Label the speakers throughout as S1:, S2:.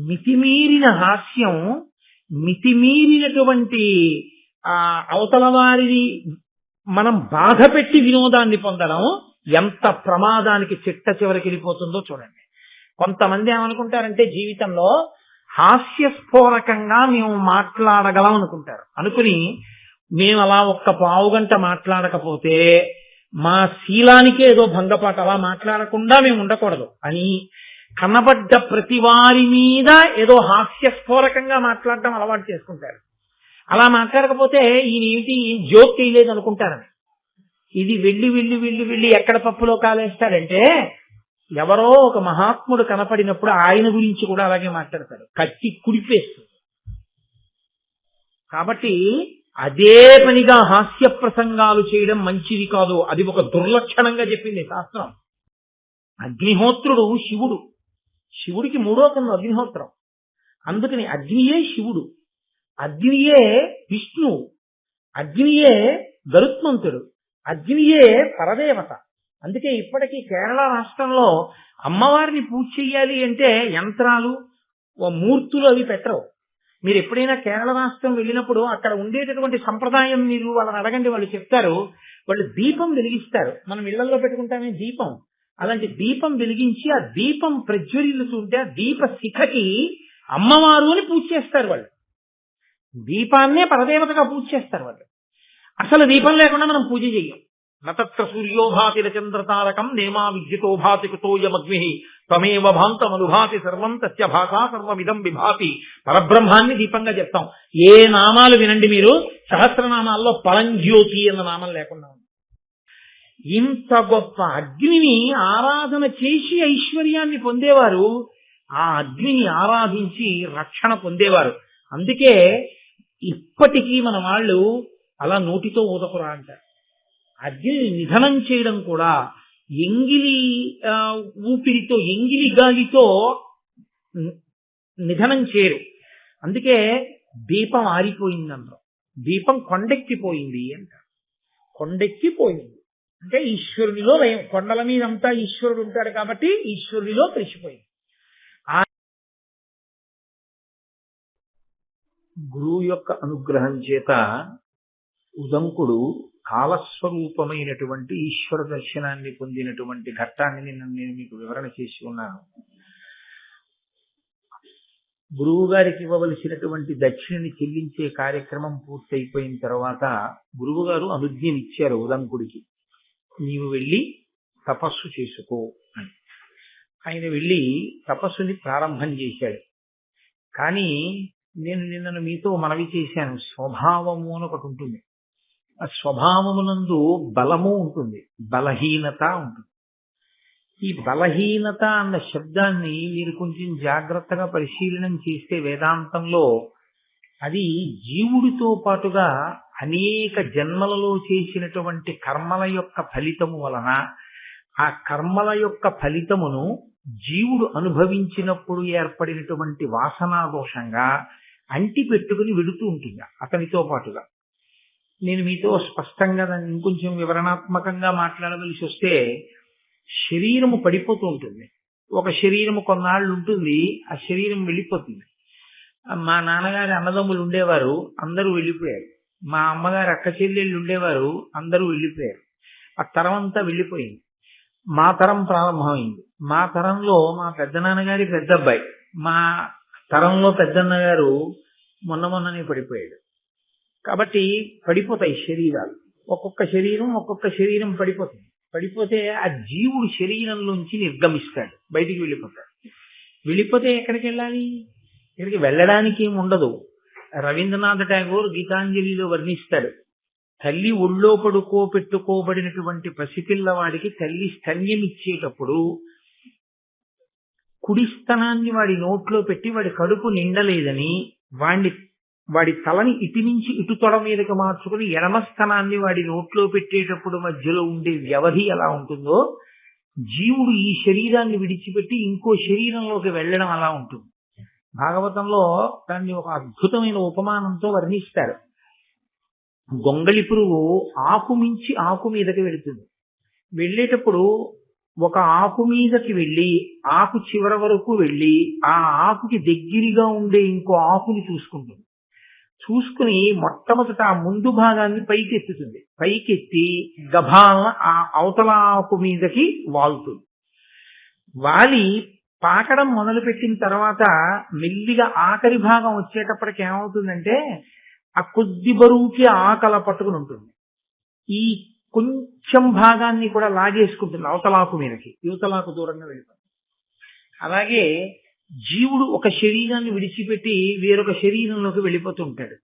S1: మితిమీరిన హాస్యం, మితిమీరినటువంటి అవతల వారిని మనం బాధ పెట్టి వినోదాన్ని పొందడం ఎంత ప్రమాదానికి చిట్ట చివరికి వెళ్ళిపోతుందో చూడండి. కొంతమంది ఏమనుకుంటారంటే జీవితంలో హాస్యస్ఫోరకంగా మేము మాట్లాడగలం అనుకుంటారు. అనుకుని మేము అలా ఒక్క పావుగంట మాట్లాడకపోతే మా శీలానికే ఏదో భంగపాటు, అలా మాట్లాడకుండా మేము ఉండకూడదు అని కనబడ్డ ప్రతి వారి మీద ఏదో హాస్యస్ఫోరకంగా మాట్లాడడం అలవాటు చేసుకుంటారు. అలా మాట్లాడకపోతే ఈయనేంటి జోక్ చేయలేదు అనుకుంటారని. ఇది వెళ్ళి వెళ్ళి వెళ్ళి వెళ్ళి ఎక్కడ పప్పులో కాలేస్తాడంటే, ఎవరో ఒక మహాత్ముడు కనపడినప్పుడు ఆయన గురించి కూడా అలాగే మాట్లాడతాడు, కత్తి కుడిపేస్తుంది. కాబట్టి అదే పనిగా హాస్య ప్రసంగాలు చేయడం మంచిది కాదు. అది ఒక దుర్లక్షణంగా చెప్పింది శాస్త్రం. అగ్నిహోత్రుడు శివుడు, శివుడికి మూడో కన్ను అగ్నిహోత్రం. అందుకని అగ్నియే శివుడు, అగ్నియే విష్ణువు, అగ్నియే గరుత్మంతుడు, అగ్నియే పరదేవత. అందుకే ఇప్పటికీ కేరళ రాష్ట్రంలో అమ్మవారిని పూజ చెయ్యాలి అంటే యంత్రాలు మూర్తులు అవి పెట్టరు. మీరు ఎప్పుడైనా కేరళ రాష్ట్రం వెళ్ళినప్పుడు అక్కడ ఉండేటటువంటి సంప్రదాయం మీరు వాళ్ళని అడగండి, వాళ్ళు చెప్తారు. వాళ్ళు దీపం వెలిగిస్తారు. మనం ఇళ్లలో పెట్టుకుంటామే దీపం, అలాంటి దీపం వెలిగించి ఆ దీపం ప్రజ్వరిల్లుతుంటే ఆ దీప శిఖకి అమ్మవారు అని పూజ చేస్తారు. వాళ్ళు దీపాన్నే పరదేవతగా పూజ చేస్తారు. వాళ్ళు అసలు దీపం లేకుండా మనం పూజ చెయ్యం. నతత్ర సూర్యోభాతి చంద్రతారకం నేమా విద్యుతో భాతి కుతోయమగ్ని త్వమేవ భాంతమనుభాతి సర్వం తస్య భాషా సర్వమిదం విభాతి. పరబ్రహ్మాన్ని దీపంగా చెప్తాం. ఏ నామాలు వినండి మీరు, సహస్రనామాల్లో పరంజ్యోతి అన్న నామం లేకుండా ఉంది. ఇంత గొప్ప అగ్నిని ఆరాధన చేసి ఐశ్వర్యాన్ని పొందేవారు, ఆ అగ్నిని ఆరాధించి రక్షణ పొందేవారు. అందుకే ఇప్పటికీ మన వాళ్ళు అలా నోటితో ఊదకురా అంటారు. అగ్నిని నిధనం చేయడం కూడా ఎంగిలి ఊపిరితో, ఎంగిలి గాలితో నిధనం చేయరు. అందుకే దీపం ఆరిపోయింది అన్నారు. దీపం కొండెక్కిపోయింది అంటారు. కొండెక్కిపోయింది అంటే ఈశ్వరునిలో లయం. కొండల మీద అంతా ఈశ్వరుడు ఉంటాడు కాబట్టి ఈశ్వరునిలో కలిసిపోయింది. గురువు యొక్క అనుగ్రహం చేత ఉదంకుడు కాలస్వరూపమైనటువంటి ఈశ్వర దర్శనాన్ని పొందినటువంటి ఘట్టాన్ని నేను మీకు వివరణ చేసి ఉన్నాను. గురువు గారికి ఇవ్వవలసినటువంటి దక్షిణని చెల్లించే కార్యక్రమం పూర్తయిపోయిన తర్వాత గురువు గారు అనుజ్ఞనిచ్చారు ఉదంకుడికి, నీవు వెళ్ళి తపస్సు చేసుకో అని. ఆయన వెళ్ళి తపస్సుని ప్రారంభం చేశాడు. కానీ నేను నిన్న మీతో మనవి చేశాను, స్వభావము అని ఒకటి ఉంటుంది. ఆ స్వభావమునందు బలము ఉంటుంది, బలహీనత ఉంటుంది. ఈ బలహీనత అన్న శబ్దాన్ని మీరు కొంచెం జాగ్రత్తగా పరిశీలనం చేస్తే వేదాంతంలో అది జీవుడితో పాటుగా అనేక జన్మలలో చేసినటువంటి కర్మల యొక్క ఫలితము వలన ఆ కర్మల యొక్క ఫలితమును జీవుడు అనుభవించినప్పుడు ఏర్పడినటువంటి వాసనా దోషంగా అంటి పెట్టుకుని వెడుతూ ఉంటుంది అతనితో పాటుగా. నేను మీతో స్పష్టంగా దాన్ని ఇంకొంచెం వివరణాత్మకంగా మాట్లాడవలసి వస్తే, శరీరము పడిపోతూ ఉంటుంది. ఒక శరీరము కొన్నాళ్ళు ఉంటుంది, ఆ శరీరం వెళ్ళిపోతుంది. మా నాన్నగారి అన్నదమ్ములు ఉండేవారు, అందరూ వెళ్ళిపోయారు. మా అమ్మగారి అక్క చెల్లెళ్ళు ఉండేవారు, అందరూ వెళ్ళిపోయారు. ఆ తరం అంతా వెళ్ళిపోయింది. మా తరం ప్రారంభమైంది. మా తరంలో మా పెద్దనాన్నగారి పెద్ద అబ్బాయి, మా తరంలో పెద్దన్నగారు మొన్ననే పడిపోయాడు. కాబట్టి పడిపోతాయి శరీరాలు, ఒక్కొక్క శరీరం పడిపోతుంది. పడిపోతే ఆ జీవుడు శరీరంలోంచి నిర్గమిస్తాడు, బయటికి వెళ్ళిపోతాడు. వెళ్ళిపోతే ఎక్కడికి వెళ్ళాలి? ఇక్కడికి వెళ్ళడానికి ఏమి ఉండదు. రవీంద్రనాథ్ ఠాగూర్ గీతాంజలిలో వర్ణిస్తాడు, తల్లి ఒళ్ళో పెట్టుకోబడినటువంటి పసిపిల్లవాడికి తల్లి స్తన్యం ఇచ్చేటప్పుడు కుడి స్తనాన్ని వాడి నోట్లో పెట్టి వాడి కడుపు నిండలేదని వాడి తలని ఇటు నుంచి ఇటు తొడ మీదకి మార్చుకుని ఎడమ స్థనాన్ని వాడి నోట్లో పెట్టేటప్పుడు మధ్యలో ఉండే వ్యవధి ఎలా ఉంటుందో, జీవుడు ఈ శరీరాన్ని విడిచిపెట్టి ఇంకో శరీరంలోకి వెళ్ళడం అలా ఉంటుంది. భాగవతంలో దాన్ని ఒక అద్భుతమైన ఉపమానంతో వర్ణిస్తారు. గొంగళి పురుగు ఆకు మించి ఆకు మీదకి వెళుతుంది. వెళ్ళేటప్పుడు ఒక ఆకు మీదకి వెళ్ళి ఆకు చివర వరకు వెళ్ళి ఆ ఆకుకి దగ్గరగా ఉండే ఇంకో ఆకుని చూసుకుంటుంది. చూసుకుని మొట్టమొదట ఆ ముందు భాగాన్ని పైకెత్తుతుంది. పైకెత్తి గభాల ఆ అవతల ఆకు మీదకి వాలుతుంది. వాలి పాకడం మొదలుపెట్టిన తర్వాత మెల్లిగా ఆఖరి భాగం వచ్చేటప్పటికి ఏమవుతుందంటే ఆ కొద్ది బరువుకి ఆకల పట్టుకుని ఉంటుంది. ఈ కొంచెం భాగాన్ని కూడా లాగేసుకుంటుంది అవతలాకు మీదకి, యువతలాకు దూరంగా వెళ్ళిపోతుంది. అలాగే జీవుడు ఒక శరీరాన్ని విడిచిపెట్టి వేరొక శరీరంలోకి వెళ్ళిపోతుంటాడు.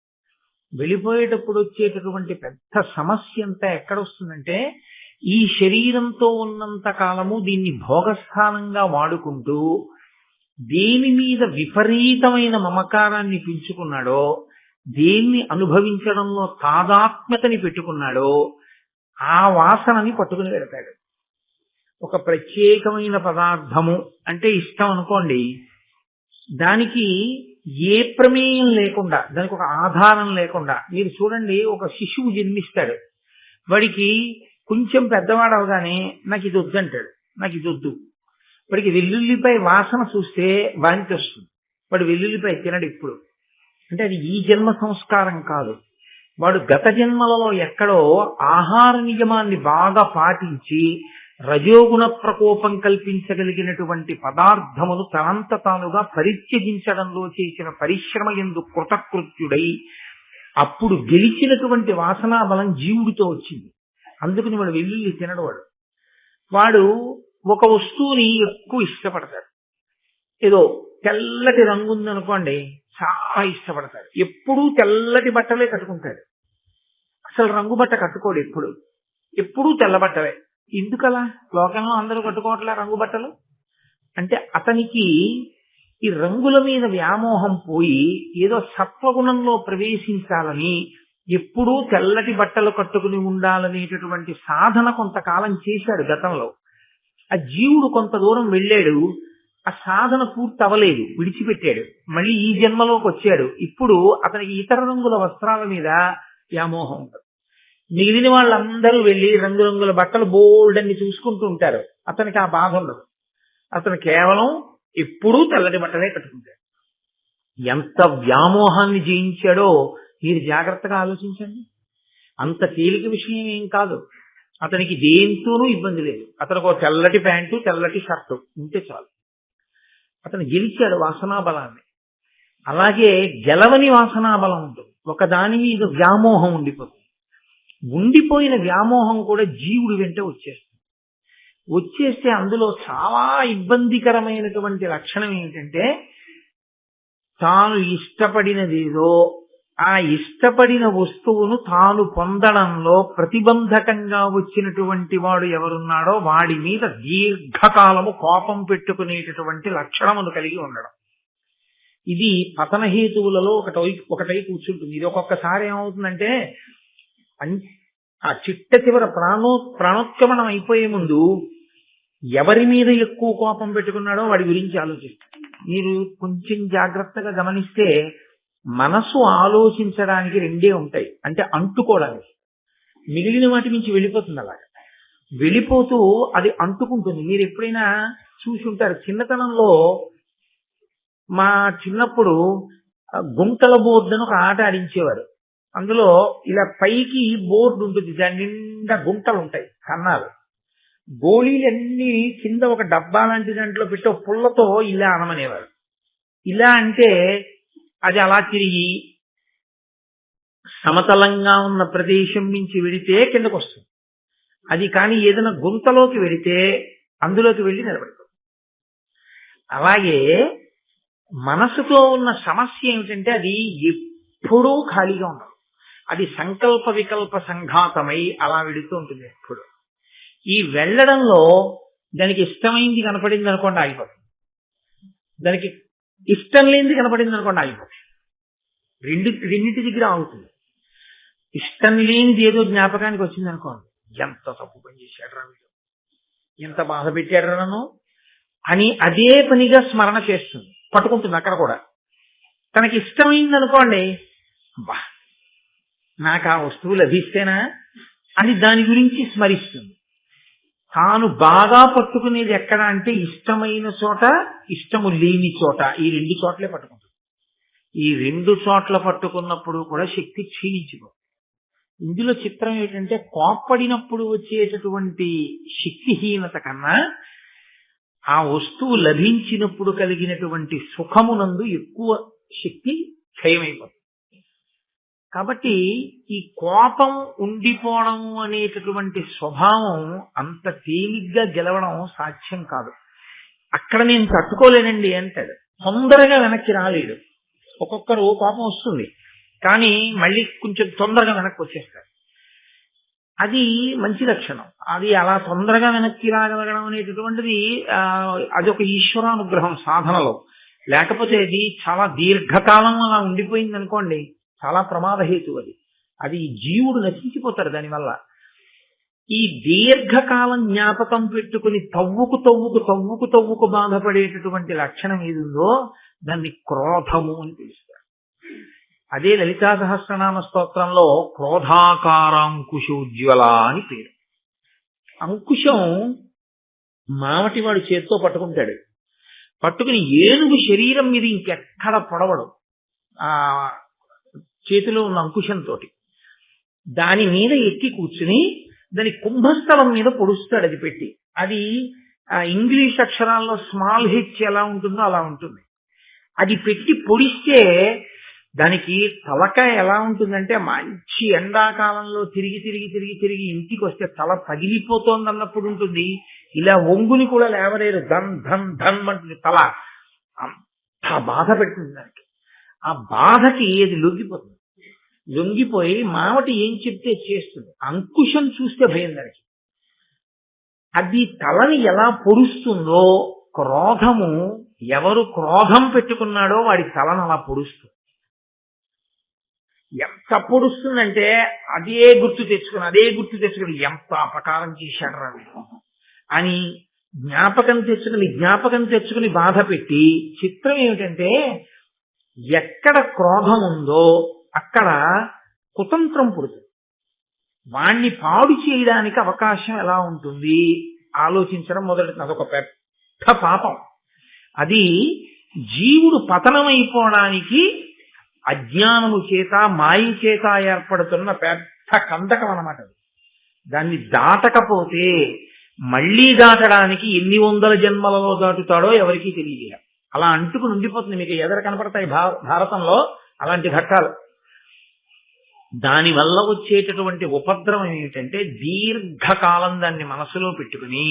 S1: వెళ్ళిపోయేటప్పుడు వచ్చేటటువంటి పెద్ద సమస్య అంతా ఎక్కడొస్తుందంటే ఈ శరీరంతో ఉన్నంత కాలము దీన్ని భోగస్థానంగా వాడుకుంటూ దేని మీద విపరీతమైన మమకారాన్ని పెంచుకున్నాడో, దేన్ని అనుభవించడంలో తాదాత్మ్యతని పెట్టుకున్నాడో ఆ వాసనని పట్టుకుని వెళ్తాడు. ఒక ప్రత్యేకమైన పదార్థము అంటే ఇష్టం అనుకోండి, దానికి ఏ ప్రమేయం లేకుండా, దానికి ఒక ఆధారం లేకుండా, మీరు చూడండి ఒక శిశువు జన్మిస్తాడు, వాడికి కొంచెం పెద్దవాడు అవగానే నాకు ఇది వద్దంటాడు, నాకు ఇది వద్దు. వాడికి వెల్లుల్లిపై వాసన చూస్తే వాంతి వస్తుంది, వాడు వెల్లుల్లిపై తినడు ఇప్పుడు. అంటే అది ఈ జన్మ సంస్కారం కాదు, వాడు గత జన్మలలో ఎక్కడో ఆహార నియమాన్ని బాగా పాటించి రజోగుణ ప్రకోపం కల్పించగలిగినటువంటి పదార్థమును తనంత తానుగా పరిత్యజించడంలో చేసిన పరిశ్రమ యందు కృతకృత్యుడై అప్పుడు గెలిచినటువంటి వాసనా బలం జీవుడితో వచ్చింది. అందుకని వాడు వెల్లుల్లి తినడు. వాడు ఒక వస్తువుని ఎక్కువ ఇష్టపడతాడు. ఏదో తెల్లటి రంగు ఉందనుకోండి, చాలా ఇష్టపడతాడు. ఎప్పుడూ తెల్లటి బట్టలే కట్టుకుంటాడు, అసలు రంగు బట్ట కట్టుకోడు. ఎప్పుడూ తెల్ల బట్టలే. ఎందుకలా? లోకంలో అందరూ కట్టుకోవట్లే రంగు బట్టలు. అంటే అతనికి ఈ రంగుల మీద వ్యామోహం పోయి ఏదో సత్వగుణంలో ప్రవేశించాలని, ఎప్పుడూ తెల్లటి బట్టలు కట్టుకుని ఉండాలనేటటువంటి సాధన కొంతకాలం చేశాడు గతంలో. ఆ జీవుడు కొంత దూరం వెళ్ళాడు, ఆ సాధన పూర్తి అవ్వలేదు, విడిచిపెట్టాడు. మళ్ళీ ఈ జన్మలోకి వచ్చాడు. ఇప్పుడు అతనికి ఇతర రంగుల వస్త్రాల మీద వ్యామోహం ఉంటుంది. మిగిలిన వాళ్ళందరూ వెళ్ళి రంగురంగుల బట్టలు బోల్డన్ని చూసుకుంటూ ఉంటారు, అతనికి ఆ బాధ ఉండదు. అతను కేవలం ఎప్పుడూ తెల్లటి బట్టలే కట్టుకుంటాడు. ఎంత వ్యామోహాన్ని జయించాడో మీరు జాగ్రత్తగా ఆలోచించండి. అంత తేలిక విషయం ఏం కాదు. అతనికి దేంతోనూ ఇబ్బంది లేదు. అతనికి ఒక తెల్లటి ప్యాంటు, తెల్లటి షర్టు ఉంటే చాలు. అతను గెలిచాడు వాసనా బలాన్ని. అలాగే గెలవని వాసనా బలం ఉంటుంది. ఒకదాని మీద వ్యామోహం ఉండిపోతుంది. ఉండిపోయిన వ్యామోహం కూడా జీవుడి వెంట వచ్చేస్తే అందులో చాలా ఇబ్బందికరమైనటువంటి లక్షణం ఏమిటంటే, తాను ఇష్టపడినదేదో ఆ ఇష్టపడిన వస్తువును తాను పొందడంలో ప్రతిబంధకంగా వచ్చినటువంటి వాడు ఎవరున్నాడో వాడి మీద దీర్ఘకాలము కోపం పెట్టుకునేటటువంటి లక్షణమును కలిగి ఉండడం. ఇది పతనహేతువులలో ఒకటై కూర్చుంటుంది. ఇది ఒక్కొక్కసారి ఏమవుతుందంటే, ఆ చిట్ట చివర ప్రాణోత్క్రమణం అయిపోయే ముందు ఎవరి మీద ఎక్కువ కోపం పెట్టుకున్నాడో వాడి గురించి ఆలోచిస్తాడు. మీరు కొంచెం జాగ్రత్తగా గమనిస్తే మనసు ఆలోచించడానికి రెండే ఉంటాయి, అంటే అంటుకోవడానికి. మిగిలిన వాటి నుంచి వెళ్ళిపోతుంది. అలాగా వెళ్ళిపోతూ అది అంటుకుంటుంది. మీరు ఎప్పుడైనా చూసి ఉంటారు, చిన్నతనంలో మా చిన్నప్పుడు గుంటల బోర్డు అని ఒక ఆట ఆడించేవారు. అందులో ఇలా పైకి బోర్డు ఉంటుంది, దాని నిండా గుంటలు ఉంటాయి, కన్నాలు. గోళీలన్నీ కింద ఒక డబ్బా లాంటి దాంట్లో పెట్టి ఒక పుల్లతో ఇలా అనమనేవారు. ఇలా అంటే అది అలా తిరిగి సమతలంగా ఉన్న ప్రదేశం నుంచి వెళితే కిందకు వస్తుంది. అది కానీ ఏదైనా గుంతలోకి వెళితే అందులోకి వెళ్ళి నిలబడుతుంది. అలాగే మనసుతో ఉన్న సమస్య ఏమిటంటే అది ఎప్పుడూ ఖాళీగా ఉండదు. అది సంకల్ప వికల్ప సంఘాతమై అలా వెళుతూ ఉంటుంది ఎప్పుడు. ఈ వెళ్ళడంలో దానికి ఇష్టమైంది కనపడింది అనుకోండి ఆగిపోతుంది, దానికి ఇష్టం లేనిది కనపడింది అనుకోండి ఆగిపోతుంది. రెండింటి దగ్గర ఆగుతుంది. ఇష్టం లేనిది ఏదో జ్ఞాపకానికి వచ్చింది అనుకోండి, ఎంత తప్పు పని చేశాడు రా వీడు, ఎంత బాధ పెట్టాడు నన్ను అని అదే పనిగా స్మరణ చేస్తుంది, పట్టుకుంటుంది అక్కడ కూడా. తనకి ఇష్టమైంది అనుకోండి, బా నాకు ఆ వస్తువు లభిస్తేనా అని దాని గురించి స్మరిస్తుంది. తాను బాగా పట్టుకునేది ఎక్కడ అంటే ఇష్టమైన చోట, ఇష్టము లేని చోట, ఈ 2 చోట్లే పట్టుకుంటుంది. ఈ 2 చోట్ల పట్టుకున్నప్పుడు కూడా శక్తి క్షీణించిపోతుంది. ఇందులో చిత్రం ఏంటంటే కోప్పడినప్పుడు వచ్చేటటువంటి శక్తిహీనత కన్నా ఆ వస్తువు లభించినప్పుడు కలిగినటువంటి సుఖమునందు ఎక్కువ శక్తి క్షయమైపోతుంది. కాబట్టి ఈ కోపం ఉండిపోవడం అనేటటువంటి స్వభావం అంత తేలిగ్గా గెలవడం సాధ్యం కాదు. అక్కడ నేను తట్టుకోలేనండి అంటాడు, తొందరగా వెనక్కి రాలేడు. ఒక్కొక్కరు కోపం వస్తుంది కానీ మళ్ళీ కొంచెం తొందరగా వెనక్కి వచ్చేస్తారు. అది మంచి లక్షణం. అది అలా తొందరగా వెనక్కి రాగలగడం అనేటటువంటిది అదొక ఈశ్వరానుగ్రహం సాధనలో. లేకపోతే అది చాలా దీర్ఘకాలం అలా ఉండిపోయింది అనుకోండి, చాలా ప్రమాదహేతు. అది జీవుడు నశించిపోతారు దానివల్ల. ఈ దీర్ఘకాలం జ్ఞాపకం పెట్టుకుని తవ్వుకు బాధపడేటటువంటి లక్షణం ఏది ఉందో దాన్ని క్రోధము అని పిలుస్తారు. అదే లలితా సహస్రనామ స్తోత్రంలో క్రోధాకారాంకుశోజ్వల అని పేరు. అంకుశం మావటివాడు చేత్తో పట్టుకుంటాడు, పట్టుకుని ఏనుగు శరీరం మీద ఇంకెక్కడ పొడవడు ఆ చేతిలో ఉన్న అంకుశంతో. దాని మీద ఎక్కి కూర్చుని దాని కుంభస్థలం మీద పొడుస్తాడు అది పెట్టి. అది ఇంగ్లీష్ అక్షరాల్లో స్మాల్ హెచ్ ఎలా ఉంటుందో అలా ఉంటుంది. అది పెట్టి పొడిస్తే దానికి తలకాయ ఎలా ఉంటుందంటే మంచి ఎండాకాలంలో తిరిగి ఇంటికి వస్తే తల పగిలిపోతోంది అన్నప్పుడు ఉంటుంది. ఇలా ఒంగుని కూడా లేవలేరు, ధన్ ధన్ ధన్ అంటుంది తల. అంత బాధ పెడుతుంది దానికి. ఆ బాధకి అది లొంగిపోయి మావటి ఏం చెప్తే చేస్తుంది. అంకుశం చూస్తే భయం దానికి. అది తలని ఎలా పొడుస్తుందో క్రోధము, ఎవరు క్రోధం పెట్టుకున్నాడో వాడి తలను అలా పొడుస్తుంది. ఎంత పొడుస్తుందంటే అదే గుర్తు తెచ్చుకుని ఎంత అపకారం చేశాడు రా అని జ్ఞాపకం తెచ్చుకుని బాధ పెట్టి. చిత్రం ఏమిటంటే ఎక్కడ క్రోధం ఉందో అక్కడ కుతంత్రం పుడుతుంది. వాణ్ణి పాడు చేయడానికి అవకాశం ఎలా ఉంటుంది ఆలోచించడం మొదలెడుతుంది. అదొక పెద్ద పాపం. అది జీవుడు పతనమైపోవడానికి అజ్ఞానము చేత మాయ చేత ఏర్పడుతున్న పెద్ద కందకం అన్నమాట. దాన్ని దాటకపోతే మళ్లీ దాటడానికి ఎన్ని వందల జన్మలలో దాటుతాడో ఎవరికీ తెలియదు. అలా అంటుకుని ఉండిపోతుంది. మీకు ఎదురు కనపడతాయి భారతంలో అలాంటి ఘట్టాలు. దానివల్ల వచ్చేటటువంటి ఉపద్రవం ఏమిటంటే దీర్ఘకాలం దాన్ని మనసులో పెట్టుకుని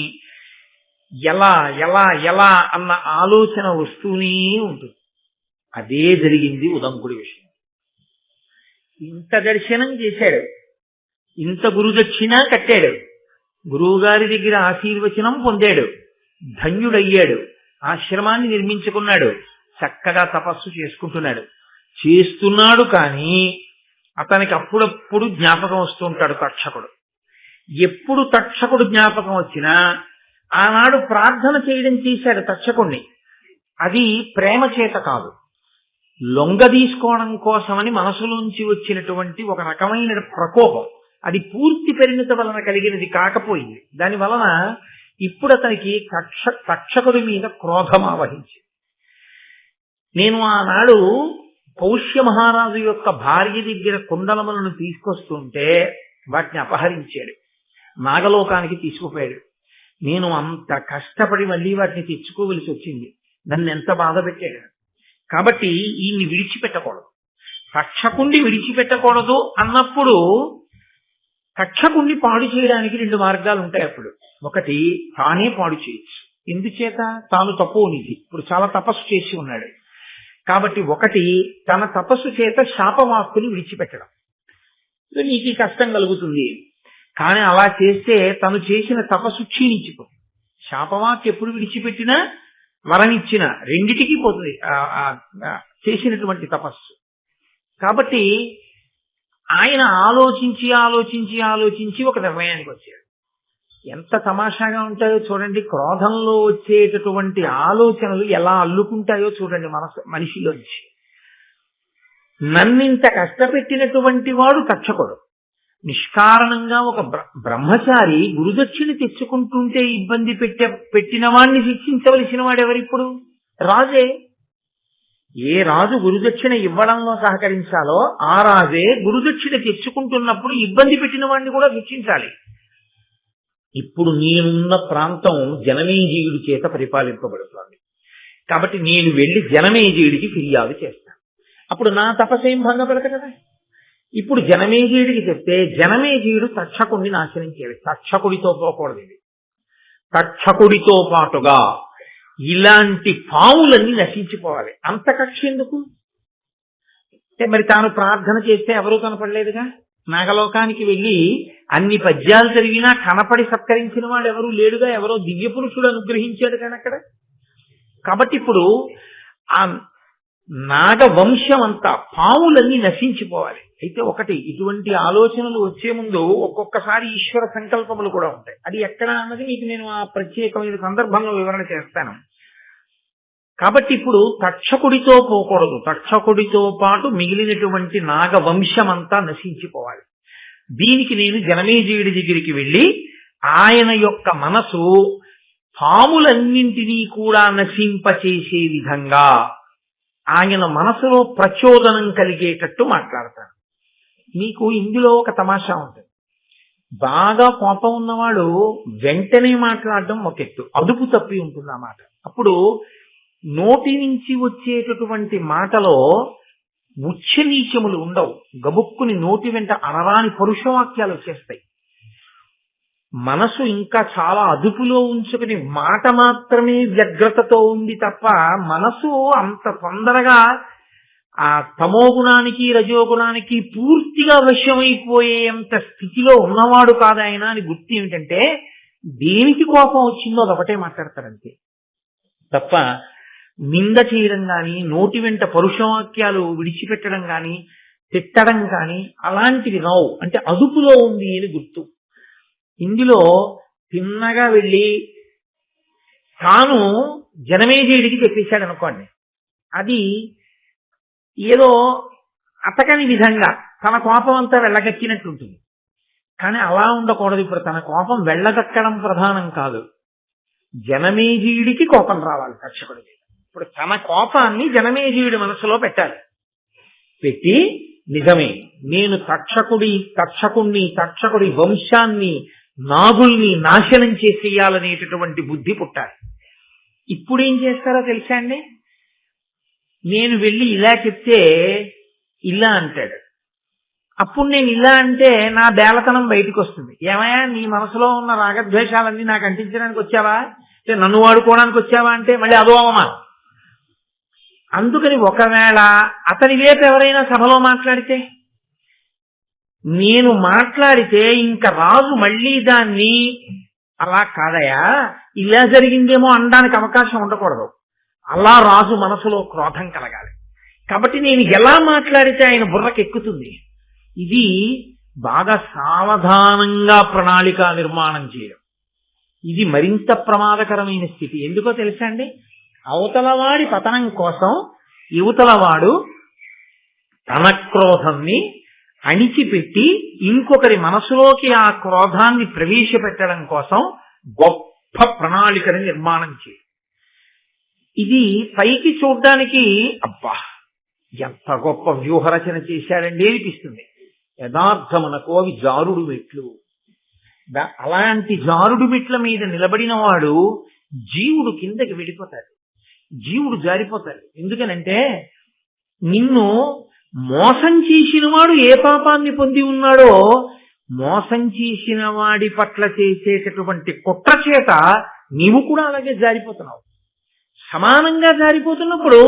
S1: ఎలా ఎలా ఎలా అన్న ఆలోచన వస్తూనే ఉంటుంది. అదే జరిగింది ఉదంకుడి విషయం. ఇంత దర్శనం చేశాడు, ఇంత గురుదక్షిణ కట్టాడు, గురువు గారి దగ్గర ఆశీర్వచనం పొందాడు, ధన్యుడయ్యాడు, ఆశ్రమాన్ని నిర్మించుకున్నాడు, చక్కగా తపస్సు చేస్తున్నాడు. కానీ అతనికి అప్పుడప్పుడు జ్ఞాపకం వస్తూ ఉంటాడు తక్షకుడు. ఎప్పుడు తక్షకుడు జ్ఞాపకం వచ్చినా ఆనాడు ప్రార్థన చేయడం చేశాడు తక్షకుణ్ణి. అది ప్రేమ చేత కాదు, లొంగ తీసుకోవడం కోసమని మనసులోంచి వచ్చినటువంటి ఒక రకమైన ప్రకోపం. అది పూర్తి పరిణిత వలన కలిగినది కాకపోయింది. దాని వలన ఇప్పుడు అతనికి తక్షకుడి మీద క్రోధం ఆవహించి. నేను ఆనాడు పౌష్య మహారాజు యొక్క భార్య దగ్గర కుండలములను తీసుకొస్తుంటే వాటిని అపహరించాడు, నాగలోకానికి తీసుకుపోయాడు. నేను అంత కష్టపడి మళ్ళీ వాటిని తెచ్చుకోవలసి వచ్చింది. నన్ను ఎంత బాధ పెట్టాడు. కాబట్టి ఈయన్ని విడిచిపెట్టకూడదు, తక్షకుణ్ణి విడిచిపెట్టకూడదు అన్నప్పుడు తక్షకుణ్ణి పాడు చేయడానికి 2 మార్గాలు ఉంటాయి. అప్పుడు ఒకటి తానే పాడు చేయొచ్చు. ఎందుచేత? తాను తపోనిధి, ఇప్పుడు చాలా తపస్సు చేసి ఉన్నాడు కాబట్టి. ఒకటి తన తపస్సు చేత శాపవాక్కుని విడిచిపెట్టడం. నీకు ఈ కష్టం కలుగుతుంది, కానీ అలా చేస్తే తను చేసిన తపస్సు క్షీణించిపోతుంది. శాపవాక్ ఎప్పుడు విడిచిపెట్టినా వరమిచ్చిన రెండిటికి పోతుంది చేసినటువంటి తపస్సు. కాబట్టి ఆయన ఆలోచించి ఒక నిర్ణయానికి వచ్చాడు. ఎంత తమాషాగా ఉంటాయో చూడండి. క్రోధంలో వచ్చేటటువంటి ఆలోచనలు ఎలా అల్లుకుంటాయో చూడండి మనిషిలోంచి. నన్నింత కష్టపెట్టినటువంటి వాడు తక్షకుడు, నిష్కారణంగా ఒక బ్రహ్మచారి గురుదక్షిణ తెచ్చుకుంటుంటే ఇబ్బంది పెట్టిన వాడిని శిక్షించవలసిన వాడెవరిప్పుడు? రాజే. ఏ రాజు గురుదక్షిణ ఇవ్వడంలో సహకరించాలో ఆ రాజే గురుదక్షిణ తెచ్చుకుంటున్నప్పుడు ఇబ్బంది పెట్టిన వాడిని కూడా శిక్షించాలి. ఇప్పుడు నేనున్న ప్రాంతం జనమేజయుడి చేత పరిపాలింపబడుతోంది కాబట్టి నేను వెళ్లి జనమేజయుడికి ఫిర్యాదు చేస్తాను. అప్పుడు నా తపస్సేం భంగపడదు కదా. ఇప్పుడు జనమేజయుడికి చెప్తే జనమేజయుడు తక్షకుడిని నాశనం చేయాలి. తక్షకుడితో పోకూడదు. ఇది తక్షకుడితో పాటుగా ఇలాంటి పావులన్నీ నశించిపోవాలి. అంత కక్ష ఎందుకు? అంటే మరి తాను ప్రార్థన చేస్తే ఎవరూ కనపడలేదుగా. నాగలోకానికి వెళ్ళి అన్ని పద్యాలు చదివినా కనపడి సత్కరించిన వాడు ఎవరూ లేడుగా. ఎవరో దివ్య పురుషుడు అనుగ్రహించాడు కానీ అక్కడ. కాబట్టి ఇప్పుడు ఆ నాగవంశం అంతా పావులన్నీ నశించిపోవాలి. అయితే ఒకటి, ఇటువంటి ఆలోచనలు వచ్చే ముందు ఒక్కొక్కసారి ఈశ్వర సంకల్పములు కూడా ఉంటాయి. అది ఎక్కడ అన్నది మీకు నేను ఆ ప్రత్యేకమైన సందర్భంలో వివరణ చేస్తాను. కాబట్టి ఇప్పుడు తక్షకుడితో పోకూడదు. తక్షకుడితో పాటు మిగిలినటువంటి నాగవంశం అంతా నశించిపోవాలి. దీనికి నేను జనమేజయుడి దగ్గరికి వెళ్ళి ఆయన యొక్క మనసు పాములన్నింటినీ కూడా నశింపచేసే విధంగా ఆయన మనసులో ప్రచోదనం కలిగేటట్టు మాట్లాడతాను. మీకు ఇందులో ఒక తమాషా ఉంటుంది. బాగా కోపం ఉన్నవాడు వెంటనే మాట్లాడడం ఒక ఎత్తు, అదుపు తప్పి ఉంటుంది ఆ మాట. అప్పుడు నోటి నుంచి వచ్చేటటువంటి మాటలో ఉచ్చనీచములు ఉండవు. గబుక్కుని నోటి వెంట అనరాని పరుషవాక్యాలు వచ్చేస్తాయి. మనసు ఇంకా చాలా అదుపులో ఉంచుకుని మాట మాత్రమే వ్యగ్రతతో ఉంది తప్ప మనసు అంత తొందరగా ఆ తమోగుణానికి రజోగుణానికి పూర్తిగా వశమైపోయేంత స్థితిలో ఉన్నవాడు కాదాయన అని గుర్తు ఏమిటంటే దేనికి కోపం వచ్చిందో అదొకటే మాట్లాడతారంతే తప్ప నింద చేయడం కానీ నోటి వెంట పరుషవాక్యాలు విడిచిపెట్టడం కానీ తిట్టడం కానీ అలాంటివి రావు. అంటే అదుపులో ఉంది అని గుర్తు. ఇందులో తిన్నగా వెళ్ళి తాను జనమేజయుడికి చెప్పేశాడు అనుకోండి, అది ఏదో అతకని విధంగా తన కోపం అంతా వెళ్ళగక్కినట్టుంటుంది. కానీ అలా ఉండకూడదు. ఇప్పుడు తన కోపం వెళ్ళగక్కడం ప్రధానం కాదు, జనమేజయుడికి కోపం రావాలి తక్షకుడికి. ఇప్పుడు తన కోపాన్ని జనమేజయుడి మనసులో పెట్టాలి. పెట్టి నిజమే నేను తక్షకుడి వంశాన్ని నాగుల్ని నాశనం చేసేయాలనేటటువంటి బుద్ధి పుట్టాలి. ఇప్పుడు ఏం చేస్తారో తెలుసా అండి? నేను వెళ్ళి ఇలా చెప్తే ఇలా అంటాడు. అప్పుడు నేను ఇలా అంటే నా బేలతనం బయటకు వస్తుంది. ఏమయ్యా నీ మనసులో ఉన్న రాగద్వేషాలన్నీ నాకు అంటించడానికి వచ్చావా, నన్ను వాడుకోవడానికి వచ్చావా అంటే మళ్ళీ అదో అవమానం. అందుకని ఒకవేళ అతని వైపు ఎవరైనా సభలో మాట్లాడితే, నేను మాట్లాడితే ఇంకా రాజు మళ్ళీ దాన్ని అలా కాదయా ఇలా జరిగిందేమో అనడానికి అవకాశం ఉండకూడదు. అలా రాజు మనసులో క్రోధం కలగాలి. కాబట్టి నేను ఎలా మాట్లాడితే ఆయన బుర్రకెక్కుతుంది. ఇది బాగా సావధానంగా ప్రణాళిక నిర్మాణం చేయడం. ఇది మరింత ప్రమాదకరమైన స్థితి. ఎందుకో తెలుసా అండి? అవతలవాడి పతనం కోసం యువతలవాడు తన క్రోధాన్ని అణిచిపెట్టి ఇంకొకరి మనసులోకి ఆ క్రోధాన్ని ప్రవేశపెట్టడం కోసం గొప్ప ప్రణాళికని నిర్మాణం చేయి. ఇది పైకి చూడ్డానికి అబ్బా ఎంత గొప్ప వ్యూహరచన చేశాడండి అనిపిస్తుంది. యథార్థమునకు అవి జారుడు మెట్లు. అలాంటి జారుడు మెట్ల మీద నిలబడిన వాడు జీవుడు కిందకి వెళ్ళిపోతాడు, జీవుడు జారిపోతాడు. ఎందుకనంటే నిన్ను మోసం చేసిన వాడు ఏ పాపాన్ని పొంది ఉన్నాడో మోసం చేసిన వాడి పట్ల చేసేటటువంటి కుట్ర చేత నీవు కూడా అలాగే జారిపోతున్నావు. సమానంగా జారిపోతున్నప్పుడు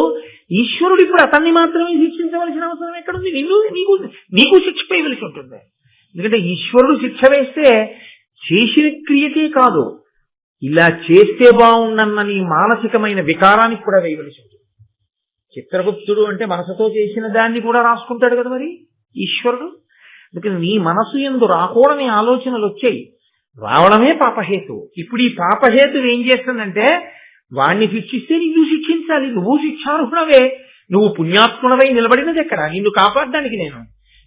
S1: ఈశ్వరుడు ఇప్పుడు అతన్ని మాత్రమే శిక్షించవలసిన అవసరం ఎక్కడుంది? నీకు శిక్ష వేయవలసి ఉంటుంది. ఎందుకంటే ఈశ్వరుడు శిక్ష వేస్తే చేసిన క్రియకే కాదు, ఇలా చేస్తే బాగుండన్న నీ మానసికమైన వికారానికి కూడా వేయవలసి ఉంటుంది. చిత్రగుప్తుడు అంటే మనసుతో చేసిన దాన్ని కూడా రాసుకుంటాడు కదా మరి ఈశ్వరుడు. అందుకని నీ మనసు యందు రాకూడని ఆలోచనలు వచ్చాయి, రావడమే పాపహేతు. ఇప్పుడు ఈ పాపహేతు ఏం చేస్తుందంటే వాణ్ణి శిక్షిస్తే నిన్ను శిక్షించాలి. నువ్వు శిక్షార్హుడవే, నువ్వు పుణ్యాత్ముడవై నిలబడినది ఎక్కడ? నిన్ను కాపాడడానికి నేను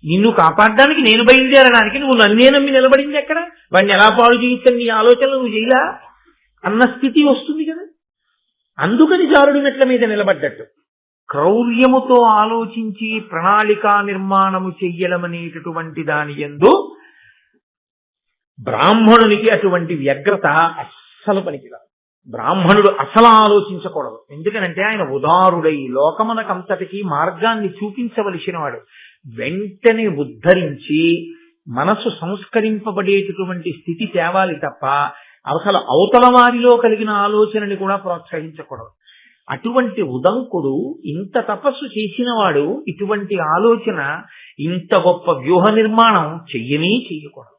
S1: నిన్ను కాపాడడానికి నేను బయలుదేరడానికి నువ్వు నన్నే నమ్మి నిలబడింది ఎక్కడ? వాడిని ఎలా పాడు చేయించని నీ ఆలోచనలు నువ్వు చేయలా అన్న స్థితి వస్తుంది కదా. అందుకని జారుడి మెట్ల మీద నిలబడ్డట్టు క్రౌర్యముతో ఆలోచించి ప్రణాళికా నిర్మాణము చెయ్యడమనేటటువంటి దాని యందు బ్రాహ్మణునికి అటువంటి వ్యగ్రత అస్సలు పనికిరాదు. బ్రాహ్మణుడు అసలు ఆలోచించకూడదు. ఎందుకనంటే ఆయన ఉదారుడై లోకమునకంతటికీ మార్గాన్ని చూపించవలసిన వాడు. వెంటనే ఉద్ధరించి మనసు సంస్కరింపబడేటటువంటి స్థితి తేవాలి తప్ప అసలు అవతల వారిలో కలిగిన ఆలోచనని కూడా ప్రోత్సహించకూడదు. అటువంటి ఉదంకుడు ఇంత తపస్సు చేసిన వాడు ఇటువంటి ఆలోచన, ఇంత గొప్ప వ్యూహ నిర్మాణం చెయ్యకూడదు.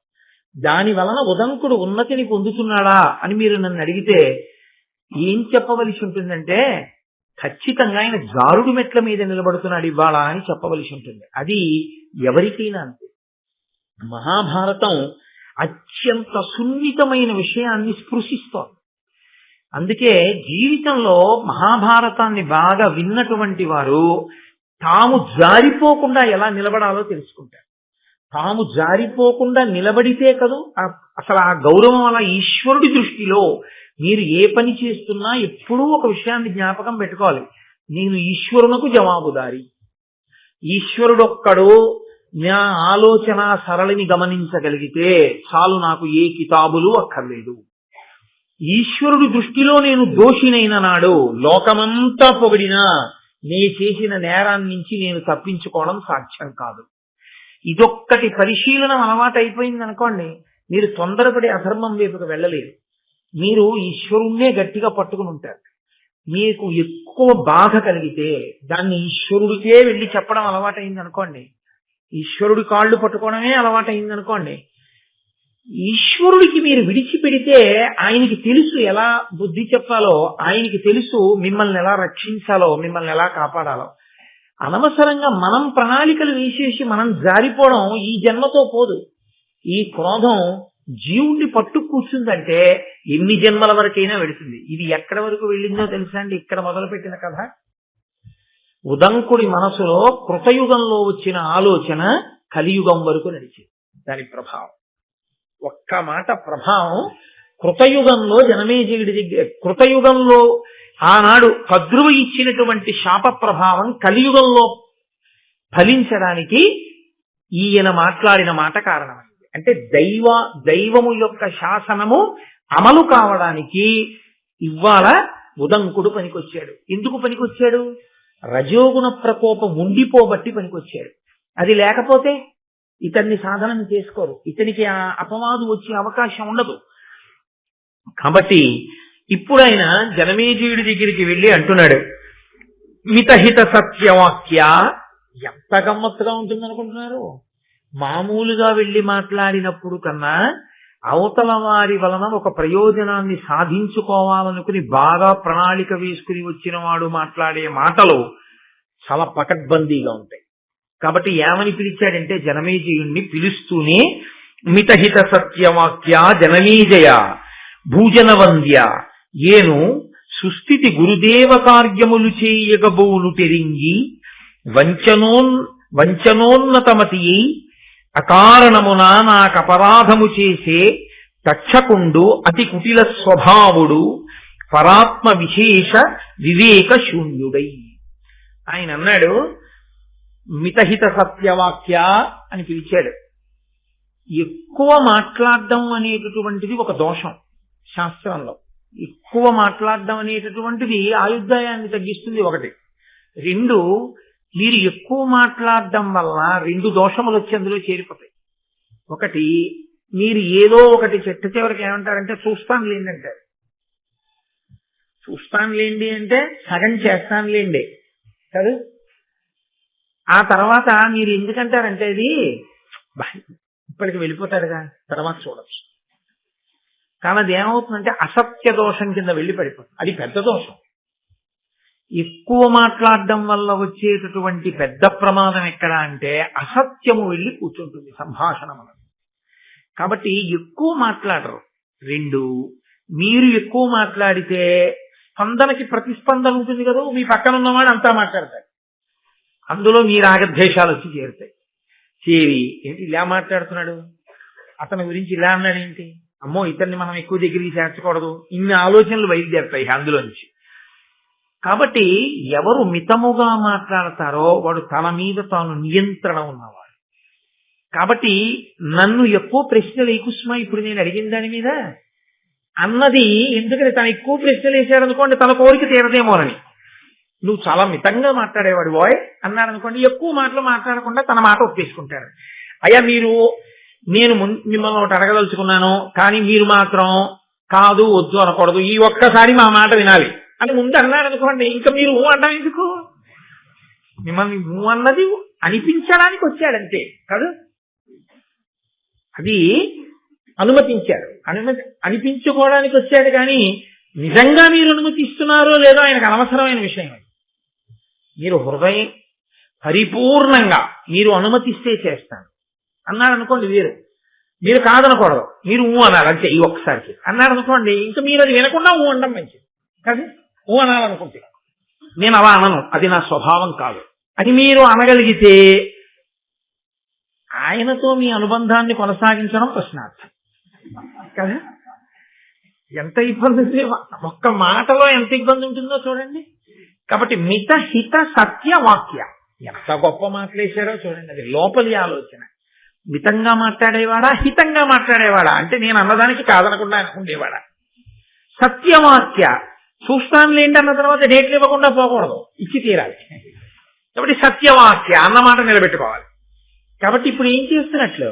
S1: దాని వలన ఉదంకుడు ఉన్నతిని పొందుతున్నాడా అని మీరు నన్ను అడిగితే ఏం చెప్పవలసి ఉంటుందంటే, ఖచ్చితంగా ఆయన జారుడు మెట్ల మీద నిలబడుతున్నాడు ఇవాళ అని చెప్పవలసి ఉంటుంది. అది ఎవరికైనా అంతే. మహాభారతం అత్యంత సున్నితమైన విషయాన్ని స్పృశిస్తోంది. అందుకే జీవితంలో మహాభారతాన్ని బాగా విన్నటువంటి వారు తాము జారిపోకుండా ఎలా నిలబడాలో తెలుసుకుంటారు. తాము జారిపోకుండా నిలబడితే కదూ అసలు ఆ గౌరవం. అలా ఈశ్వరుడి దృష్టిలో మీరు ఏ పని చేస్తున్నా ఎప్పుడూ ఒక విషయాన్ని జ్ఞాపకం పెట్టుకోవాలి. నేను ఈశ్వరునకు జవాబుదారి. ఈశ్వరుడొక్కడు నా ఆలోచన సరళిని గమనించగలిగితే చాలు, నాకు ఏ కితాబులు అక్కర్లేదు. ఈశ్వరుడి దృష్టిలో నేను దోషినైన నాడు లోకమంతా పొగిడినా నే చేసిన నేరాన్ని నుంచి నేను తప్పించుకోవడం సాధ్యం కాదు. ఇదొక్కటి పరిశీలన అలవాటు అయిపోయింది అనుకోండి, మీరు తొందరపడి అధర్మం వైపుకు వెళ్ళలేరు. మీరు ఈశ్వరుణ్ణే గట్టిగా పట్టుకుని ఉంటారు. మీకు ఎక్కువ బాధ కలిగితే దాన్ని ఈశ్వరుడికే వెళ్ళి చెప్పడం అలవాటైంది అనుకోండి, ఈశ్వరుడి కాళ్ళు పట్టుకోవడమే అలవాటైంది అనుకోండి, ఈశ్వరుడికి మీరు విడిచిపెడితే ఆయనకి తెలుసు ఎలా బుద్ధి చెప్పాలో, ఆయనకి తెలుసు మిమ్మల్ని ఎలా రక్షించాలో, మిమ్మల్ని ఎలా కాపాడాలో. అనవసరంగా మనం ప్రణాళికలు వేసేసి మనం జారిపోవడం ఈ జన్మతో పోదు. ఈ క్రోధం జీవుణ్ణి పట్టు కూర్చుందంటే ఎన్ని జన్మల వరకైనా వెళుతుంది. ఇది ఎక్కడి వరకు వెళ్ళిందో తెలుసా అండి? ఇక్కడ మొదలుపెట్టిన కథ. ఉదంకుడి మనసులో కృతయుగంలో వచ్చిన ఆలోచన కలియుగం వరకు నడిచింది. దాని ప్రభావం, ఒక్క మాట ప్రభావం కృతయుగంలో జనమేజయుడి దగ్గర, కృతయుగంలో ఆనాడు కద్రువు ఇచ్చినటువంటి శాప ప్రభావం కలియుగంలో ఫలించడానికి ఈయన మాట్లాడిన మాట కారణమైంది. అంటే దైవము యొక్క శాసనము అమలు కావడానికి ఇవాళ ఉదంకుడు పనికొచ్చాడు. ఎందుకు పనికొచ్చాడు? రజోగుణ ప్రకోపం ఉండిపోబట్టి పనికొచ్చాడు. అది లేకపోతే ఇతన్ని సాధనం చేసుకోరు, ఇతనికి ఆ అపవాదు వచ్చే అవకాశం ఉండదు. కాబట్టి ఇప్పుడు ఆయన జనమేజయుడి దగ్గరికి వెళ్ళి అంటున్నాడు, మితహిత సత్యవాక్య. ఎంత గమ్మత్తుగా ఉంటుందనుకుంటున్నారు? మామూలుగా వెళ్ళి మాట్లాడినప్పుడు కన్నా అవతల వారి వలన ఒక ప్రయోజనాన్ని సాధించుకోవాలనుకుని బాగా ప్రణాళిక వేసుకుని వచ్చిన వాడు మాట్లాడే మాటలు చాలా పకడ్బందీగా ఉంటాయి. కాబట్టి ఏమని పిలిచాడంటే, జనమేజయుణ్ణి పిలుస్తూనే మితహిత సత్యవాక్య జనమేజయ భూజనవంద్య ఏను సుస్థితి గురుదేవ కార్యములు చేయగబోలు తెరింగి వంచనోన్నతమతి అకారణమున నాకపరాధము చేసే తక్షకుండు అతి కుటిల స్వభావుడు పరాత్మ విశేష వివేక శూన్యుడై. ఆయన అన్నాడు మితహిత సత్యవాక్య అని పిలిచాడు. ఎక్కువ మాట్లాడడం అనేటటువంటిది ఒక దోషం శాస్త్రంలో. ఎక్కువ మాట్లాడడం అనేటటువంటిది ఆయుర్దాయాన్ని తగ్గిస్తుంది, ఒకటి. రెండు, మీరు ఎక్కువ మాట్లాడడం వల్ల రెండు దోషములు వచ్చి అందులో చేరిపోతాయి. ఒకటి, మీరు ఏదో ఒకటి చెట్ట చివరికి ఏమంటారంటే చూస్తానులేండి అంటారు. చూస్తానులేండి అంటే సగం చేస్తానులేండి కాదు. ఆ తర్వాత మీరు ఎందుకంటారంటే అది ఇప్పటికి వెళ్ళిపోతాడుగా తర్వాత చూడచ్చు. కానీ అది ఏమవుతుందంటే అసత్య దోషం కింద వెళ్ళి పడిపోతుంది. అది పెద్ద దోషం. ఎక్కువ మాట్లాడడం వల్ల వచ్చేటటువంటి పెద్ద ప్రమాదం ఎక్కడ అంటే అసత్యము వెళ్ళి కూర్చుంటుంది సంభాషణ మనం. కాబట్టి ఎక్కువ మాట్లాడరు. రెండు, మీరు ఎక్కువ మాట్లాడితే స్పందనకి ప్రతిస్పందన ఉంటుంది కదా, మీ పక్కన ఉన్నవాడు అంతా మాట్లాడతాడు, అందులో మీ రాగద్వేషాలు వచ్చి చేరుతాయి. చేరి ఏంటి ఇలా మాట్లాడుతున్నాడు, అతని గురించి ఇలా అన్నాడు ఏంటి, అమ్మో ఇతన్ని మనం ఎక్కువ దగ్గరికి చేర్చకూడదు, ఇన్ని ఆలోచనలు బయలుదేరుతాయి అందులోంచి. కాబట్టి ఎవరు మితముగా మాట్లాడతారో వాడు తన మీద తాను నియంత్రణ ఉన్నవాడు. కాబట్టి నన్ను ఎక్కువ ప్రశ్నలు కుసుమా ఇప్పుడు నేను అడిగిన దాని మీద అన్నది, ఎందుకంటే తను ఎక్కువ ప్రశ్నలు వేసాడు అనుకోండి తన కోరిక తీరదేమోనని. నువ్వు చాలా మితంగా మాట్లాడేవాడు బాయ్ అన్నాడు అనుకోండి, ఎక్కువ మాటలు మాట్లాడకుండా తన మాట ఒప్పేసుకుంటాడు. అయ్యా నేను మిమ్మల్ని ఒకటి అడగదలుచుకున్నాను, కానీ మీరు మాత్రం కాదు వద్దు అనకూడదు, ఈ ఒక్కసారి మా మాట వినాలి అని ముందు అన్నాడు అనుకోండి, ఇంకా మీరు అంటాం ఎందుకు? మిమ్మల్ని అన్నది అనిపించడానికి వచ్చాడంతే కదా, అది అనుమతించాడు, అనిపించుకోవడానికి వచ్చాడు. కానీ నిజంగా మీరు అనుమతిస్తున్నారో లేదో ఆయనకు అనవసరమైన విషయం. అది మీరు హృదయం పరిపూర్ణంగా మీరు అనుమతిస్తే చేస్తాను అన్నాడు అనుకోండి వేరు, మీరు కాదనకూడదు, మీరు అనాలి అంతే. ఈ ఒక్కసారికి అన్నాడు అనుకోండి, ఇంకా మీరు అది వినకుండా అనడం మంచిది కదా. అనాలనుకుంటే నేను అలా అనను, అది నా స్వభావం కాదు అది మీరు అనగలిగితే ఆయనతో మీ అనుబంధాన్ని కొనసాగించడం ప్రశ్నార్థం కదా. ఎంత ఇబ్బంది ఉంది, ఒక్క మాటలో ఎంత ఇబ్బంది ఉంటుందో చూడండి. కాబట్టి మిత హిత సత్య వాక్య, ఎంత గొప్ప మాట్లాడారో చూడండి. అది లోపలి ఆలోచన. మితంగా మాట్లాడేవాడా, హితంగా మాట్లాడేవాడా అంటే నేను అన్నదానికి కాదనకుండా అనుకునేవాడా. సత్యవాక్య, చూస్తానులేంటి అన్న తర్వాత డేట్లు ఇవ్వకుండా పోకూడదు, ఇచ్చి తీరాలి. కాబట్టి సత్యవాక్య అన్నమాట నిలబెట్టుకోవాలి. కాబట్టి ఇప్పుడు ఏం చేస్తున్నట్లు,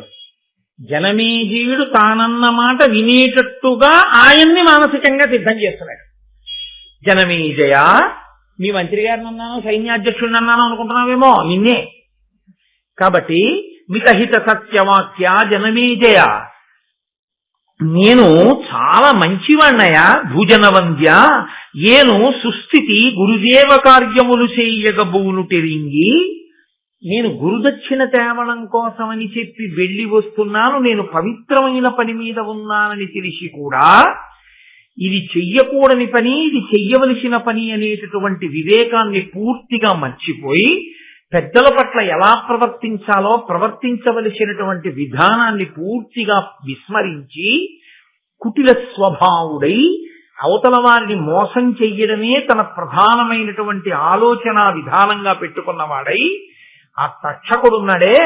S1: జనమేజయుడు తానన్న మాట వినేటట్టుగా ఆయన్ని మానసికంగా సిద్ధం చేస్తున్నాడు. జనమేజయ, మీ మంత్రి గారిని అన్నాను, సైన్యాధ్యక్షుడిని అన్నాను అనుకుంటున్నావేమో, నిన్నే. కాబట్టి మితహిత సత్యవాక్య జనమేజయ, నేను చాలా మంచివాణ్ణయా. భూజనవంద్య, ఏను సుస్థితి గురుదేవ కార్యములు చేయగబూను టెరింగి, నేను గురుదక్షిణ తేవడం కోసమని చెప్పి వెళ్ళి వస్తున్నాను, నేను పవిత్రమైన పని మీద ఉన్నానని తెలిసి కూడా ఇది చెయ్యకూడని పని, ఇది చెయ్యవలసిన పని అనేటటువంటి వివేకాన్ని పూర్తిగా మర్చిపోయి పెద్దల పట్ల ఎలా ప్రవర్తించాలో ప్రవర్తించవలసినటువంటి విధానాన్ని పూర్తిగా విస్మరించి కుటిల స్వభావుడై అవతల వారిని మోసం చెయ్యడమే తన ప్రధానమైనటువంటి ఆలోచన విధానంగా పెట్టుకున్నవాడై ఆ తక్షకుడున్నాడే,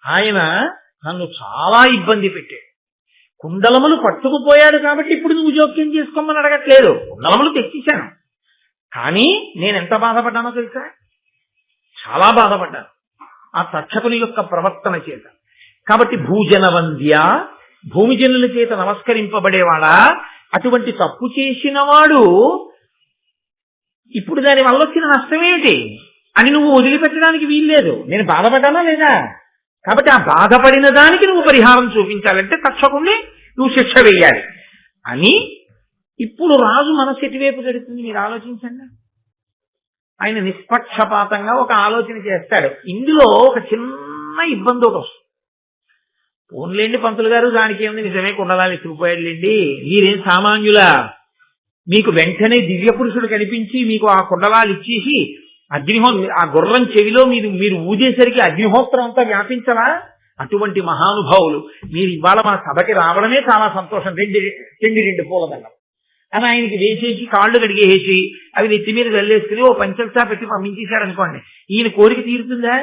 S1: ఆయన నన్ను చాలా ఇబ్బంది పెట్టాడు. కుండలములు పట్టుకుపోయాడు కాబట్టి ఇప్పుడు నువ్వు జోక్యం చేసుకోమని అడగట్లేదు, కుండలములు తెచ్చేశాను. కానీ నేను ఎంత బాధపడ్డానో తెలుసా, చాలా బాధపడ్డాను ఆ తక్షకుని యొక్క ప్రవర్తన చేత. కాబట్టి భూజనవంద్య, భూమిజనుల చేత నమస్కరింపబడేవాడా, అటువంటి తప్పు చేసిన వాడు ఇప్పుడు దాని వల్ల వచ్చిన నష్టమేమిటి అని నువ్వు వదిలిపెట్టడానికి వీల్లేదు. నేను బాధపడ్డానా లేదా, కాబట్టి ఆ బాధపడిన దానికి నువ్వు పరిహారం చూపించాలంటే తక్షకుణ్ణి నువ్వు శిక్ష వేయాలి అని. ఇప్పుడు రాజు మనసు ఎటువైపు గడుతుంది మీరు ఆలోచించండి. ఆయన నిష్పక్షపాతంగా ఒక ఆలోచన చేస్తాడు. ఇందులో ఒక చిన్న ఇబ్బంది ఒకటి వస్తుంది. పోన్లేండి పంతులు గారు, దానికి ఏముంది, నిజమే కుండలాలు ఎత్తుకుపోయాడులేండి, మీరేం సామాన్యులా, మీకు వెంటనే దివ్య పురుషుడు కనిపించి మీకు ఆ కుండలాలు ఇచ్చేసి ఆ గుర్రం చెవిలో మీరు ఊదేసరికి అగ్నిహోత్రం అంతా వ్యాపించలా, అటువంటి మహానుభావులు మీరు ఇవాళ మన సభకి రావడమే చాలా సంతోషం, రెండు పూలదండం అని ఆయనకి వేసేసి కాళ్ళు కడిగేసి అవి నెత్తి మీద వెళ్ళేసుకుని ఓ పంచల్సా పెట్టి పంపించేశాడు అనుకోండి, ఈయన కోరిక తీరుతుందా?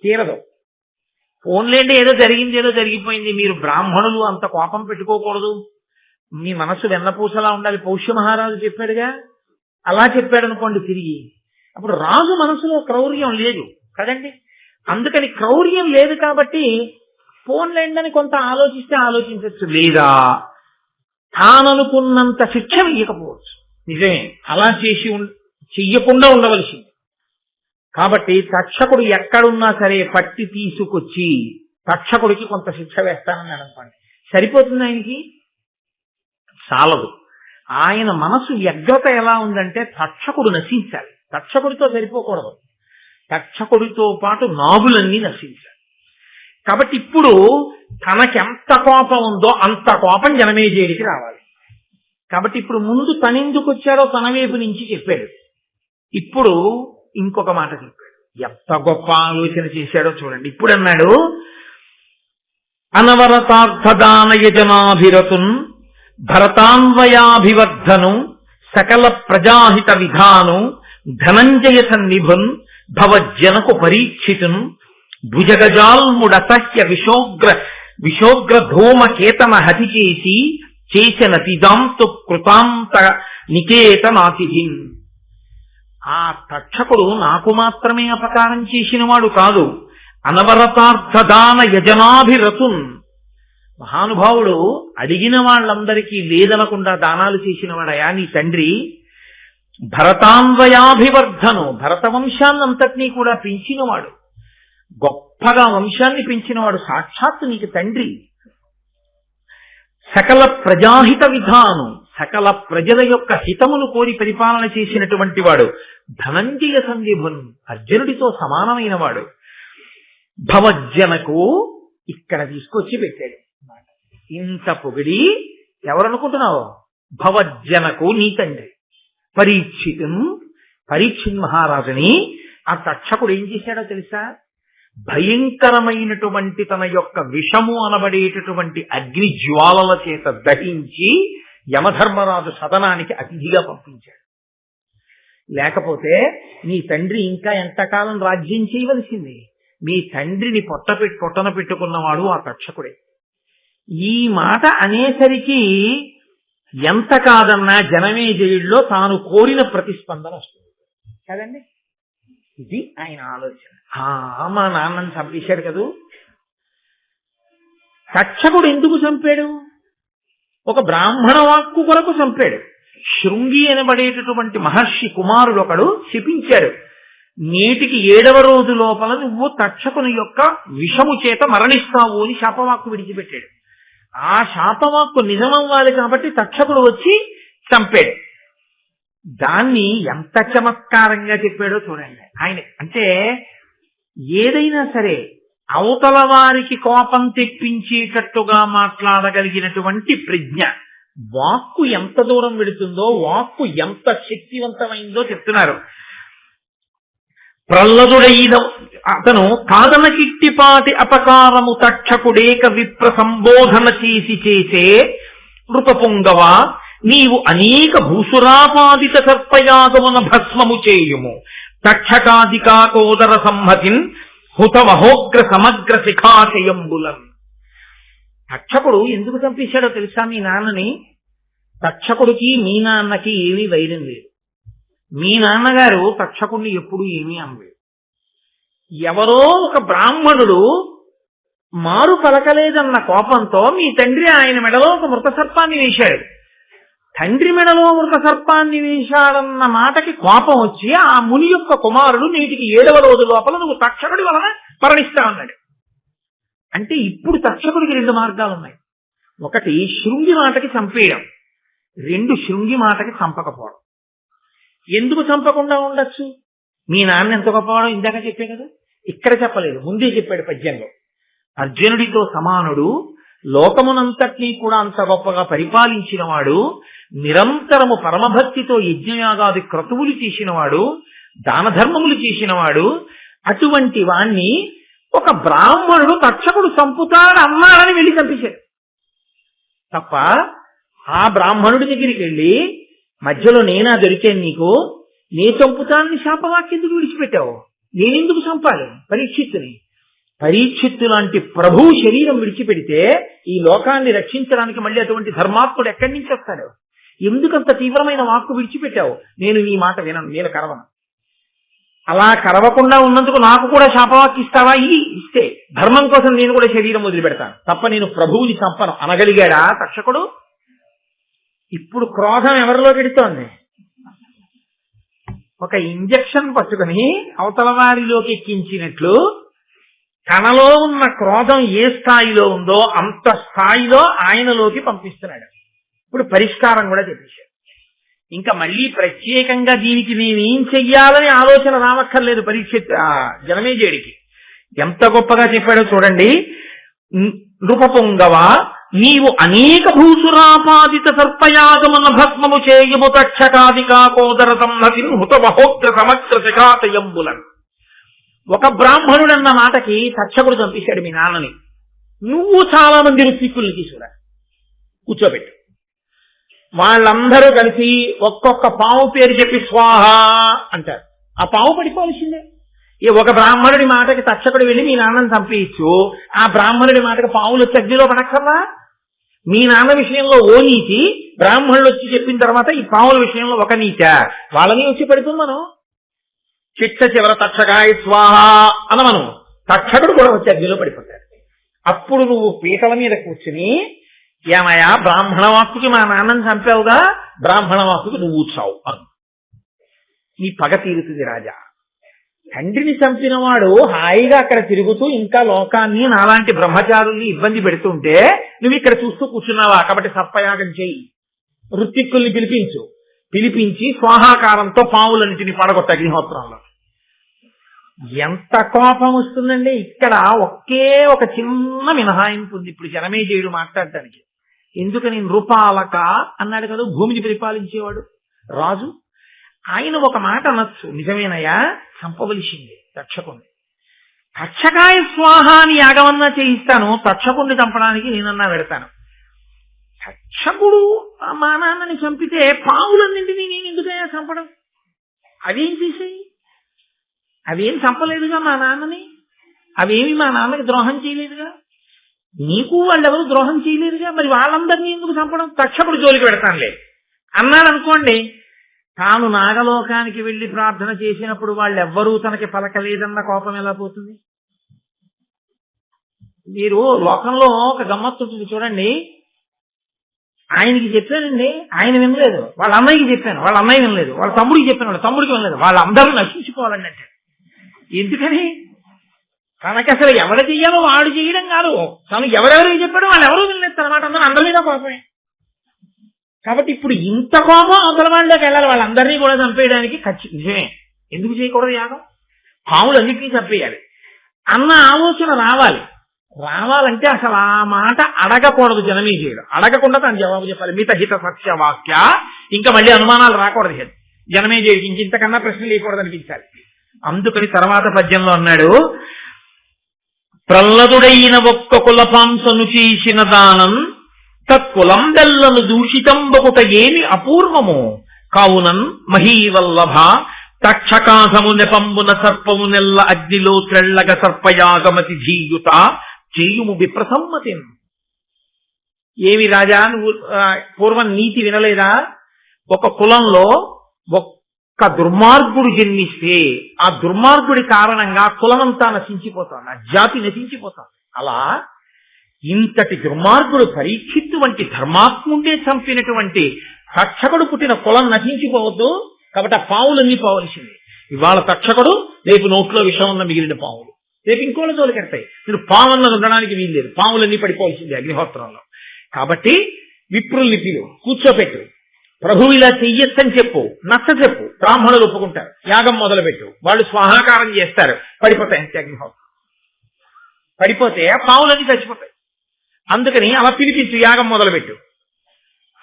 S1: తీరదు. ఫోన్లేండి ఏదో జరిగిపోయింది, మీరు బ్రాహ్మణులు అంత కోపం పెట్టుకోకూడదు, మీ మనస్సు వెన్నపూసలా ఉండాలి, పౌష్య మహారాజు చెప్పాడుగా, అలా చెప్పాడు అనుకోండి తిరిగి. అప్పుడు రాజు మనసులో క్రౌర్యం లేదు కదండి. అందుకని క్రౌర్యం లేదు కాబట్టి ఫోన్లేండని కొంత ఆలోచించచ్చు, లేదా తాననుకున్నంత శిక్ష వేయకపోవచ్చు. నిజమే, అలా చెయ్యకుండా ఉండవలసింది. కాబట్టి తక్షకుడు ఎక్కడున్నా సరే పట్టి తీసుకొచ్చి తక్షకుడికి కొంత శిక్ష వేస్తానని అనుకోండి, సరిపోతుంది ఆయనకి? చాలదు. ఆయన మనసు వ్యగ్రత ఎలా ఉందంటే తక్షకుడు నశించాలి, తక్షకుడితో సరిపోకూడదు, తక్షకుడితో పాటు నాగులన్నీ నశించాలి. కాబట్టి ఇప్పుడు తనకెంత కోపం ఉందో అంత కోపం జనమేజయుడికి రావాలి. కాబట్టి ఇప్పుడు ముందు తనెందుకు వచ్చాడో తన వైపు నుంచి చెప్పాడు, ఇప్పుడు ఇంకొక మాట చెప్పాడు. ఎంత గొప్ప ఆలోచన చేశాడో చూడండి. ఇప్పుడు అన్నాడు, అనవరతార్థదాన యజనాభిరతున్ భరతాన్వయాభివర్ధను సకల ప్రజాహిత విధాను ధనంజయ సన్నిభున్ భవజ్జనకు పరీక్షితున్ భుజగజాల్ముడసహ్య విశోగ్ర ధూమ కేతన హతి చేసిన తిదాంతు కృతాంత నికేతనాతిథిన్. ఆ తక్షకుడు నాకు మాత్రమే అపకారం చేసినవాడు కాదు, అనవరతార్థదాన యజనాభిరతున్, మహానుభావుడు అడిగిన వాళ్ళందరికీ లేదనకుండా దానాలు చేసినవాడయా నీ తండ్రి. భరతాన్వయాభివర్ధను, భరత వంశాన్నంతటినీ కూడా పెంచినవాడు, గొప్పగా వంశాన్ని పెంచినవాడు, సాక్షాత్తు నీకు తండ్రి. సకల ప్రజాహిత విధాను, సకల ప్రజల యొక్క హితమును కోరి పరిపాలన చేసినటువంటి వాడు. ధనంజయ సందీభున్, అర్జునుడితో సమానమైన వాడు. భవజ్జనకు, ఇక్కడ తీసుకొచ్చి పెట్టాడు. ఇంత పొగిడి ఎవరనుకుంటున్నావు? భవజ్జనకు నీ తండ్రి. పరీక్షిన్ మహారాజుని ఆ తక్షకుడు ఏం చేశాడో తెలుసా? భయంకరమైనటువంటి తన యొక్క విషము అనబడేటటువంటి అగ్ని జ్వాలల చేత దహించి యమధర్మరాజు సదనానికి అతిథిగా పంపించాడు. లేకపోతే నీ తండ్రి ఇంకా ఎంతకాలం రాజ్యం చేయవలసింది? మీ తండ్రిని పొట్టన పెట్టుకున్నవాడు ఆ తక్షకుడే. ఈ మాట అనేసరికి ఎంత కాదన్నా జనమేజయుడిలో తాను కోరిన ప్రతిస్పందన వస్తుంది కదండి. ఇది ఆయన ఆలోచన. మా నాన్నని చంపేశాడు కదూ. తక్షకుడు ఎందుకు చంపాడు? ఒక బ్రాహ్మణ వాక్కు కొరకు చంపాడు. శృంగి అనబడేటటువంటి మహర్షి కుమారుడు ఒకడు శపించాడు, నేటికి 7వ రోజు లోపల నువ్వు తక్షకుని యొక్క విషము చేత మరణిస్తావు అని శాపవాక్కు విడిచిపెట్టాడు. ఆ శాపవాక్కు నిజమవ్వాలి కాబట్టి తక్షకుడు వచ్చి చంపాడు. దాన్ని ఎంత చమత్కారంగా చెప్పాడో చూడండి ఆయన. అంటే ఏదైనా సరే అవతల వారికి కోపం తెప్పించేటట్టుగా మాట్లాడగలిగినటువంటి ప్రజ్ఞ. వాక్కు ఎంత దూరం వెడుతుందో, వాక్కు ఎంత శక్తివంతమైందో చెప్తున్నారు. ప్రహ్లదుడైన అతను కాదన కిట్టిపాటి అపకారము తక్షకుడేక విప్ర సంబోధన చేసే నృపపుంగవ, నీవు అనేక భూసురాపాదిత సర్పయాగమున భస్మము చేయుము. తక్షకాదికాకోదర సంహతిన్ హుతమహోగ్ర సమగ్ర శిఖాశయంబులన్. తక్షకుడు ఎందుకు చంపేశాడో తెలుసా మీ నాన్నని? తక్షకుడికి మీ నాన్నకి ఏమీ వైరం లేదు. మీ నాన్నగారు తక్షకుడిని ఎప్పుడూ ఏమీ అనలేదు. ఎవరో ఒక బ్రాహ్మణుడు మారు పలకలేదన్న కోపంతో మీ తండ్రి ఆయన మెడలో ఒక మృత సర్పాన్ని వేశాడు. తండ్రి మెడలో మృత సర్పాన్ని వేశాడన్న మాటకి కోపం వచ్చి ఆ ముని యొక్క కుమారుడు నేటికి 7వ రోజు లోపల నువ్వు తక్షకుడి వలన మరణిస్తా ఉన్నాడు. అంటే ఇప్పుడు తక్షకుడికి 2 మార్గాలు ఉన్నాయి. ఒకటి శృంగి మాటకి చంపేయడం, 2 శృంగి మాటకి చంపకపోవడం. ఎందుకు చంపకుండా ఉండొచ్చు? మీ నాన్న ఎంత గొప్పవాడో ఇందాక చెప్పే కదా, ఇక్కడ చెప్పలేదు, ముందే చెప్పాడు పద్యంలో. అర్జునుడితో సమానుడు, లోకమునంతటినీ కూడా అంత గొప్పగా పరిపాలించిన వాడు, నిరంతరము పరమభక్తితో యజ్ఞయాగాది క్రతువులు చేసినవాడు, దాన ధర్మములు చేసినవాడు. అటువంటి వాణ్ణి ఒక బ్రాహ్మణుడు తక్షకుడు చంపుతాడు అన్నాడని వెళ్ళి చంపేశాడు తప్ప, ఆ బ్రాహ్మణుడి దగ్గరికి వెళ్ళి మధ్యలో నేనా దొరికాను నీకు, నే చంపుతానని శాపవాక్యం విడిచిపెట్టావు, నేనెందుకు చంపాలి పరీక్షిత్తుని? పరీక్షిత్తు లాంటి ప్రభువు శరీరం విడిచిపెడితే ఈ లోకాన్ని రక్షించడానికి మళ్ళీ అటువంటి ధర్మాత్ముడు ఎక్కడి నుంచి వస్తాడు? ఎందుకంత తీవ్రమైన వాక్కు విడిచిపెట్టావు? నేను నీ మాట వినను, నేను కరవను. అలా కరవకుండా ఉన్నందుకు నాకు కూడా శాపవాక్కు ఇస్తావా? ఇస్తే ధర్మం కోసం నేను కూడా శరీరం వదిలిపెడతాను తప్ప నేను ప్రభువుని చంపను అనగలిగాడా తక్షకుడు? ఇప్పుడు క్రోధం ఎవరిలో పెడుతోంది? ఒక ఇంజెక్షన్ పట్టుకుని అవతల వారిలోకి ఎక్కించినట్లు తనలో ఉన్న క్రోధం ఏ స్థాయిలో ఉందో అంత స్థాయిలో ఆయనలోకి పంపిస్తున్నాడు. ఇప్పుడు పరిష్కారం కూడా చెప్పేశాడు. ఇంకా మళ్ళీ ప్రత్యేకంగా దీనికి నేనేం చెయ్యాలని ఆలోచన రావక్కర్లేదు జనమేజయుడికి. ఎంత గొప్పగా చెప్పాడో చూడండి. నృపపుంగవ, నీవు అనేక భూసురాపాదిత సర్పయాగమున భస్మము చేయుము తక్షకాదికాకోదర సంహతిన్ హుతమహోగ్ర సమగ్ర శిఖాశయంబులను. ఒక బ్రాహ్మణుడు అన్న మాటకి తక్షకుడు చంపేశాడు మీ నాన్నని. నువ్వు చాలా మంది ఋత్విక్కుల్ని తీసుకురా, కూర్చోబెట్టు. వాళ్ళందరూ కలిసి ఒక్కొక్క పాము పేరు చెప్పి స్వాహ అంటారు. ఆ పాము పడిపోవలసిందే. ఈ ఒక బ్రాహ్మణుడి మాటకి తక్షకుడు వెళ్ళి మీ నాన్నని చంపేయచ్చు, ఆ బ్రాహ్మణుడి మాటకి పాములు వచ్చి అగ్నిలో పడక్కర్లా. మీ నాన్న విషయంలో ఓ నీతి, బ్రాహ్మణులు వచ్చి చెప్పిన తర్వాత ఈ పాముల విషయంలో ఒక నీత, వాళ్ళని వచ్చి పడుతుంది. మనం చిట్ట చివర తక్షకాయ స్వాహ అన మనం తక్షకుడు కూడా వచ్చి అగ్నిలో పడిపోతాడు. అప్పుడు నువ్వు పీటల మీద కూర్చుని, ఏమయ్యా బ్రాహ్మణ వాక్కుకి మా నాన్నని చంపావుగా, బ్రాహ్మణ వాక్కుకి నువ్వు చావు అను. నీ పగ తీరుతుంది రాజా. తండ్రిని చంపినవాడు హాయిగా అక్కడ తిరుగుతూ ఇంకా లోకాన్ని నాలాంటి బ్రహ్మచారుల్ని ఇబ్బంది పెడుతుంటే నువ్వు ఇక్కడ చూస్తూ కూర్చున్నావా? కాబట్టి సర్పయాగం చేయి, ఋత్విక్కుల్ని పిలిపించి స్వాహాకారంతో పావులన్నింటినీ పడగొట్ట అగ్నిహోత్రంలో. ఎంత కోపం వస్తుందండి. ఇక్కడ ఒకే ఒక చిన్న మినహాయింపు ఉంది ఇప్పుడు జనమేజయుడు మాట్లాడటానికి. ఎందుకని? నృపాలక అన్నాడు కదా భూమిని పరిపాలించేవాడు రాజు. ఆయన ఒక మాట అనొచ్చు, నిజమేనయ్యా చంపవలసింది తక్షకుణ్ణి. తక్షకాయ స్వాహాని యాగమన్నా చేయిస్తాను, తక్షకుణ్ణి చంపడానికి నేనన్నా పెడతాను. తక్షకుడు మా నాన్నని చంపితే పావులన్నింటినీ నేను ఎందుకయ్యా చంపడం? అవేం చేసేయి? అవేం చంపలేదుగా మా నాన్నని, అవేమి మా నాన్నకి ద్రోహం చేయలేదుగా, నీకు వాళ్ళెవరు ద్రోహం చేయలేదుగా, మరి వాళ్ళందరినీ ఎందుకు చంపడం? తక్షకుడు జోలికి పెడతానులే అన్నాడు అనుకోండి. తాను నాగలోకానికి వెళ్లి ప్రార్థన చేసినప్పుడు వాళ్ళెవ్వరూ తనకి పలకలేదన్న కోపం ఎలా పోతుంది? మీరు లోకంలో ఒక గమ్మత్తు ఉంటుంది చూడండి. ఆయనకి చెప్పానండి, ఆయన వినలేదు. వాళ్ళ అన్నయ్యకి చెప్పాను, వాళ్ళ అన్నయ్య వినలేదు. వాళ్ళ తమ్ముడికి చెప్పాను, వాళ్ళ తమ్ముడికి వినలేదు. వాళ్ళందరూ నశించుకోవాలండి అంటే. ఎందుకని? తనకి అసలు ఎవరు చెయ్యాలో వాడు చేయడం కాదు, తను ఎవరెవరికి చెప్పాడో వాళ్ళు ఎవరూ వినలేదు అనమాట. అందరి మీద కోపమే. కాబట్టి ఇప్పుడు ఇంత కోపం అవతల వాళ్ళకి వెళ్ళాలి, వాళ్ళందరినీ కూడా చంపేయడానికి. నిజమే, ఎందుకు చేయకూడదు యాగం? పాములన్నింటినీ చంపేయాలి అన్న ఆలోచన రావాలంటే అసలు ఆ మాట అడగకూడదు జనమేజయుడు. అడగకుండా తను జవాబు చెప్పాలి. మిత హిత సత్య వాక్య. ఇంకా మళ్ళీ అనుమానాలు రాకూడదు జనమేజయుడికి, ఇంతకన్నా ప్రశ్న లేకూడదు అనిపించాలి. అందుకని తర్వాత పద్యంలో అన్నాడు, ప్రహ్లదుడైన ఒక్క కులపాంసను చేసిన దానం తత్కులం బెల్లను దూషితంబకుట ఏమి అపూర్వము కావునన్ మహీవల్లభ తక్షకాధము నెపంబున సర్పము నెల్ల అగ్నిలో త్రెళ్ళగ సర్పయాగమతి జీయుత చేయుము విప్రసమ్మతిన్. ఏమి రాజా, నువ్వు పూర్వం నీతి వినలేదా? ఒక కులంలో ఒక్క దుర్మార్గుడు జన్మిస్తే ఆ దుర్మార్గుడి కారణంగా కులమంతా నశించిపోతాడు, ఆ జాతి నశించిపోతాడు. అలా ఇంతటి దుర్మార్గుడు పరీక్షిత్తు వంటి ధర్మాత్ముండే చంపినటువంటి తక్షకుడు పుట్టిన కులం నశించిపోవద్దు. కాబట్టి ఆ పావులన్నీ పోవలసింది. ఇవాళ తక్షకుడు, రేపు నోట్లో విషం ఉన్న మిగిలిన పావులు, రేపు ఇంకోళ్ళ తోలికెడతాయి. మీరు పావులను ఉండడానికి వీల్లేదు, పావులన్నీ పడిపోవలసింది అగ్నిహోత్రంలో. కాబట్టి విప్రుల్ని పిలు, కూర్చోపెట్టు, ప్రభు ఇలా చెయ్యొచ్చని చెప్పు, నచ్చ చెప్పు, బ్రాహ్మణులు ఒప్పుకుంటారు. యాగం మొదలుపెట్టు, వాళ్ళు స్వాహాకారం చేస్తారు, పడిపోతాయి అంతే. అగ్నిహోత్రం పడిపోతే ఆ పావులన్నీ చచ్చిపోతాయి. అందుకని అలా పిలిపించు, యాగం మొదలుపెట్టు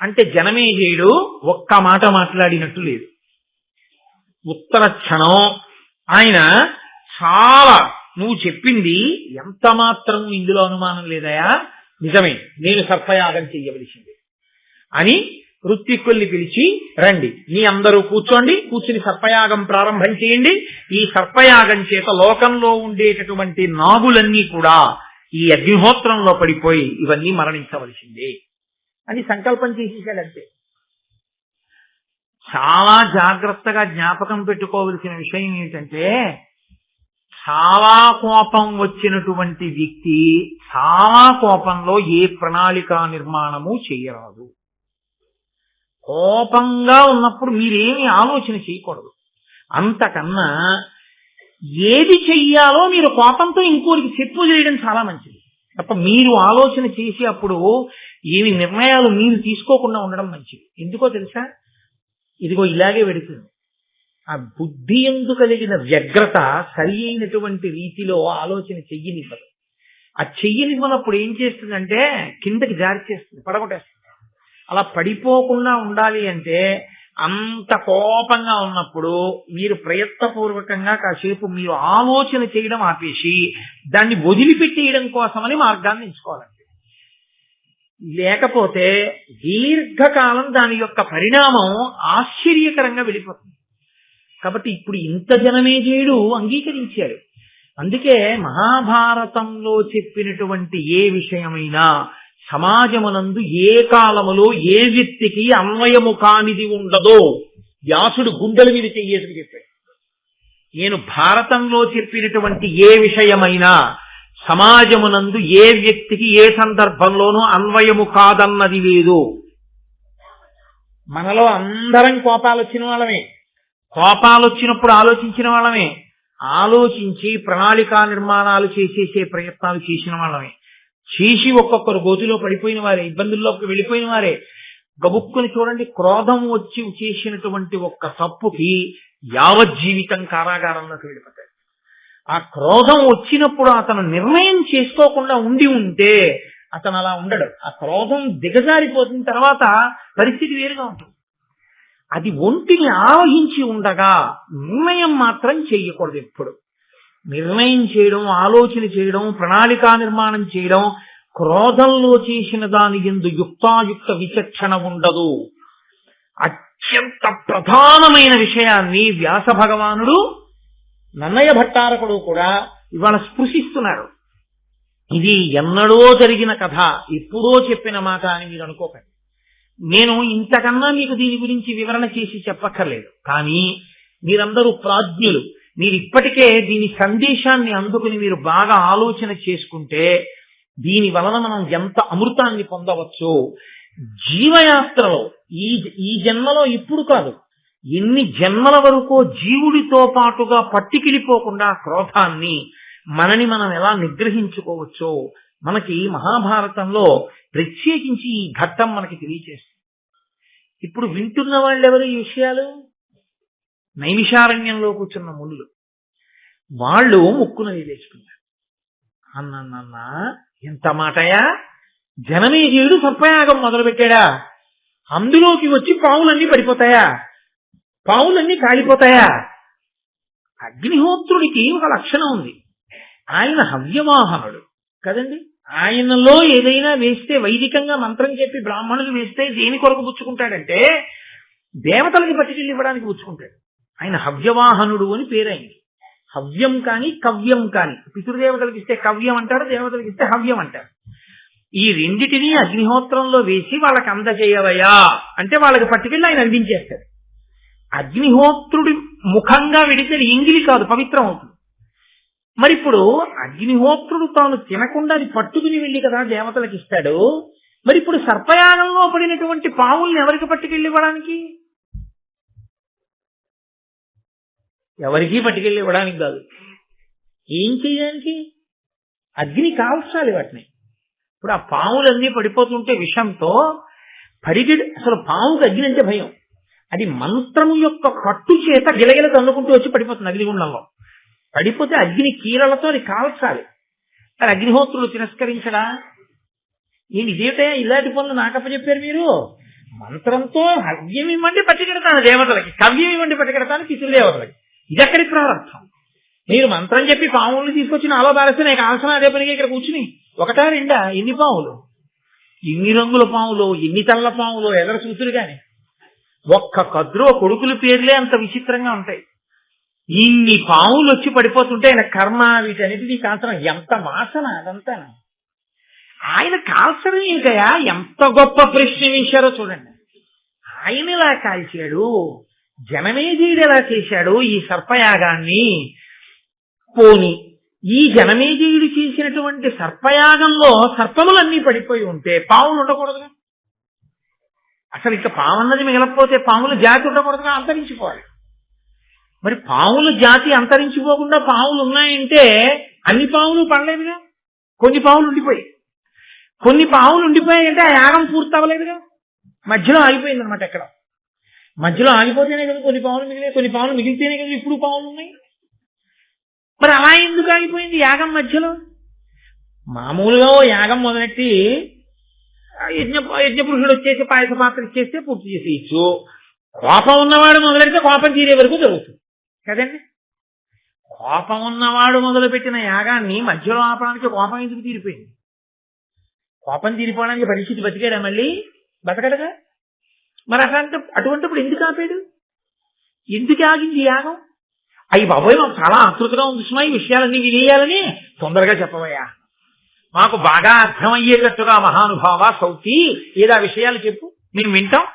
S1: అంటే జనమేజయుడు ఒక్క మాట మాట్లాడినట్టు లేదు. ఉత్తర క్షణం ఆయన చాలా, నువ్వు చెప్పింది ఎంత మాత్రం ఇందులో అనుమానం లేదయా, నిజమే, నేను సర్పయాగం చెయ్యవలసింది అని ఋత్విక్కుల్ని పిలిచి, రండి మీ అందరూ కూర్చోండి, కూర్చుని సర్పయాగం ప్రారంభం చేయండి. ఈ సర్పయాగం చేత లోకంలో ఉండేటటువంటి నాగులన్నీ కూడా ఈ అగ్నిహోత్రంలో పడిపోయి ఇవన్నీ మరణించవలసిందే అని సంకల్పం చేసేసాడంతే. చాలా జాగ్రత్తగా జ్ఞాపకం పెట్టుకోవలసిన విషయం ఏంటంటే, చాలా కోపం వచ్చినటువంటి వ్యక్తి చాలా కోపంలో ఏ ప్రణాళికా నిర్మాణము చేయరాదు. కోపంగా ఉన్నప్పుడు మీరేమి ఆలోచన చేయకూడదు. అంతకన్నా ఏది చెయ్యాలో మీరు కోపంతో ఇంకోరికి చెప్పు చేయడం చాలా మంచిది తప్ప మీరు ఆలోచన చేసి అప్పుడు ఏమి నిర్ణయాలు మీరు తీసుకోకుండా ఉండడం మంచిది. ఎందుకో తెలుసా? ఇదిగో ఇలాగే పెడుతుంది. ఆ బుద్ధి ఎందు కలిగిన వ్యగ్రత సరి అయినటువంటి రీతిలో ఆలోచన చెయ్యనివ్వదు. ఆ చెయ్యనివ్వనప్పుడు ఏం చేస్తుందంటే కిందకి జారి చేస్తుంది, పడగొట్టేస్తుంది. అలా పడిపోకుండా ఉండాలి అంటే అంత కోపంగా ఉన్నప్పుడు మీరు ప్రయత్నపూర్వకంగా కాసేపు మీరు ఆలోచన చేయడం ఆపేసి దాన్ని వదిలిపెట్టేయడం కోసమని మార్గాన్ని ఎంచుకోవాలండి. లేకపోతే దీర్ఘకాలం దాని యొక్క పరిణామం ఆశ్చర్యకరంగా వెళ్ళిపోతుంది. కాబట్టి ఇప్పుడు ఇంత జనమేజయుడు అంగీకరించాడు. అందుకే మహాభారతంలో చెప్పినటువంటి ఏ విషయమైనా సమాజమునందు ఏ కాలములో ఏ వ్యక్తికి అన్వయము కానిది ఉండదో వ్యాసుడు గుండెల మీద చెయ్యేసి చెప్పాడు. నేను భారతంలో చెప్పినటువంటి ఏ విషయమైనా సమాజమునందు ఏ వ్యక్తికి ఏ సందర్భంలోనూ అన్వయము కాదన్నది లేదు. మనలో అందరం కోపాలు వచ్చిన వాళ్ళమే, కోపాలు వచ్చినప్పుడు ఆలోచించిన వాళ్ళమే, ఆలోచించి ప్రణాళికా నిర్మాణాలు చేసేసే ప్రయత్నాలు చేసిన వాళ్ళమే, చేసి ఒక్కొక్కరు గోతిలో పడిపోయిన వారే, ఇబ్బందుల్లోకి వెళ్ళిపోయిన వారే. గబుక్కుని చూడండి, క్రోధం వచ్చి చేసినటువంటి ఒక్క తప్పుకి యావజ్జీవితం కారాగారంలోకి వెళ్ళిపోతాడు. ఆ క్రోధం వచ్చినప్పుడు అతను నిర్ణయం చేసుకోకుండా ఉంటే అతను అలా ఉండడు. ఆ క్రోధం దిగజారిపోతున్న తర్వాత పరిస్థితి వేరుగా ఉంటుంది. అది ఒంటిని ఆవహించి ఉండగా నిర్ణయం మాత్రం చేయకూడదు. ఎప్పుడు నిర్ణయం చేయడం, ఆలోచన చేయడం, ప్రణాళికా నిర్మాణం చేయడం, క్రోధంలో చేసిన దాని యందు యుక్తాయుక్త విచక్షణ ఉండదు. అత్యంత ప్రధానమైన విషయాన్ని వ్యాస భగవానుడు, నన్నయ్య భట్టారకుడు కూడా ఇవాళ స్పృశిస్తున్నారు. ఇది ఎన్నడో జరిగిన కథ, ఎప్పుడో చెప్పిన మాట అని మీరు అనుకోకండి. నేను ఇంతకన్నా మీకు దీని గురించి వివరణ చేసి చెప్పక్కర్లేదు. కానీ మీరందరూ ప్రాజ్ఞులు, మీరు ఇప్పటికే దీని సందేశాన్ని అందుకుని మీరు బాగా ఆలోచన చేసుకుంటే దీని వలన మనం ఎంత అమృతాన్ని పొందవచ్చు. జీవయాత్రలో ఈ జన్మలో ఇప్పుడు కాదు, ఎన్ని జన్మల వరకు జీవుడితో పాటుగా పట్టికిడిపోకుండా క్రోధాన్ని మనని మనం ఎలా నిగ్రహించుకోవచ్చో మనకి మహాభారతంలో ప్రత్యేకించి ఈ ఘట్టం మనకి తెలియచేస్తుంది. ఇప్పుడు వింటున్న వాళ్ళు ఎవరు ఈ విషయాలు? నైమిషారణ్యంలో కూర్చున్న మునులు. వాళ్ళు ముక్కున వేసుకున్నారు. అన్న ఎంత మాటయా, జనమేజయుడు సర్పయాగం మొదలుపెట్టాడా, అందులోకి వచ్చి పావులన్నీ పడిపోతాయా, పావులన్నీ కాలిపోతాయా? అగ్నిహోత్రుడికి ఒక లక్షణం ఉంది, ఆయన హవ్యవాహనుడు కదండి. ఆయనలో ఏదైనా వేస్తే, వైదికంగా మంత్రం చెప్పి బ్రాహ్మణులు వేస్తే దేని కొరకు పుచ్చుకుంటాడంటే దేవతలకి పట్టుకెళ్ళి ఇవ్వడానికి పుచ్చుకుంటాడు. ఆయన హవ్యవాహనుడు అని పేరు అయింది. హవ్యం కాని కవ్యం కాని, పితృదేవతలకు ఇస్తే కవ్యం అంటారు, దేవతలకు ఇస్తే హవ్యం అంటారు. ఈ రెండిటినీ అగ్నిహోత్రంలో వేసి వాళ్ళకి అందజేయవయా అంటే వాళ్ళకి పట్టుకెళ్ళి ఆయన అందించేస్తాడు. అగ్నిహోత్రుడి ముఖంగా వెడితే ఎంగిలి కాదు, పవిత్రం అవుతుంది. మరి ఇప్పుడు అగ్నిహోత్రుడు తాను తినకుండా అది పట్టుకుని వెళ్ళి కదా దేవతలకు ఇస్తాడు. మరి ఇప్పుడు సర్పయాగంలో పడినటువంటి పావుల్ని ఎవరికి పట్టుకెళ్ళి ఇవ్వడానికి? ఎవరికీ పట్టుకెళ్ళి ఇవ్వడానికి కాదు. ఏం చేయడానికి? అగ్ని కాల్చాలి వాటిని. ఇప్పుడు ఆ పావులన్నీ పడిపోతుంటే విషంతో అసలు పావుకి అగ్ని అంటే భయం. అది మంత్రము యొక్క కట్టు చేత గిలగిల తన్నుకుంటూ వచ్చి పడిపోతుంది అగ్నిగుండంలో. పడిపోతే అగ్ని కీలలతో అది కాల్చాలి. అది అగ్నిహోత్రుడు తిరస్కరించడా? నేను ఇదేటా ఇలాంటి పనులు నాకప్ప చెప్పారు మీరు? మంత్రంతో హవ్యం ఇవ్వండి పట్టుకెడతాను దేవతలకి, కవ్యం ఇవ్వండి పట్టుకెడతాను పితృదేవతలకి. ఇదెక్కడి ప్రారంభం? మీరు మంత్రం చెప్పి పావులను తీసుకొచ్చి నాలో బారేస్తే నేను కాల్సిన అదే పనిగా ఇక్కడ కూర్చుని ఒకటా రెండా ఎన్ని పావులు, ఎన్ని రంగుల పావులు, ఎన్ని తెల్ల పావులు ఎదర చూతురు కానీ ఒక్క కద్రో కొడుకుల పేర్లే అంత విచిత్రంగా ఉంటాయి. ఇన్ని పావులు వచ్చి పడిపోతుంటే ఆయన కర్మ వీటన్నిటినీ కాల్చడం ఎంత వాసన అదంతా. ఆయన కాల్చడం ఇంకయా ఎంత గొప్ప ప్రశ్న వేశారో చూడండి. ఆయన ఇలా కాల్చాడు, జనమేజయుడు ఎలా చేశాడు ఈ సర్పయాగాన్ని. పోని ఈ జనమేజయుడు చేసినటువంటి సర్పయాగంలో సర్పములన్నీ పడిపోయి ఉంటే పావులు ఉండకూడదుగా? అసలు ఇక పావన్నది మిగలకపోతే పాముల జాతి ఉండకూడదుగా, అంతరించిపోవాలి. మరి పాముల జాతి అంతరించిపోకుండా పావులు ఉన్నాయంటే అన్ని పావులు పడలేదుగా, కొన్ని పావులు ఉండిపోయాయి. కొన్ని పావులు ఉండిపోయాయంటే ఆ యాగం పూర్తి అవ్వలేదుగా, మధ్యలో ఆగిపోయింది అనమాట. ఎక్కడ మధ్యలో ఆగిపోతేనే కదా కొన్ని పావులు మిగిలే, కొన్ని పావులు మిగిలితేనే కదా ఇప్పుడు పావులు ఉన్నాయి. మరి అలా ఎందుకు ఆగిపోయింది యాగం మధ్యలో? మామూలుగా యాగం మొదలెట్టి యజ్ఞపురుషుడు వచ్చేసి పాయస పాత్ర ఇచ్చేస్తే పూర్తి చేసేయచ్చు. కోపం ఉన్నవాడు మొదలెడితే కోపం తీరే వరకు జరుగుతుంది కదండి. కోపం ఉన్నవాడు మొదలుపెట్టిన యాగాన్ని మధ్యలో ఆపడానికి కోపం ఎందుకు తీరిపోయింది? కోపం తీరిపోవడానికి పరిస్థితి బతికాడా? మళ్ళీ బతకడగా. మరి అటువంటిప్పుడు ఎందుకు ఆపాడు? ఎందుకు ఆగింది యాగం? అయ్యి బాబోయ్, మాకు చాలా ఆతృతగా ఉంది సుమా ఈ విషయాలన్నీ వినేయాలని. తొందరగా చెప్పవయ్యా, మాకు బాగా అర్థమయ్యేటట్టుగా మహానుభావ సౌతి ఏదా విషయాలు చెప్పు, మేము వింటాం.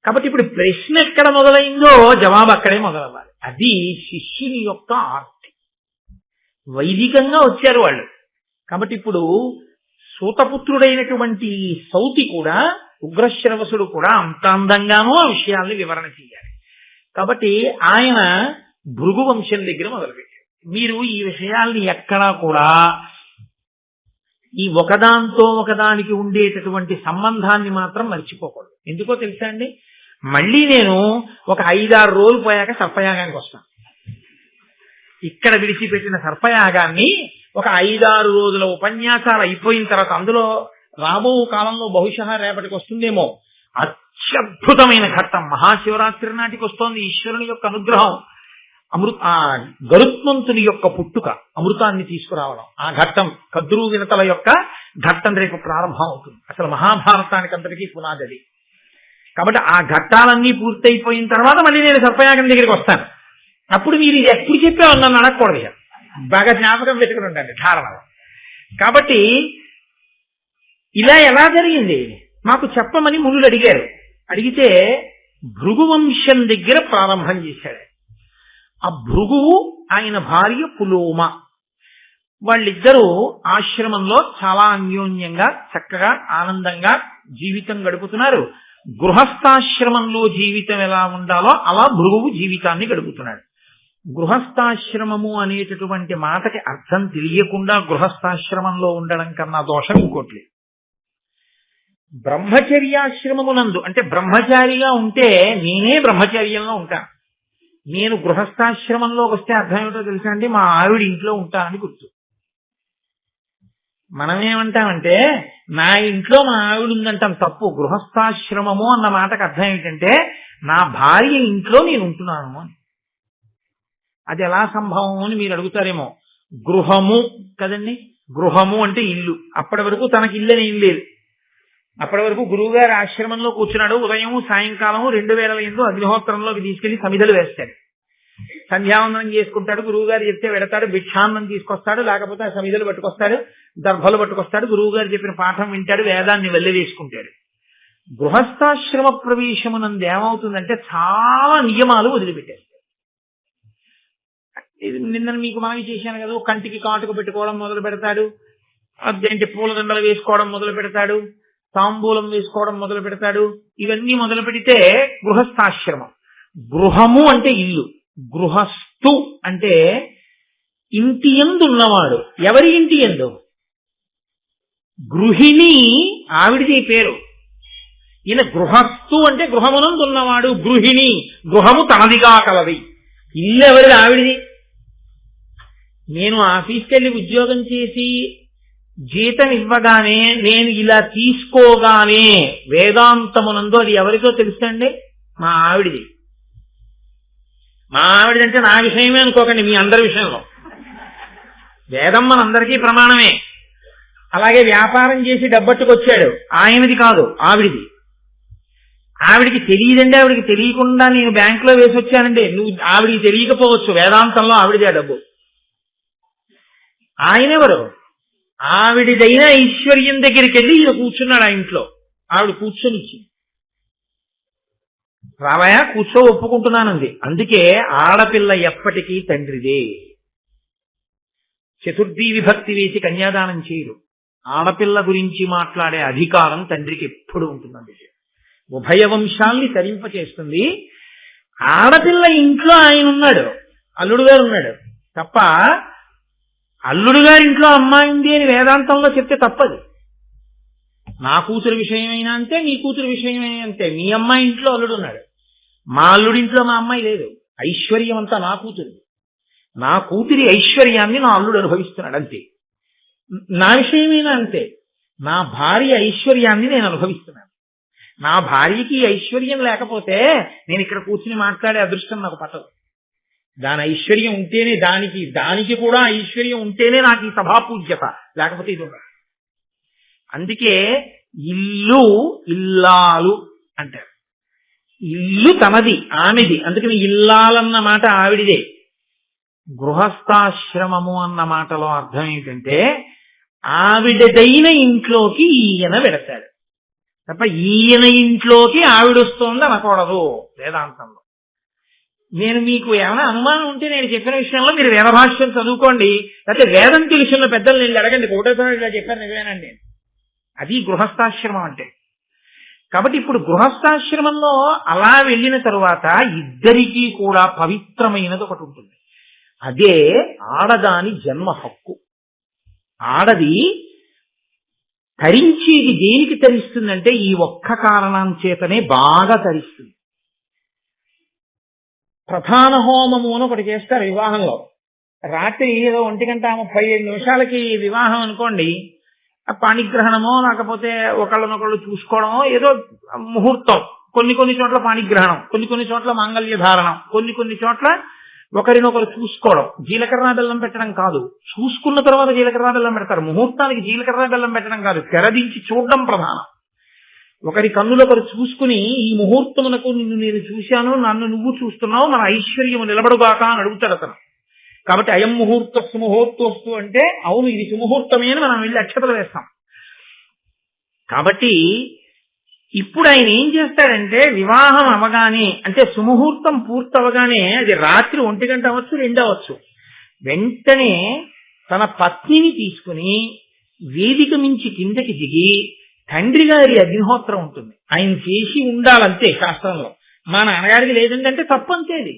S1: కాబట్టి ఇప్పుడు ప్రశ్న ఎక్కడ మొదలైందో జవాబు అక్కడే మొదలవ్వాలి. అది శిష్యుని యొక్క ఆర్తి. వైదికంగా వచ్చారు వాళ్ళు. కాబట్టి ఇప్పుడు సూతపుత్రుడైనటువంటి సౌతి కూడా, ఉగ్రశ్రవసుడు కూడా అంత అందంగానూ ఆ విషయాల్ని వివరణ చేయాలి. కాబట్టి ఆయన భృగు వంశం దగ్గర మొదలుపెట్టారు. మీరు ఈ విషయాల్ని ఎక్కడా కూడా ఈ ఒకదాంతో ఒకదానికి ఉండేటటువంటి సంబంధాన్ని మాత్రం మర్చిపోకూడదు. ఎందుకో తెలుసా అండి, మళ్ళీ నేను ఒక 5-6 రోజులు పోయాక సర్పయాగానికి వస్తాను. ఇక్కడ విడిచిపెట్టిన సర్పయాగాన్ని ఒక 5-6 రోజుల ఉపన్యాసాలు అయిపోయిన తర్వాత, అందులో రాబో కాలంలో బహుశా రేపటికి వస్తుందేమో అత్యద్భుతమైన ఘట్టం. మహాశివరాత్రి నాటికి వస్తోంది. ఈశ్వరుని యొక్క అనుగ్రహం, గరుత్మంతుని యొక్క పుట్టుక, అమృతాన్ని తీసుకురావడం, ఆ ఘట్టం కద్రు వినతల యొక్క ఘట్టం రేపు ప్రారంభం అవుతుంది. అసలు మహాభారతానికి అంతటికీ పునాది అది. కాబట్టి ఆ ఘట్టాలన్నీ పూర్తయిపోయిన తర్వాత మళ్ళీ నేను సర్పయాగం దగ్గరికి వస్తాను. అప్పుడు మీరు ఇది ఎప్పుడు చెప్పావు నన్ను అడగకూడదు, బాగా జ్ఞాపకం పెట్టుకుని ఉండండి ధారణలో. కాబట్టి ఇలా ఎలా జరిగింది మాకు చెప్పమని మునులు అడిగారు. అడిగితే భృగువంశం దగ్గర ప్రారంభం చేశాడు. ఆ భృగువు ఆయన భార్య పులోమ, వాళ్ళిద్దరూ ఆశ్రమంలో చాలా అన్యోన్యంగా చక్కగా ఆనందంగా జీవితం గడుపుతున్నారు. గృహస్థాశ్రమంలో జీవితం ఎలా ఉండాలో అలా భృగువు జీవితాన్ని గడుపుతున్నాడు. గృహస్థాశ్రమము అనేటటువంటి మాటకి అర్థం తెలియకుండా గృహస్థాశ్రమంలో ఉండడం కన్నా దోషం ఇంకోట్లేదు. బ్రహ్మచర్యాశ్రమమునందు అంటే బ్రహ్మచారిగా ఉంటే నేనే బ్రహ్మచర్యంలో ఉంటాను. నేను గృహస్థాశ్రమంలోకి వస్తే అర్థం ఏమిటో తెలుసా అండి, మా ఆవిడ ఇంట్లో ఉంటానని గుర్తు. మనమేమంటామంటే నా ఇంట్లో మా ఆవిడ ఉందంటాం, తప్పు. గృహస్థాశ్రమము అన్న మాటకు అర్థం ఏంటంటే నా భార్య ఇంట్లో నేను ఉంటున్నాను అని. అది ఎలా సంభవం అని మీరు అడుగుతారేమో. గృహము కదండి, గృహము అంటే ఇల్లు. అప్పటి వరకు తనకి ఇల్లు అని ఏం లేదు. అప్పటి వరకు గురువుగారి ఆశ్రమంలో కూర్చున్నాడు. ఉదయం సాయంకాలం 2 వేళల యందు అగ్నిహోత్రంలోకి తీసుకెళ్లి సమిధలు వేస్తాడు. సంధ్యావందనం చేసుకుంటాడు. గురువుగారు చెప్తే వెడతాడు, భిక్షాన్నం తీసుకొస్తాడు, లేకపోతే ఆ సమిధలు పట్టుకొస్తాడు, దర్భలు పట్టుకొస్తాడు. గురువుగారు చెప్పిన పాఠం వింటాడు, వేదాన్ని వెళ్ళి వేసుకుంటాడు. గృహస్థాశ్రమ ప్రవేశమునందు ఏమవుతుందంటే చాలా నియమాలు వదిలిపెట్టేస్తాడు. నిన్న మీకు మనవి చేశాను కదా, కంటికి కాటుకు పెట్టుకోవడం మొదలు పెడతాడు, అదేంటి పూలదండలు వేసుకోవడం మొదలు పెడతాడు, తాంబూలం వేసుకోవడం మొదలు పెడతాడు. ఇవన్నీ మొదలు పెడితే గృహస్థాశ్రమం. గృహము అంటే ఇల్లు, గృహస్థు అంటే ఇంటి యందు ఉన్నవాడు. ఎవరి ఇంటి యందు? గృహిణి ఆవిడిది పేరు. ఈయన గృహస్థు అంటే గృహమునందు ఉన్నవాడు. గృహిణి గృహము తనదిగా కలది. ఇల్లు ఎవరిది? ఆవిడిది. నేను ఆఫీస్కి వెళ్ళి ఉద్యోగం చేసి జీతం ఇవ్వగానే, నేను ఇలా తీసుకోగానే వేదాంతమునందు అది ఎవరితో తెలుసండి? మా ఆవిడిది. మా ఆవిడంటే నా విషయమే అనుకోకండి, మీ అందరి విషయంలో. వేదం మనందరికీ ప్రమాణమే. అలాగే వ్యాపారం చేసి డబ్బట్టుకొచ్చాడు, ఆయనది కాదు, ఆవిడిది. ఆవిడికి తెలియదండి, ఆవిడికి తెలియకుండా నేను బ్యాంకులో వేసి వచ్చానండి. నువ్వు ఆవిడికి తెలియకపోవచ్చు, వేదాంతంలో ఆవిడిదే డబ్బు. ఆయనెవరు? ఆవిడిదైన ఐశ్వర్యం దగ్గరికి వెళ్ళి ఈయన కూర్చున్నాడు ఆ ఇంట్లో. ఆవిడ కూర్చొనిచ్చి, రావయా కూర్చో, ఒప్పుకుంటున్నానంది. అందుకే ఆడపిల్ల ఎప్పటికీ తండ్రిదే. చతుర్థీ విభక్తి వేసి కన్యాదానం చేయరు. ఆడపిల్ల గురించి మాట్లాడే అధికారం తండ్రికి ఎప్పుడు ఉంటుందండి. ఉభయ వంశాల్ని తరింపచేస్తుంది. ఆడపిల్ల ఇంట్లో ఆయన ఉన్నాడు, అల్లుడు గారు ఉన్నాడు తప్ప, అల్లుడు గారి ఇంట్లో అమ్మాయి ఉంది అని వేదాంతంలో చెప్తే తప్పదు. నా కూతురు విషయమైనా అంతే, నీ కూతురు విషయమైనా అంతే. మీ అమ్మాయి ఇంట్లో అల్లుడు ఉన్నాడు, మా అల్లుడింట్లో మా అమ్మాయి లేదు. ఐశ్వర్యం అంతా నా కూతురు. నా కూతురి ఐశ్వర్యాన్ని నా అల్లుడు అనుభవిస్తున్నాడు అంతే. నా విషయమైనా అంతే, నా భార్య ఐశ్వర్యాన్ని నేను అనుభవిస్తున్నాను. నా భార్యకి ఐశ్వర్యం లేకపోతే నేను ఇక్కడ కూర్చుని మాట్లాడే అదృష్టం నాకు పట్టదు. దాని ఐశ్వర్యం ఉంటేనే, దానికి కూడా ఐశ్వర్యం ఉంటేనే నాకు ఈ సభాపూజ్యత, లేకపోతే ఇది ఉండదు. అందుకే ఇల్లు ఇల్లాలు అంటారు. ఇల్లు తనది, ఆమెది, అందుకని ఇల్లాలన్న మాట ఆవిడిదే. గృహస్థాశ్రమము అన్న మాటలో అర్థం ఏంటంటే ఆవిడదైన ఇంట్లోకి ఈయన పెడతాడు తప్ప ఈయన ఇంట్లోకి ఆవిడొస్తోంది అనకూడదు వేదాంతంలో. నేను మీకు ఏమైనా అనుమానం ఉంటే నేను చెప్పిన విషయంలో మీరు వేదభాష్యం చదువుకోండి, లేకపోతే వేదం తెలుసున్న పెద్దలు నేను అడగండి, ఒకటేసారి ఇలా చెప్పాను నిజమేనండి. అది గృహస్థాశ్రమం అంటే. కాబట్టి ఇప్పుడు గృహస్థాశ్రమంలో అలా వెళ్ళిన తరువాత ఇద్దరికీ కూడా పవిత్రమైనది ఒకటి ఉంటుంది. అదే ఆడదాని జన్మ హక్కు. ఆడది తరించేది దేనికి తరిస్తుందంటే ఈ ఒక్క కారణం చేతనే బాగా తరిస్తుంది. ప్రధాన హోమము అని ఒకటి చేస్తారు వివాహంలో. రాత్రి ఏదో 1:35 వివాహం అనుకోండి, పాణిగ్రహణమో లేకపోతే ఒకళ్ళనొకళ్ళు చూసుకోవడమో, ఏదో ముహూర్తం. కొన్ని చోట్ల పాణిగ్రహణం, కొన్ని చోట్ల మాంగళ్య ధారణం, కొన్ని చోట్ల ఒకరినొకరు చూసుకోవడం. జీలకర్ర బెల్లం పెట్టడం కాదు, చూసుకున్న తర్వాత జీలకర్ర బెల్లం పెడతారు. ముహూర్తానికి జీలకర్ర బెల్లం పెట్టడం కాదు, తెరదించి చూడడం ప్రధానం. ఒకరి కన్నులొకరు చూసుకుని ఈ ముహూర్తమునకు నిన్ను నేను చూశాను, నన్ను నువ్వు చూస్తున్నావు, మన ఐశ్వర్యము నిలబడుగాక అని అడుగుతాడు అతను. కాబట్టి అయం ముహూర్తస్సు ముహూర్తోస్తు అంటే అవును ఇది సుముహూర్తమే అని మనం వెళ్ళి అక్షతలు వేస్తాం. కాబట్టి ఇప్పుడు ఆయన ఏం చేస్తాడంటే వివాహం అవగానే, అంటే సుముహూర్తం పూర్తవగానే, అది రాత్రి 1 గంట అవ్వచ్చు 2 అవ్వచ్చు, వెంటనే తన పత్నిని తీసుకుని వేదిక మించి కిందకి దిగి తండ్రి గారి అగ్నిహోత్రం ఉంటుంది, ఆయన చేసి ఉండాలంతే శాస్త్రంలో. మా నాన్నగారికి లేదంటే తప్పు అంతేది.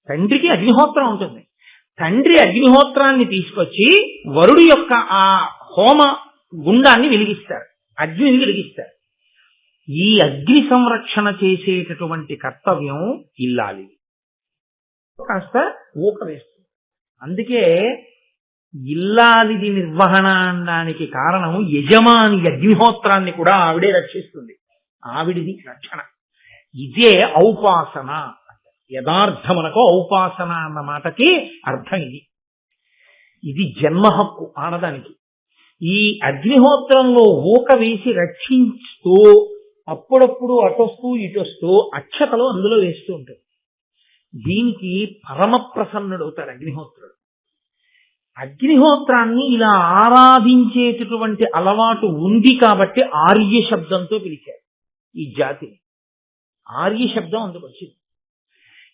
S1: తండ్రికి అగ్నిహోత్రం ఉంటుంది. తండ్రి అగ్నిహోత్రాన్ని తీసుకొచ్చి వరుడు యొక్క ఆ హోమ గుండాన్ని వెలిగిస్తారు, అగ్నిని వెలిగిస్తారు. ఈ అగ్ని సంరక్షణ చేసేటటువంటి కర్తవ్యం ఇల్లాలి. కాస్త ఊక వేస్తుంది. అందుకే ఇల్లాలిది నిర్వహణ అనడానికి కారణం యజమాని అగ్నిహోత్రాన్ని కూడా ఆవిడే రక్షిస్తుంది, ఆవిడిది రక్షణ. ఇదే ఔపాసన. యథార్థమునకు ఔపాసన అన్న మాటకి అర్థం ఇది. ఇది జన్మ హక్కు ఆడదానికి. ఈ అగ్నిహోత్రంలో ఊక వేసి రక్షిస్తూ అప్పుడప్పుడు అటొస్తూ ఇటొస్తూ అక్షతలు అందులో వేస్తూ ఉంటాడు. దీనికి పరమ ప్రసన్నుడవుతాడు అగ్నిహోత్రుడు. అగ్నిహోత్రాన్ని ఇలా ఆరాధించేటటువంటి అలవాటు ఉంది కాబట్టి ఆర్య శబ్దంతో పిలిచారు ఈ జాతిని. ఆర్య శబ్దం అందుకు వచ్చింది.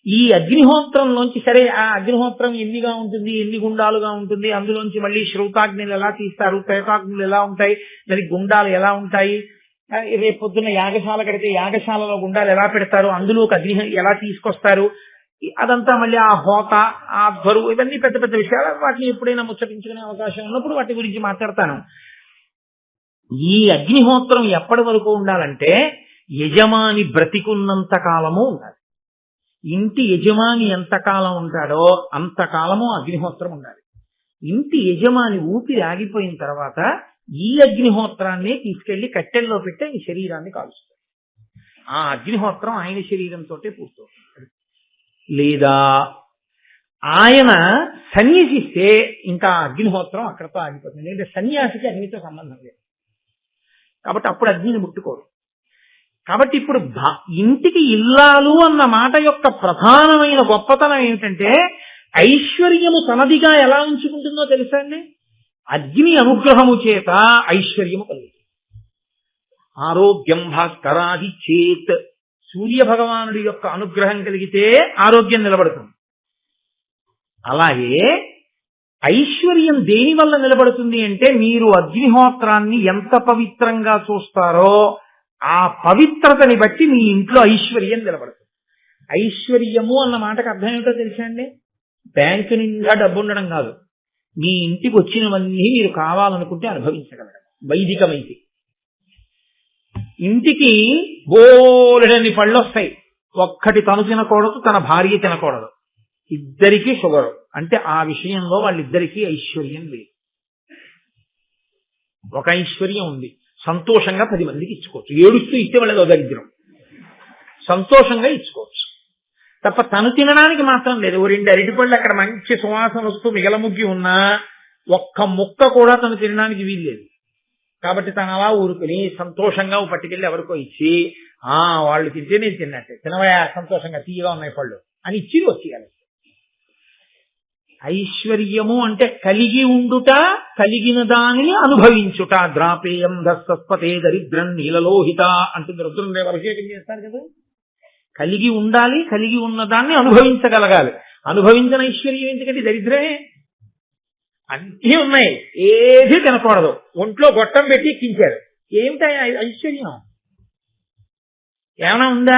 S1: ఈ అగ్నిహోత్రంలోంచి, సరే ఆ అగ్నిహోత్రం ఎన్నిగా ఉంటుంది, ఎన్ని గుండాలుగా ఉంటుంది, అందులోంచి మళ్ళీ శ్రౌతాగ్నులు ఎలా తీస్తారు, ప్రేతాగ్నులు ఎలా ఉంటాయి, మరి గుండాలు ఎలా ఉంటాయి, రేపు పొద్దున్న యాగశాల కడితే యాగశాలలో గుండాలు ఎలా పెడతారు, అందులోకి అగ్ని ఎలా తీసుకొస్తారు, అదంతా మళ్ళీ ఆ హోత, ఆ బరువు, ఇవన్నీ పెద్ద పెద్ద విషయాలు. వాటిని ఎప్పుడైనా ముచ్చటించుకునే అవకాశం ఉన్నప్పుడు వాటి గురించి మాట్లాడతాను. ఈ అగ్నిహోత్రం ఎప్పటి వరకు ఉండాలంటే యజమాని బ్రతికున్నంత కాలము ఉండాలి. ఇంటి యజమాని ఎంతకాలం ఉంటాడో అంతకాలము అగ్నిహోత్రం ఉండాలి. ఇంటి యజమాని ఊపిరి ఆగిపోయిన తర్వాత ఈ అగ్నిహోత్రాన్ని తీసుకెళ్లి కట్టెల్లో పెట్టి ఈ శరీరాన్ని కాలుస్తారు. ఆ అగ్నిహోత్రం ఆయన శరీరంతో పూర్తవుతుంది. లేదా ఆయన సన్యసిస్తే ఇంకా అగ్నిహోత్రం అక్కడతో ఆగిపోతుంది. ఎందుకంటే సన్యాసికి అగ్నితో సంబంధం లేదు కాబట్టి అప్పుడు అగ్నిని ముట్టుకోరు. కాబట్టి ఇప్పుడు ఇంటికి ఇల్లాలు అన్న మాట యొక్క ప్రధానమైన గొప్పతనం ఏమిటంటే ఐశ్వర్యము తనదిగా ఎలా ఉంచుకుంటుందో తెలుసా అండి? అగ్ని అనుగ్రహము చేత ఐశ్వర్యము కలుగుతుంది. ఆరోగ్యం భాస్కరాది చేత్, సూర్య భగవానుడి యొక్క అనుగ్రహం కలిగితే ఆరోగ్యం నిలబడుతుంది. అలాగే ఐశ్వర్యం దేని వల్ల నిలబడుతుంది అంటే మీరు అగ్నిహోత్రాన్ని ఎంత పవిత్రంగా చూస్తారో ఆ పవిత్రతని బట్టి మీ ఇంట్లో ఐశ్వర్యం నిలబడుతుంది. ఐశ్వర్యము అన్న మాటకు అర్థం ఏమిటో తెలుసా అండి? బ్యాంకు నిండా డబ్బు ఉండడం కాదు, మీ ఇంటికి వచ్చినవన్నీ మీరు కావాలనుకుంటే అనుభవించగలగడం. వైదికమైతే ఇంటికి బోలెడన్ని పళ్ళు వస్తాయి, ఒక్కటి తను తినకూడదు, తన భార్య తినకూడదు, ఇద్దరికీ షుగరు. అంటే ఆ విషయంలో వాళ్ళిద్దరికీ ఐశ్వర్యం లేదు. ఒక ఐశ్వర్యం ఉంది, సంతోషంగా 10 మందికి ఇచ్చుకోవచ్చు. ఏడుస్తూ ఇస్తే వాళ్ళదో దరిద్రం. సంతోషంగా ఇచ్చుకోవచ్చు తప్ప తను తినడానికి మాత్రం లేదు. 2 అరటిపళ్ళు అక్కడ మంచి సువాసన వస్తూ మిగలముగ్గి ఉన్నా ఒక్క ముక్క కూడా తను తినడానికి వీల్లేదు. కాబట్టి తను అలా ఊరుకుని సంతోషంగా పట్టుకెళ్ళి ఎవరికో ఇచ్చి వాళ్ళు తింటే నేను తిన్నట్టే, తినవయా సంతోషంగా తీయగా ఉన్నాయి పళ్ళు అని ఇచ్చి వచ్చేయాలి. ఐశ్వర్యము అంటే కలిగి ఉండుట, కలిగిన దానిని అనుభవించుట. ద్రాపేయం దస్పతే దరిద్రం నీలలోహిత అంటుంది రుద్రం అభిషేకం చేస్తారు కదా. కలిగి ఉండాలి, కలిగి ఉన్న దాన్ని అనుభవించగలగాలి. అనుభవించిన ఐశ్వర్యం ఎందుకంటే దరిద్రమే. అన్నీ ఉన్నాయి, ఏది తినకూడదు. ఒంట్లో గొట్టం పెట్టి ఎక్కించారు. ఏమిటా ఐశ్వర్యం? ఏమైనా ఉందా?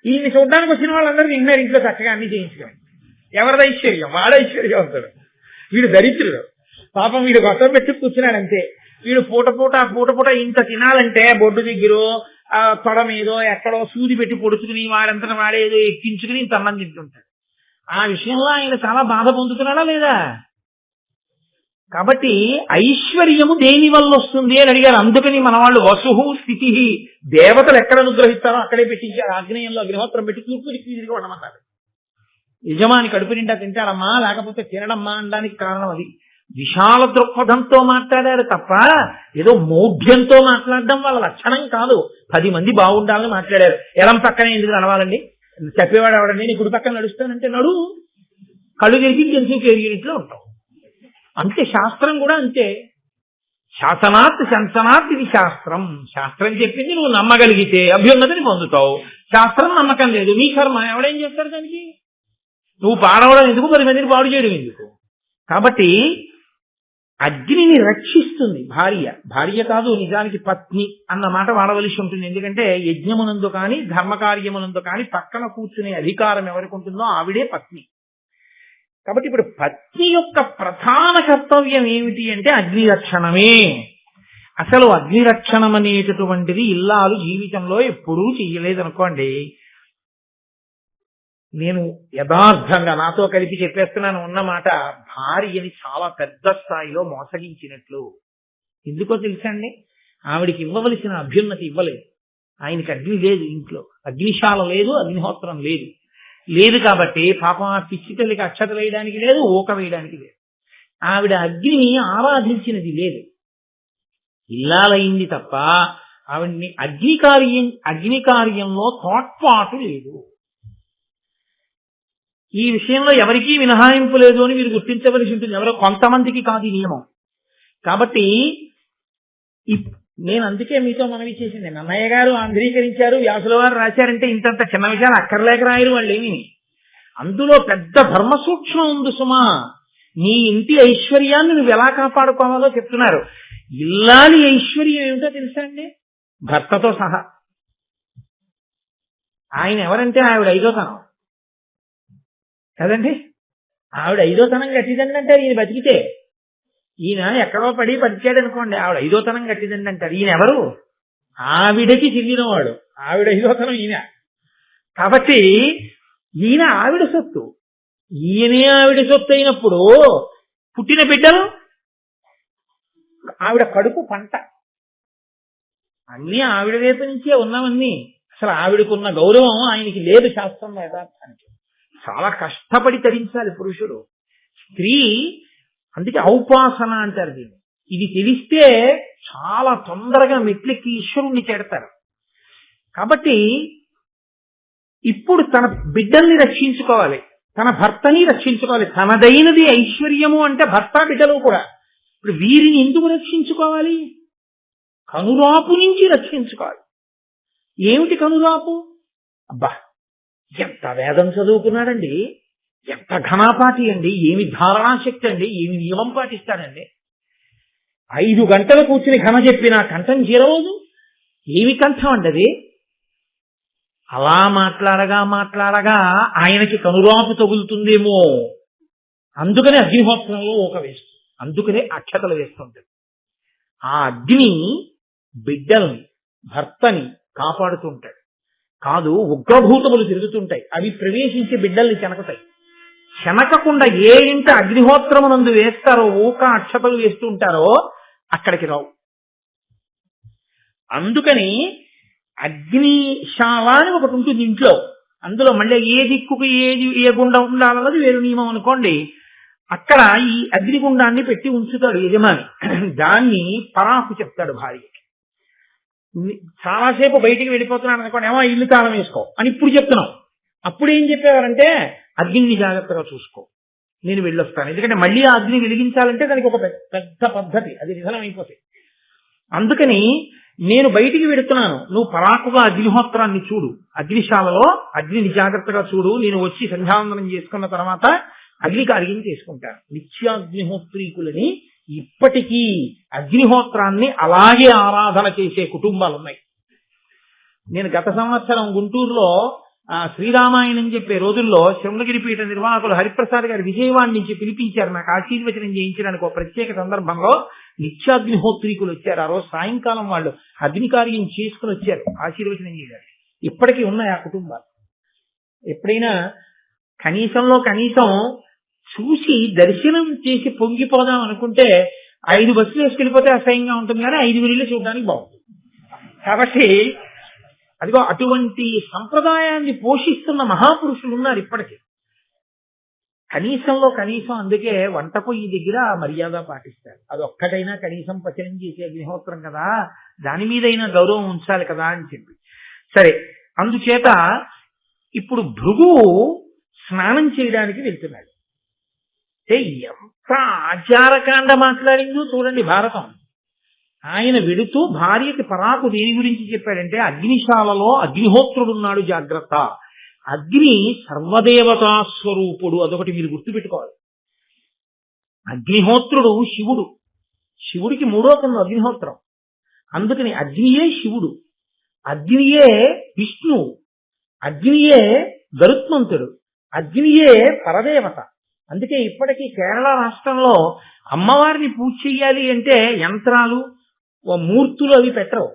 S1: ఈయన్ని చూడడానికి వచ్చిన వాళ్ళందరూ నిన్నారు ఇంట్లో చక్కగా అన్ని చేయించుకోండి. ఎవరిది ఐశ్వర్యం? వాడు ఐశ్వర్యవంతుడు, వీడు దరిద్రుడు. పాపం వీడు గొట్టం పెట్టి కూర్చున్నాడంతే. వీడు పూట పూట ఇంత తినాలంటే బొడ్డు దగ్గర తొడ మీదో ఎక్కడో సూది పెట్టి పొడుచుకుని వాడంతట వాడే ఏదో ఎక్కించుకుని ఇంత అన్నం తింటుంటాడు. ఆ విషయంలో ఆయన చాలా బాధ పొందుతున్నాడా లేదా? కాబట్టి ఐశ్వర్యము దేని వల్ల వస్తుంది అని అడిగారు. అందుకని మన వాళ్ళు వసుహు స్థితి దేవతలు ఎక్కడ అనుగ్రహిస్తారో అక్కడే పెట్టించారు. ఆగ్నేయంలో అగ్నిహోత్రం పెట్టి తూర్పు దిక్కు తిరిగి ఉండమన్నారు. యజమాని కడుపు నిండా తింటాడమ్మా, లేకపోతే తినడమ్మా అనడానికి కారణం అది. విశాల దృక్పథంతో మాట్లాడారు తప్ప ఏదో మౌఢ్యంతో మాట్లాడడం వాళ్ళ లక్షణం కాదు. 10 మంది బాగుండాలని మాట్లాడారు. ఎడం పక్కనే ఎందుకు నడవాలండి? చెప్పేవాడు ఎవడండి? నీ కుడి పక్కన నడుస్తానంటే నడు, కళ్ళు తిరిగి జంతువు కేరిగినట్లో ఉంటావు. అంతే శాస్త్రం కూడా అంతే. శాసనాత్ శంసనాత్ ఇది శాస్త్రం. శాస్త్రం చెప్పింది నువ్వు నమ్మగలిగితే అభ్యున్నతిని పొందుతావు. శాస్త్రం నమ్మకం లేదు, నీ కర్మ. ఎవడేం చేస్తారు దానికి? నువ్వు పాడవడం ఎందుకు, 10 మందిని పాడు చేయడం ఎందుకు? కాబట్టి అగ్నిని రక్షిస్తుంది భార్య కాదు, నిజానికి పత్ని అన్న మాట వాడవలసి ఉంటుంది. ఎందుకంటే యజ్ఞమునందు కానీ ధర్మకార్యమునందు కానీ పక్కన కూర్చునే అధికారం ఎవరికి ఉంటుందో ఆవిడే పత్ని. కాబట్టి ఇప్పుడు పత్ని యొక్క ప్రధాన కర్తవ్యం ఏమిటి అంటే అగ్ని రక్షణమే. అసలు అగ్ని రక్షణం అనేటటువంటిది ఇల్లాలు జీవితంలో ఎప్పుడూ చెయ్యలేదనుకోండి. నేను యథార్థంగా నాతో కలిపి చెప్పేస్తున్నాను ఉన్నమాట, భార్యని చాలా పెద్ద స్థాయిలో మోసగించినట్లు. ఎందుకో తెలుసండి? ఆవిడికి ఇవ్వవలసిన అభ్యున్నతి ఇవ్వలేదు. ఆయనకి అగ్ని లేదు, ఇంట్లో అగ్నిశాల లేదు, అగ్నిహోత్రం లేదు కాబట్టి పాపం ఆ పిచ్చి తల్లికి అక్షత వేయడానికి లేదు, ఊక వేయడానికి లేదు. ఆవిడ అగ్నిని ఆరాధించినది లేదు, ఇల్లాలైంది తప్ప ఆవిడ్ని అగ్ని కార్యంలో తోడ్పాటు లేదు. ఈ విషయంలో ఎవరికీ మినహాయింపు లేదు అని మీరు గుర్తించవలసి ఉంటుంది. ఎవరో కొంతమందికి కాదు ఈ నియమం. కాబట్టి నేను అందుకే మీతో మనవి చేసింది, నన్నయ్య గారు ఆంధ్రీకరించారు, వ్యాసుల వారు రాశారంటే ఇంతంత చిన్న విషయాలు అక్కర్లేక రాయరు వాళ్ళేమి. అందులో పెద్ద ధర్మ సూక్ష్మం ఉంది సుమా. నీ ఇంటి ఐశ్వర్యాన్ని నువ్వు ఎలా కాపాడుకోవాలో చెప్తున్నారు. ఇల్లాలి ఐశ్వర్యం ఏమిటో తెలుసా అండి? భర్తతో సహా. ఆయన ఎవరంటే ఆవిడ 5వ తనం కదండి. ఆవిడ 5వ తనం గట్టిదండి అంటే ఈయన బతికితే. ఈయన ఎక్కడో పడి బతికాడు అనుకోండి, ఆవిడ 5వ తనం గట్టిదండి అంటారు. ఈయన ఎవరు? ఆవిడకి చెందినవాడు. ఆవిడ 5వ తనం ఈయన. కాబట్టి ఈయన ఆవిడ సొత్తు. ఈయనే ఆవిడ సొత్తు అయినప్పుడు పుట్టిన బిడ్డలు ఆవిడ కడుపు పంట. అన్నీ ఆవిడ వైపు నుంచే ఉన్నవన్నీ. అసలు ఆవిడకున్న గౌరవం ఆయనకి లేదు శాస్త్రం యథార్థానికి. చాలా కష్టపడి తరించాలి పురుషుడు. స్త్రీ అందుకే ఔపాసన అంటారు దీన్ని. ఇది తెలిస్తే చాలా తొందరగా మెట్లెక్కి ఈశ్వరుణ్ణి చేడతారు. కాబట్టి ఇప్పుడు తన బిడ్డల్ని రక్షించుకోవాలి, తన భర్తని రక్షించుకోవాలి. తనదైనది ఐశ్వర్యము అంటే భర్త బిడ్డలు కూడా. ఇప్పుడు వీరిని ఎందుకు రక్షించుకోవాలి? కనురాపు నుంచి రక్షించుకోవాలి. ఏమిటి కనురాపు? అబ్బా, ఎంత వేదం చదువుకున్నాడండి, ఎంత ఘనాపాటి అండి, ఏమి ధారణాశక్తి అండి, ఏమి నియమం పాటిస్తాడండి. 5 గంటలు కూర్చుని ఘన చెప్పిన కంఠం చేరవదు. ఏమి కంఠం అండి అది? అలా మాట్లాడగా ఆయనకి కనురాపు తగులుతుందేమో. అందుకనే అగ్నిహోత్రంలో ఊక వేస్తుంది, అందుకనే అక్షతలు వేస్తుంటాడు. ఆ అగ్ని బిడ్డల్ని భర్తని కాపాడుతుంటాడు. కాదు, ఉగ్రభూతములు తిరుగుతుంటాయి, అవి ప్రవేశించి బిడ్డల్ని చెనకతాయి. చెనకకుండా ఏ ఇంట అగ్నిహోత్రమునందు వేస్తారో, ఊక అక్షతలు వేస్తూ ఉంటారో అక్కడికి రావు. అందుకని అగ్నిశాల అని ఒకటి ఉంటుంది ఇంట్లో. అందులో మళ్ళీ ఏ దిక్కుకు ఏ గుండం ఉండాలన్నది వేరు నియమం అనుకోండి. అక్కడ ఈ అగ్నిగుండాన్ని పెట్టి ఉంచుతాడు యజమాని. దాన్ని పరాకు చెప్తాడు భార్యకి. చాలాసేపు బయటికి వెళ్ళిపోతున్నాను అనుకోండి, ఏమో ఇల్లు తాళం వేసుకో అని ఇప్పుడు చెప్తున్నాం. అప్పుడు ఏం చెప్పేవారంటే అగ్నిని జాగ్రత్తగా చూసుకో, నేను వెళ్ళొస్తాను. ఎందుకంటే మళ్ళీ ఆ అగ్ని వెలిగించాలంటే దానికి ఒక పెద్ద పద్ధతి, అది నిధనం అయిపోతాయి. అందుకని నేను బయటికి వెడుతున్నాను, నువ్వు పరాకుగా అగ్నిహోత్రాన్ని చూడు, అగ్నిశాలలో అగ్నిని జాగ్రత్తగా చూడు, నేను వచ్చి సంధ్యావందనం చేసుకున్న తర్వాత అగ్ని కార్యం చేసుకుంటాను. నిత్యాగ్నిహోత్రీకులని ఇప్పటికీ అగ్నిహోత్రాన్ని అలాగే ఆరాధన చేసే కుటుంబాలు ఉన్నాయి. నేను గత సంవత్సరం గుంటూరులో శ్రీరామాయణం చెప్పే రోజుల్లో శృంగగిరి పీఠ నిర్వాహకులు హరిప్రసాద్ గారు విజయవాడ నుంచి పిలిపించారు. నాకు ఆశీర్వచనం చేయించడానికి ఒక ప్రత్యేక సందర్భంలో నిత్యాగ్నిహోత్రీకులు వచ్చారు. ఆ రోజు సాయంకాలం వాళ్ళు అగ్ని కార్యం చేసుకుని వచ్చారు ఆశీర్వచనం చేయడానికి. ఇప్పటికీ ఉన్నాయి ఆ కుటుంబాలు. ఎప్పుడైనా కనీసంలో కనీసం చూసి దర్శనం చేసి పొంగిపోదాం అనుకుంటే 5 బస్సులు వేసుకెళ్ళిపోతే అసహ్యంగా ఉంటుంది, కానీ 5 ఇళ్ళు చూడడానికి బాగుంటుంది. కాబట్టి అదిగో అటువంటి సంప్రదాయాన్ని పోషిస్తున్న మహాపురుషులు ఉన్నారు ఇప్పటికీ. కనీసంలో కనీసం అందుకే వంట పొయ్యి దగ్గర మర్యాద పాటిస్తారు. అది ఒక్కటైనా కనీసం పచనం చేసే అగ్నిహోత్రం కదా, దాని మీదైనా గౌరవం ఉంచాలి కదా అని చెప్పి. సరే, అందుచేత ఇప్పుడు భృగువు స్నానం చేయడానికి వెళ్తున్నాడు. ఎంత ఆచారకాండ మాట్లాడిందో చూడండి భారతం. ఆయన వెడుతూ భార్యకి పరాకు దేని గురించి చెప్పాడంటే, అగ్నిశాలలో అగ్నిహోత్రుడున్నాడు జాగ్రత్త. అగ్ని సర్వదేవతా స్వరూపుడు, అదొకటి మీరు గుర్తుపెట్టుకోవాలి. అగ్నిహోత్రుడు శివుడు, శివుడికి 3వ కన్ను అగ్నిహోత్రం. అందుకని అగ్నియే శివుడు, అగ్నియే విష్ణువు, అగ్నియే గరుత్మంతుడు, అగ్నియే పరదేవత. అందుకే ఇప్పటికీ కేరళ రాష్ట్రంలో అమ్మవారిని పూజ చెయ్యాలి అంటే యంత్రాలు మూర్తులు అవి పెట్టరు.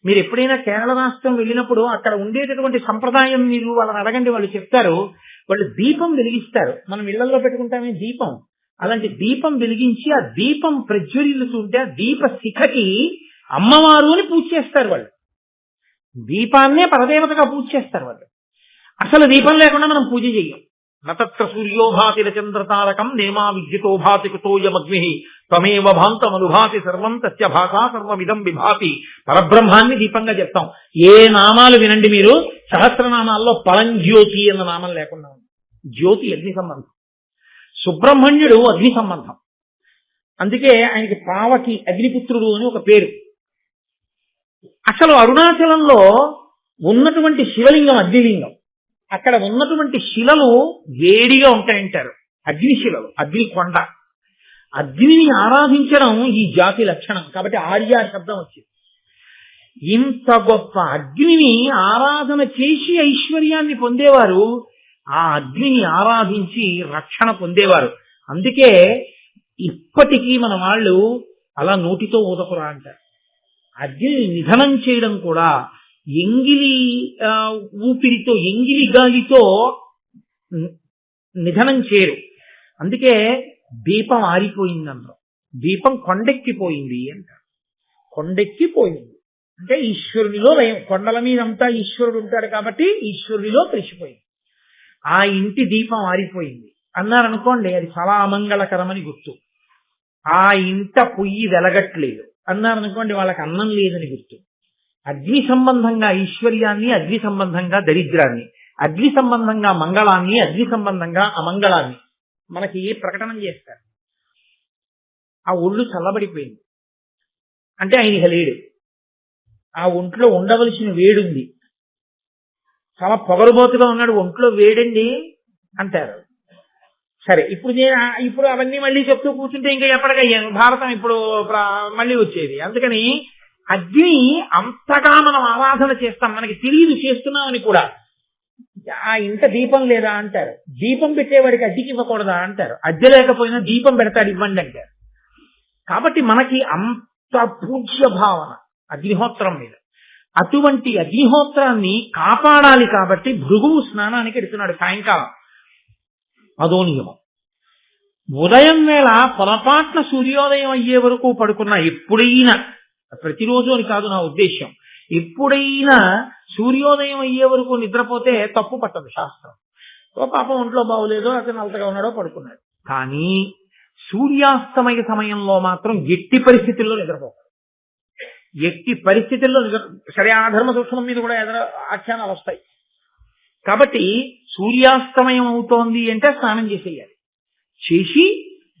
S1: మీరు ఎప్పుడైనా కేరళ రాష్ట్రం వెళ్ళినప్పుడు అక్కడ ఉండేటటువంటి సంప్రదాయం మీరు వాళ్ళని అడగండి, వాళ్ళు చెప్తారు. వాళ్ళు దీపం వెలిగిస్తారు. మనం ఇళ్లలో పెట్టుకుంటామే దీపం, అలాంటి దీపం వెలిగించి ఆ దీపం ప్రజ్వరిల్లుతుంటే ఆ దీప శిఖకి అమ్మవారు అని పూజ చేస్తారు వాళ్ళు. దీపాన్నే పరదేవతగా పూజ చేస్తారు వాళ్ళు. అసలు దీపం లేకుండా మనం పూజ చెయ్యం. నతత్ర సూర్యోభాతి చంద్రతారకం నేమా విద్యుతో భాతి కుతోయమగ్ని త్వమేవ భాంతమనుభాతి సర్వం తస్య భాషా సర్వమిదం విభాతి. పరబ్రహ్మాన్ని దీపంగా చెప్తాం. ఏ నామాలు వినండి మీరు, సహస్రనామాల్లో పరంజ్యోతి అన్న నామం లేకుండా ఉంది. జ్యోతి అగ్ని సంబంధం, సుబ్రహ్మణ్యుడు అగ్ని సంబంధం. అందుకే ఆయనకి పావకి అగ్నిపుత్రుడు అని ఒక పేరు. అసలు అరుణాచలంలో ఉన్నటువంటి శివలింగం అగ్నిలింగం. అక్కడ ఉన్నటువంటి శిలలు వేడిగా ఉంటాయంటారు, అగ్నిశిలలు, అగ్ని కొండ. అగ్నిని ఆరాధించడం ఈ జాతి లక్షణం. కాబట్టి ఆర్య శబ్దం వచ్చింది. ఇంత గొప్ప అగ్నిని ఆరాధన చేసి ఐశ్వర్యాన్ని పొందేవారు, ఆ అగ్నిని ఆరాధించి రక్షణ పొందేవారు. అందుకే ఇప్పటికీ మన వాళ్ళు అలా నోటితో ఊదకురా అంటారు. అగ్నిని నిధనం చేయడం కూడా ఎంగిలి ఊపిరితో, ఎంగిలి గాలితో నిధనం చేయరు. అందుకే దీపం ఆరిపోయిందన్నారు, దీపం కొండెక్కిపోయింది అంటారు. కొండెక్కిపోయింది అంటే ఈశ్వరునిలో లయం. కొండల మీద అంతా ఈశ్వరుడు ఉంటాడు కాబట్టి ఈశ్వరునిలో కలిసిపోయింది. ఆ ఇంటి దీపం ఆరిపోయింది అన్నారనుకోండి, అది చాలా అమంగళకరమని గుర్తు. ఆ ఇంట పొయ్యి వెలగట్లేదు అన్నారనుకోండి, వాళ్ళకి అన్నం లేదని గుర్తు. అగ్ని సంబంధంగా ఐశ్వర్యాన్ని, అగ్ని సంబంధంగా దరిద్రాన్ని, అగ్ని సంబంధంగా మంగళాన్ని, అగ్ని సంబంధంగా అమంగళాన్ని మనకి ప్రకటన చేస్తారు. ఆ ఒళ్ళు చల్లబడిపోయింది అంటే ఆయన ఇక లేడు. ఆ ఒంట్లో ఉండవలసిన వేడుంది. చాలా పొగరుబోతుగా ఉన్నాడు, ఒంట్లో వేడండి అంటారు. సరే, ఇప్పుడు అవన్నీ మళ్ళీ చెప్తూ కూర్చుంటే ఇంకా ఎప్పటికయ్యాను భారతం ఇప్పుడు మళ్ళీ వచ్చేది. అందుకని అగ్ని అంతగా మనం ఆరాధన చేస్తాం, మనకి తెలియదు చేస్తున్నామని కూడా. ఆ ఇంట దీపం లేదా అంటారు, దీపం పెట్టేవాడికి అద్దెకి ఇవ్వకూడదా అంటారు, అద్దె లేకపోయినా దీపం పెడతాడు ఇవ్వండి అంటారు. కాబట్టి మనకి అంత పూజ్య భావన అగ్నిహోత్రం మీద. అటువంటి అగ్నిహోత్రాన్ని కాపాడాలి కాబట్టి భృగువు స్నానానికి ఎడుతున్నాడు సాయంకాలం. అదో నియమం. ఉదయం వేళ పొరపాట్ల సూర్యోదయం అయ్యే వరకు పడుకున్న ఎప్పుడైనా ప్రతిరోజు అని కాదు నా ఉద్దేశ్యం. ఎప్పుడైనా సూర్యోదయం అయ్యే వరకు నిద్రపోతే తప్పు పట్టదు శాస్త్రం. ఓ పాపం ఒంట్లో బాగోలేదో అతను అలతగా ఉన్నాడో పడుకున్నాడు. కానీ సూర్యాస్తమయ సమయంలో మాత్రం ఎట్టి పరిస్థితుల్లో నిద్రపోతాడు. ఎట్టి పరిస్థితుల్లో సరే ఆ ధర్మ సూక్ష్మం మీద కూడా ఆఖ్యానాలు వస్తాయి. కాబట్టి సూర్యాస్తమయం అవుతోంది అంటే స్నానం చేసేయాలి. చేసి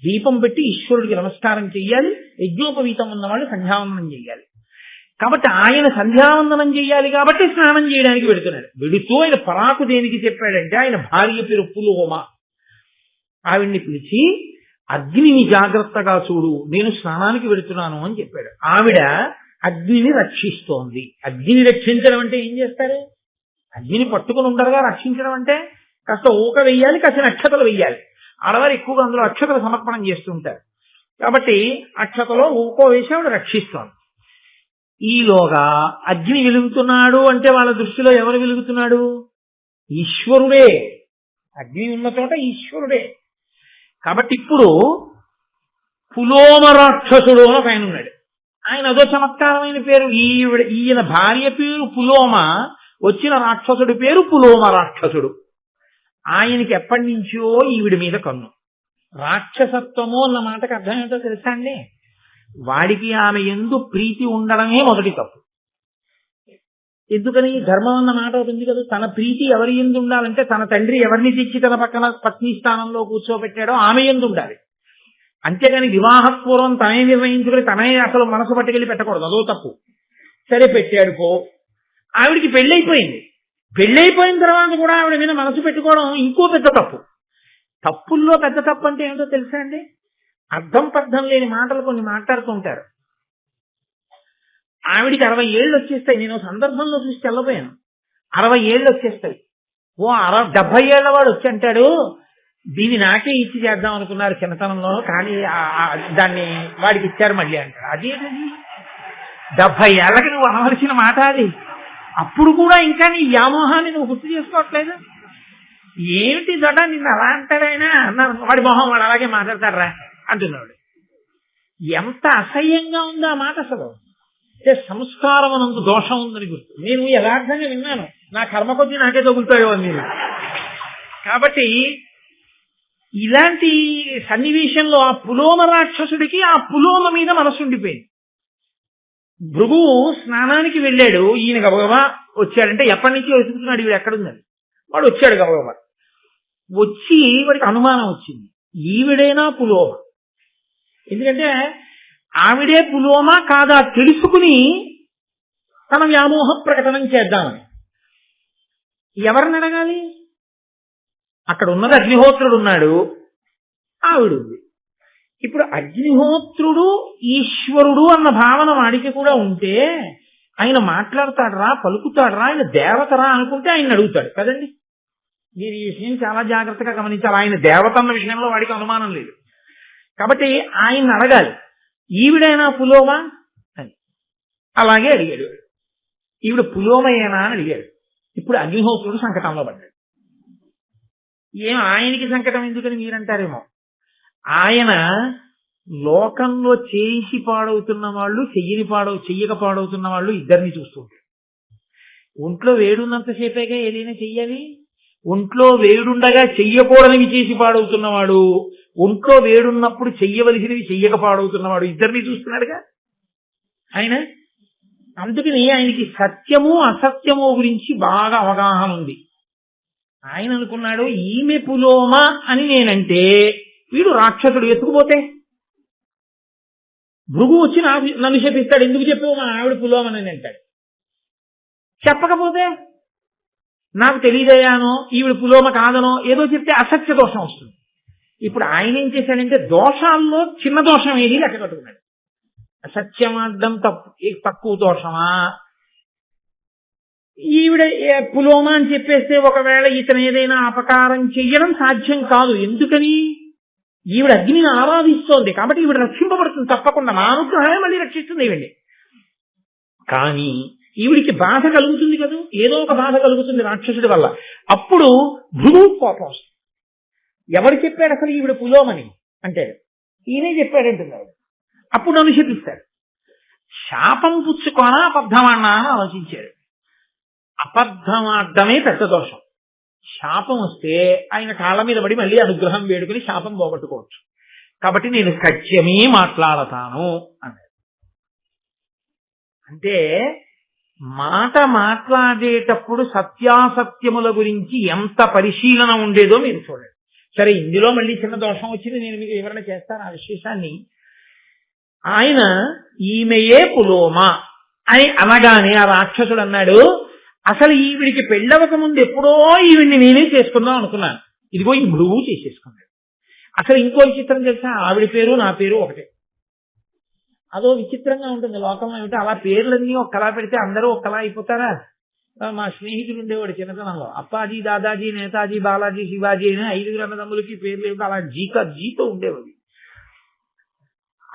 S1: దీపం పెట్టి ఈశ్వరుడికి నమస్కారం చెయ్యాలి. యజ్ఞోపవీతం ఉన్నవాళ్ళు సంధ్యావందనం చెయ్యాలి. కాబట్టి ఆయన సంధ్యావందనం చెయ్యాలి కాబట్టి స్నానం చేయడానికి వెడుతున్నాడు. వెడుతూ ఆయన పరాకు దేనికి చెప్పాడంటే ఆయన భార్య పేరు పులోమ. ఆవిడ్ని పిలిచి అగ్నిని జాగ్రత్తగా చూడు, నేను స్నానానికి వెడుతున్నాను అని చెప్పాడు. ఆవిడ అగ్నిని రక్షిస్తోంది. అగ్నిని రక్షించడం అంటే ఏం చేస్తారు? అగ్నిని పట్టుకుని ఉండరుగా. రక్షించడం అంటే కాస్త ఊక వెయ్యాలి, కాస్త అక్షతలు వెయ్యాలి. ఆడవారు ఎక్కువగా అందులో అక్షతలు సమర్పణం చేస్తుంటారు. కాబట్టి అక్షతలో ఊకో వేసి ఆవిడ రక్షిస్తోంది. ఈలోగా అగ్ని వెలుగుతున్నాడు అంటే వాళ్ళ దృష్టిలో ఎవరు వెలుగుతున్నాడు? ఈశ్వరుడే. అగ్ని ఉన్న చోట ఈశ్వరుడే. కాబట్టి ఇప్పుడు పులోమ రాక్షసుడు అని ఒక ఆయన ఉన్నాడు. ఆయన అదో చమత్కారమైన పేరు. ఈయన భార్య పేరు పులోమ, వచ్చిన రాక్షసుడి పేరు పులోమ రాక్షసుడు. ఆయనకి ఎప్పటి నుంచో ఈవిడి మీద కన్ను. రాక్షసత్వము అన్న మాటకు అర్థం ఏంటో తెలుసా అండి? వాడికి ఆమె ఎందు ప్రీతి ఉండడమే మొదటి తప్పు. ఎందుకని? ధర్మం అన్న మాట అవుతుంది కదా. తన ప్రీతి ఎవరి ఎందు ఉండాలంటే తన తండ్రి ఎవరిని తెచ్చి తన పక్కన పత్ని స్థానంలో కూర్చోబెట్టాడో ఆమె ఎందు ఉండాలి. అంతేగాని వివాహపూర్వం తనే నిర్ణయించుకుని తనే అసలు మనసు పట్టుకెళ్ళి పెట్టకూడదు. అదో తప్పు. సరే పెట్టాడు పో. ఆవిడికి పెళ్ళైపోయింది. పెళ్ళైపోయిన తర్వాత కూడా ఆవిడ మీద మనసు పెట్టుకోవడం ఇంకో పెద్ద తప్పు. తప్పుల్లో పెద్ద తప్పు అంటే ఏంటో తెలుసా అండి? అర్థం పర్థం లేని మాటలు కొన్ని మాట్లాడుతుంటారు. ఆవిడికి 60 ఏళ్ళు వచ్చేస్తాయి. నేను సందర్భంలో చూసి తెల్లబోయాను. 60 ఏళ్ళు వచ్చేస్తాయి. ఓ 70 ఏళ్ల వాడు వచ్చి అంటాడు, దీన్ని నాకే ఇచ్చి చేద్దాం అనుకున్నారు చిన్నతనంలో, కానీ దాన్ని వాడికి ఇచ్చారు మళ్ళీ అంటాడు. అదేంటది? 70 ఏళ్ళకి నువ్వు అనవలసిన మాట అది. అప్పుడు కూడా ఇంకా నీ వ్యామోహాన్ని నువ్వు గుర్తు చేసుకోవట్లేదు. ఏమిటి దొడ నిన్ను అలా అంటాడైనా అన్నారు. వాడి మొహం వాడు అలాగే మాట్లాడతారా అంటున్నాడు. ఎంత అసహ్యంగా ఉందో ఆ మాట అసలు. అంటే సంస్కారం అనంత దోషం ఉందని గుర్తు. నేను యథార్థంగా విన్నాను. నా కర్మ కొద్ది నాకే తగులుతాయో అని నేను. కాబట్టి ఇలాంటి సన్నివేశంలో ఆ పులోమ రాక్షసుడికి ఆ పులోమ మీద మనసు ఉండిపోయింది. భృగువు స్నానానికి వెళ్ళాడు. ఈయన గబగబా వచ్చాడంటే ఎప్పటి నుంచి వెతుకుతున్నాడు వీడు ఎక్కడుందని. వాడు వచ్చాడు గబగబా. వచ్చి వాడికి అనుమానం వచ్చింది, ఈవిడేనా పులోమ? ఎందుకంటే ఆవిడే పులోమ కాదా తెలుసుకుని తన వ్యామోహ ప్రకటనం చేద్దామని. ఎవరిని అడగాలి? అక్కడ ఉన్నది అగ్నిహోత్రుడు ఉన్నాడు, ఆవిడ ఉంది. ఇప్పుడు అగ్నిహోత్రుడు ఈశ్వరుడు అన్న భావన వాడికి కూడా ఉంటే ఆయన మాట్లాడతాడరా, పలుకుతాడరా, ఆయన దేవతరా అనుకుంటే ఆయన అడుగుతాడు కదండి. మీరు ఈ విషయం చాలా జాగ్రత్తగా గమనించాలి. ఆయన దేవత అన్న విషయంలో వాడికి అనుమానం లేదు. కాబట్టి ఆయన అడగాలి, ఈవిడైనా పులోమా అని. అలాగే అడిగాడు. ఈవిడ పులోమయేనా అని అడిగాడు. ఇప్పుడు అగ్నిహోత్రుడు సంకటంలో పడ్డాడు. ఏం ఆయనకి సంకటం ఎందుకని మీరంటారేమో. ఆయన లోకంలో చేసి పాడవుతున్న వాళ్ళు, చెయ్యక పాడవుతున్న వాళ్ళు ఇద్దరిని చూస్తుంటారు. ఒంట్లో వేడున్నంతసేపేగా ఏదైనా చెయ్యాలి. ఒంట్లో వేడుండగా చెయ్యకూడనివి చేసి పాడవుతున్నవాడు, ఒంట్లో వేడున్నప్పుడు చెయ్యవలసినవి చెయ్యక పాడవుతున్నవాడు ఇద్దరిని చూస్తున్నాడుగా ఆయన. అందుకని ఆయనకి సత్యము అసత్యము గురించి బాగా అవగాహన ఉంది. ఆయన అనుకున్నాడు, ఈమె పులోమ అని నేనంటే వీడు రాక్షసుడు ఎత్తుకుపోతే భృగు వచ్చి నన్ను చెప్పిస్తాడు. ఎందుకు చెప్పావు మా ఆవిడ పులోమని అంటాడు. చెప్పకపోతే నాకు తెలియదయానో ఈవిడ పులోమ కాదనో ఏదో చెప్తే అసత్య దోషం వస్తుంది. ఇప్పుడు ఆయన ఏం చేశాడంటే దోషాల్లో చిన్న దోషం ఏది లెక్క కట్టుకున్నాడు. అసత్యమార్థం తక్కువ దోషమా, ఈవిడ పులోమ అని చెప్పేస్తే ఒకవేళ ఇతను ఏదైనా అపకారం చెయ్యడం సాధ్యం కాదు. ఎందుకని? ఈవిడ అగ్నిని ఆరాధిస్తోంది కాబట్టి ఈవిడ రక్షింపబడుతుంది తప్పకుండా. నా అనుగ్రహమే మళ్ళీ రక్షిస్తుంది ఈవిడ్ని. కానీ ఈవిడికి బాధ కలుగుతుంది కదా, ఏదో ఒక బాధ కలుగుతుంది రాక్షసుడి వల్ల. అప్పుడు భృగు కోపం వస్తుంది. ఎవరు చెప్పాడు అసలు ఈవిడ పులోమని అంటే? ఈయనే చెప్పాడంటున్నాడు. అప్పుడు నన్ను శపిస్తాడు. శాపం పుచ్చుకోనా అబద్ధమానా అని ఆలోచించాడు. అబద్ధమాడమే పెద్ద దోషం. శాపం వస్తే ఆయన కాళ్ళ మీద పడి మళ్ళీ అనుగ్రహం వేడుకుని శాపం పోగొట్టుకోవచ్చు. కాబట్టి నేను సత్యమే మాట్లాడతాను అన్నాడు. అంటే మాట మాట్లాడేటప్పుడు సత్యాసత్యముల గురించి ఎంత పరిశీలన ఉండేదో మీరు చూడండి. సరే, ఇందులో మళ్ళీ చిన్న దోషం వచ్చింది, నేను మీకు వివరణ చేస్తాను ఆ విశేషాన్ని. ఆయన ఈమెయే పులోమ అని అనగానే ఆ రాక్షసుడు అన్నాడు, అసలు ఈవిడికి పెళ్ళవక ముందు ఎప్పుడో ఈవిడిని నేనే చేసుకుందాం అనుకున్నాను, ఇదిగో ఈ భృగు చేసేసుకున్నాడు. అసలు ఇంకో విచిత్రం తెలుసా, ఆవిడ పేరు నా పేరు ఒకటే. అదో విచిత్రంగా ఉంటుంది లోకంలో. ఏమిటో అలా పేర్లన్నీ ఒక్కలా పెడితే అందరూ ఒక్కలా అయిపోతారా? మా స్నేహితులు ఉండేవాడు చిన్నతనంలో, అప్పాజీ, దాదాజీ, నేతాజీ, బాలాజీ, శివాజీ అని 5 అన్నదమ్ములకి పేర్లు ఏమిటో అలా జీతో ఉండేవాడు.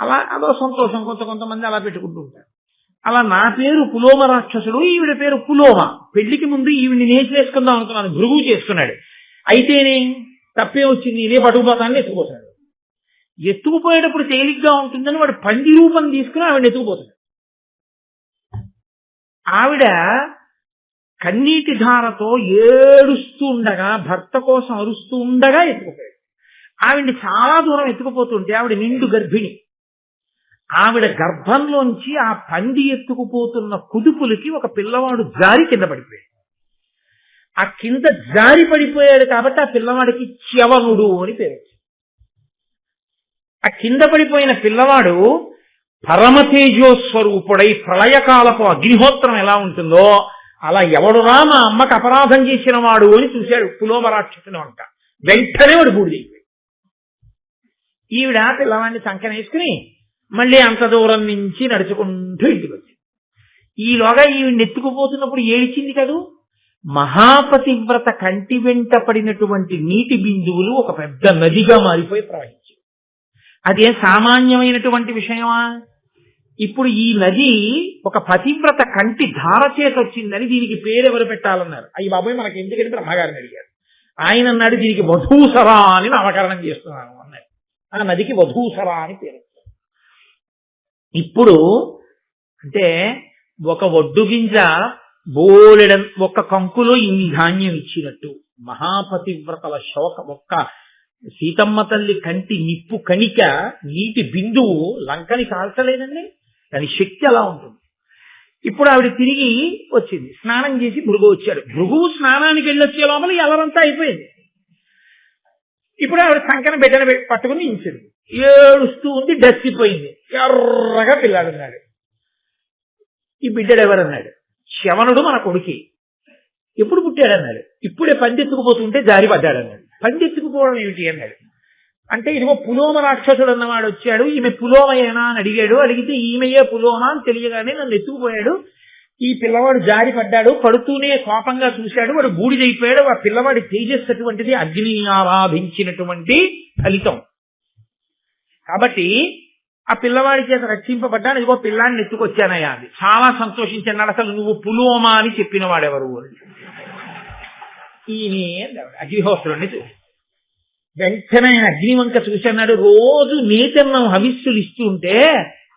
S1: అలా అదో సంతోషం, కొంతమంది అలా పెట్టుకుంటూ ఉంటారు. అలా నా పేరు పులోమ రాక్షసుడు, ఈవిడ పేరు పులోమ. పెళ్లికి ముందు ఈవిడిని నేను చేసుకుందాం అనుకున్నాను, భృగు చేసుకున్నాడు. అయితేనే తప్పే వచ్చింది, ఇదే పట్టుకుపోతానని ఎత్తుకుపోతాడు. ఎత్తుకుపోయేటప్పుడు తేలిగ్గా ఉంటుందని వాడు పంది రూపం తీసుకుని ఆవిడ ఎత్తుకుపోతాడు. ఆవిడ కన్నీటి ధారతో ఏడుస్తూ ఉండగా, భర్త కోసం అరుస్తూ ఉండగా ఎత్తుకుపోయాడు. ఆవిడ్ని చాలా దూరం ఎత్తుకుపోతుంటే ఆవిడ నిండు గర్భిణి. ఆవిడ గర్భంలోంచి ఆ పంది ఎత్తుకుపోతున్న కుదుపులకి ఒక పిల్లవాడు జారి కింద పడిపోయాడు. ఆ కింద జారి పడిపోయాడు కాబట్టి ఆ పిల్లవాడికి చ్యవనుడు అని పేరు. ఆ కింద పడిపోయిన పిల్లవాడు పరమతేజోస్వరూపుడై ప్రళయకాలపు అగ్నిహోత్రం ఎలా ఉంటుందో అలా ఎవడురా మా అమ్మకు అపరాధం చేసిన వాడు అని చూశాడు పులోమ రాక్షసుని వంట. వెంటనే వాడు బూడిదైపోయాడు. ఈవిడ పిల్లవాడిని సంకనేసుకుని మళ్ళీ అంత దూరం నుంచి నడుచుకుంటూ ఇంటికి వచ్చింది. ఈలోగా ఈవిడ ఎత్తుకుపోతున్నప్పుడు ఏడిచింది కదూ. మహాపతివ్రత కంటి వెంట పడినటువంటి నీటి బిందువులు ఒక పెద్ద నదిగా మారిపోయి ప్రవహించాయి. అదే సామాన్యమైనటువంటి విషయమా? ఇప్పుడు ఈ నది ఒక పతివ్రత కంటి ధార చేత వచ్చిందని దీనికి పేరెవరు పెట్టాలన్నారు. అయ్యి బాబోయ్ మనకి ఎందుకంటే బ్రహ్మగారిని అడిగారు. ఆయన అన్నాడు దీనికి వధూసరా అని నామకరణం చేస్తున్నాను అన్నాడు. ఆ నదికి వధూసరా అని పేరు. ఇప్పుడు అంటే ఒక ఒడ్డు గింజ బోలెడం ఒక్క కంకులో ఇన్ని ధాన్యం ఇచ్చినట్టు మహాపతివ్రతల శోక ఒక్క సీతమ్మ తల్లి కంటి నిప్పు కణిక నీటి బిందువు లంకని కాల్చలేదండి. దాని శక్తి అలా ఉంటుంది. ఇప్పుడు ఆవిడ తిరిగి వచ్చింది, స్నానం చేసి భృగు వచ్చాడు. భృగువు స్నానానికి వెళ్ళొచ్చే లోపల ఎలరంతా అయిపోయింది. ఇప్పుడు ఆవిడ సంకన బిడ్డను పట్టుకుని ఇంచింది, ఏడుస్తూ ఉంది, డస్సిపోయింది. ఎర్రగా పిల్లాడున్నాడు. ఈ బిడ్డడు ఎవరన్నాడు? శవనుడు మన కొడుకి. ఎప్పుడు పుట్టాడన్నాడు? ఇప్పుడే పందెత్తుకుపోతుంటే జారి పడ్డాడన్నాడు. పందెత్తుకుపోవడం ఏమిటి అన్నాడు. అంటే ఇదిగో పులోమ రాక్షసుడు అన్నవాడు వచ్చాడు, ఈమె పులోమయేనా అని అడిగాడు. అడిగితే ఈమెయే పులోమ అని తెలియగానే నన్ను ఎత్తుకుపోయాడు. ఈ పిల్లవాడు జారి పడ్డాడు, పడుతూనే కోపంగా చూశాడు, వాడు బూడిదైపోయాడు. ఆ పిల్లవాడి తేజస్సు అటువంటిది, అగ్ని ఆరాధించినటువంటి ఫలితం. కాబట్టి ఆ పిల్లవాడి చేత రక్షింపబడ్డాను, ఇదిగో పిల్లాన్ని ఎత్తుకొచ్చానయ్యా అది. చాలా సంతోషించన్నాడు. అసలు నువ్వు పులోమ అని చెప్పిన వాడెవరు? ఈయన అగ్నిహోత్రుడిని చూసి వెంటనే అగ్నివంక చూసన్నాడు. రోజు నేతన్నం హవిస్సులు ఇస్తూ ఉంటే,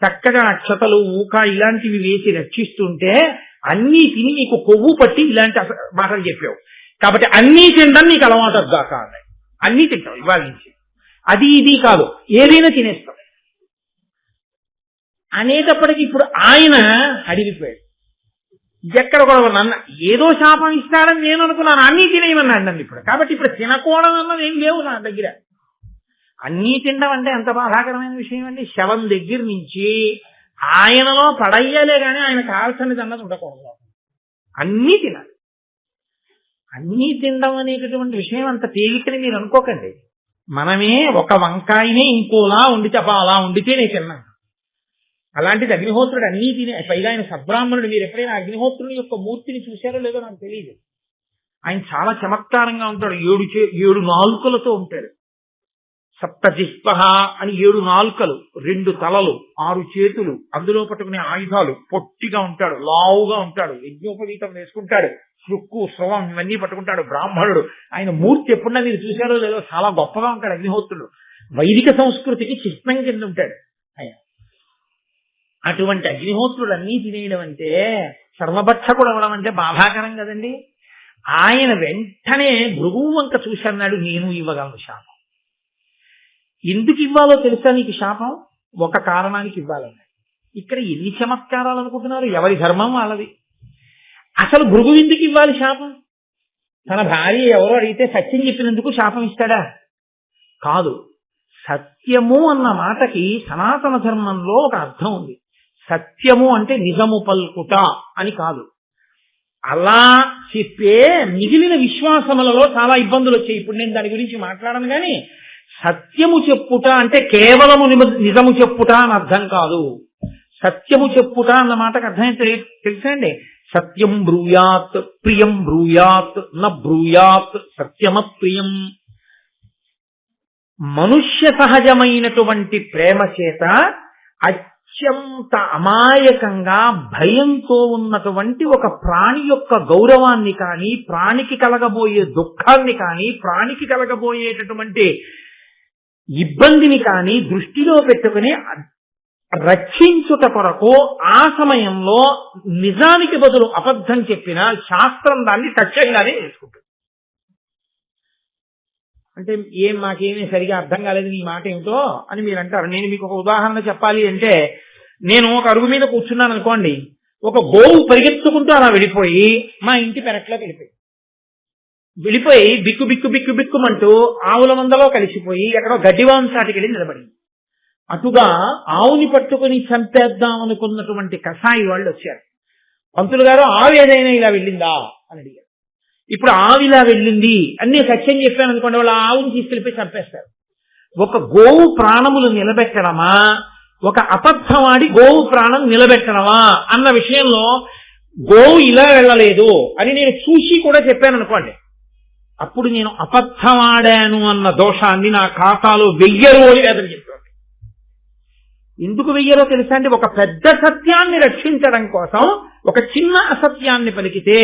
S1: చక్కగా అక్షతలు ఊక ఇలాంటివి వేసి రక్షిస్తుంటే అన్నీ తిని నీకు కొవ్వు పట్టి ఇలాంటి మాటలు చెప్పావు. కాబట్టి అన్నీ తినడం నీకు అలవాటు దాకా అన్నాడు. అన్నీ తింటావు ఇవాళ నుంచి, అది ఇది కాదు ఏదైనా తినేస్తావు అనేటప్పటికి ఇప్పుడు ఆయన అడిగిపోయాడు. ఎక్కడ కూడా నన్ను ఏదో శాపం ఇస్తాడని నేను అనుకున్నాను, అన్నీ తినేయమన్నాడు నన్ను ఇప్పుడు. కాబట్టి ఇప్పుడు తినకూడదు అన్నది ఏం లేవు నా దగ్గర. అన్నీ తినడం అంటే ఎంత బాధాకరమైన విషయం అండి. శవం దగ్గర నుంచి ఆయనలో పడయ్యాలే కానీ ఆయన కాల్సనిది అన్నది ఉండకూడదు. అన్నీ తినాలి. అన్నీ తినడం అనేటటువంటి విషయం అంత తేలికని మీరు అనుకోకండి. మనమే ఒక వంకాయనే ఇంకోలా వండితే అలా వండితే నేను తిన్నాను. అలాంటిది అగ్నిహోత్రుడు అన్నీ తినే, పైగా ఆయన సద్బ్రాహ్మణుడు. మీరు ఎప్పుడైనా అగ్నిహోత్రుని యొక్క మూర్తిని చూశారో లేదో నాకు తెలియదు. ఆయన చాలా చమత్కారంగా ఉంటాడు. 7 నాలుకలతో ఉంటాడు. సప్తజిహ్వః అని 7 నాలుకలు, 2 తలలు, 6 చేతులు, అందులో పట్టుకునే ఆయుధాలు, పొట్టిగా ఉంటాడు, లావుగా ఉంటాడు, యజ్ఞోపవీతం వేసుకుంటాడు, శృక్కు స్రవం ఇవన్నీ పట్టుకుంటాడు. బ్రాహ్మణుడు. ఆయన మూర్తి ఎప్పుడన్నా మీరు చూశారో లేదో చాలా గొప్పగా ఉంటాడు అగ్నిహోత్రుడు. వైదిక సంస్కృతికి చిహ్నం కింద ఉంటాడు ఆయన. అటువంటి అగ్నిహోత్రుడు అన్నీ తినేయడం అంటే, సర్వభక్షకుడు అవడం అంటే బాధాకరం కదండి. ఆయన వెంటనే భృగువు వంక చూసి అన్నాడు, నేను ఇవ్వగలను శాపం. ఎందుకు ఇవ్వాలో తెలుసా నీకు శాపం? ఒక కారణానికి ఇవ్వాలన్నాడు. ఇక్కడ ఎన్ని చమత్కారాలు అనుకుంటున్నారు, ఎవరి ధర్మం వాళ్ళది. అసలు భృగువు ఎందుకు ఇవ్వాలి శాపం? తన భార్య ఎవరో అడిగితే సత్యం చెప్పినందుకు శాపం ఇస్తాడా? కాదు. సత్యము అన్న మాటకి సనాతన ధర్మంలో ఒక అర్థం ఉంది. సత్యము అంటే నిజము పల్కుట అని కాదు. అలా చెప్పే మిగిలిన విశ్వాసములలో చాలా ఇబ్బందులు వచ్చాయి. ఇప్పుడు నేను దాని గురించి మాట్లాడను. కానీ సత్యము చెప్పుట అంటే కేవలము నిజము చెప్పుట అని అర్థం కాదు. సత్యము చెప్పుట అన్న మాటకు అర్థం తెలుసా అండి? సత్యం బ్రూయాత్ ప్రియం బ్రూయాత్ న బ్రూయాత్ సత్యమప్రియం. మనుష్య సహజమైనటువంటి ప్రేమ చేత అత్యంత అమాయకంగా భయంతో ఉన్నటువంటి ఒక ప్రాణి యొక్క గౌరవాన్ని కానీ, ప్రాణికి కలగబోయే దుఃఖాన్ని కానీ, ప్రాణికి కలగబోయేటటువంటి ఇబ్బందిని కానీ దృష్టిలో పెట్టుకుని రక్షించుట కొరకు ఆ సమయంలో నిజానికి బదులు అబద్ధం చెప్పిన శాస్త్రం దాన్ని తక్షణంగానే వేసుకుంటుంది. అంటే మాకేమీ సరిగా అర్థం కాలేదు నీ మాట ఏమిటో అని మీరు అంటారు. నేను మీకు ఒక ఉదాహరణ చెప్పాలి అంటే, నేను ఒక అరుగు మీద కూర్చున్నాను అనుకోండి, ఒక గోవు పరిగెత్తుకుంటూ అలా వెళ్ళిపోయి మా ఇంటి పెరట్లోకి వెళ్ళిపోయి బిక్కు బిక్కు బిక్కు బిక్కుమంటూ ఆవుల మందలో కలిసిపోయి ఎక్కడో గడ్డివాంసాటికి వెళ్ళి నిలబడింది. అటుగా ఆవుని పట్టుకుని చంపేద్దాం అనుకున్నటువంటి కసాయి వాళ్ళు వచ్చారు. పంతులు గారు, ఆవు ఏదైనా ఇలా వెళ్ళిందా అని అడిగారు. ఇప్పుడు ఆవు ఇలా వెళ్ళింది అన్నీ సత్యం చెప్పాను అనుకోండి, వాళ్ళు ఆవుని తీసుకెళ్ళిపోయి చంపేస్తారు. ఒక గోవు ప్రాణములు నిలబెట్టడమా, ఒక అబద్ధమాడి గోవు ప్రాణం నిలబెట్టడమా అన్న విషయంలో గోవు ఇలా వెళ్ళలేదు అని నేను చూసి కూడా చెప్పాను అనుకోండి, అప్పుడు నేను అబద్ధమాడాను అన్న దోషాన్ని నా ఖాతాలో వెయ్యరు అని వేదన చెప్పాను. ఎందుకు వెయ్యరో తెలుసా అండి? ఒక పెద్ద సత్యాన్ని రక్షించడం కోసం ఒక చిన్న అసత్యాన్ని పలికితే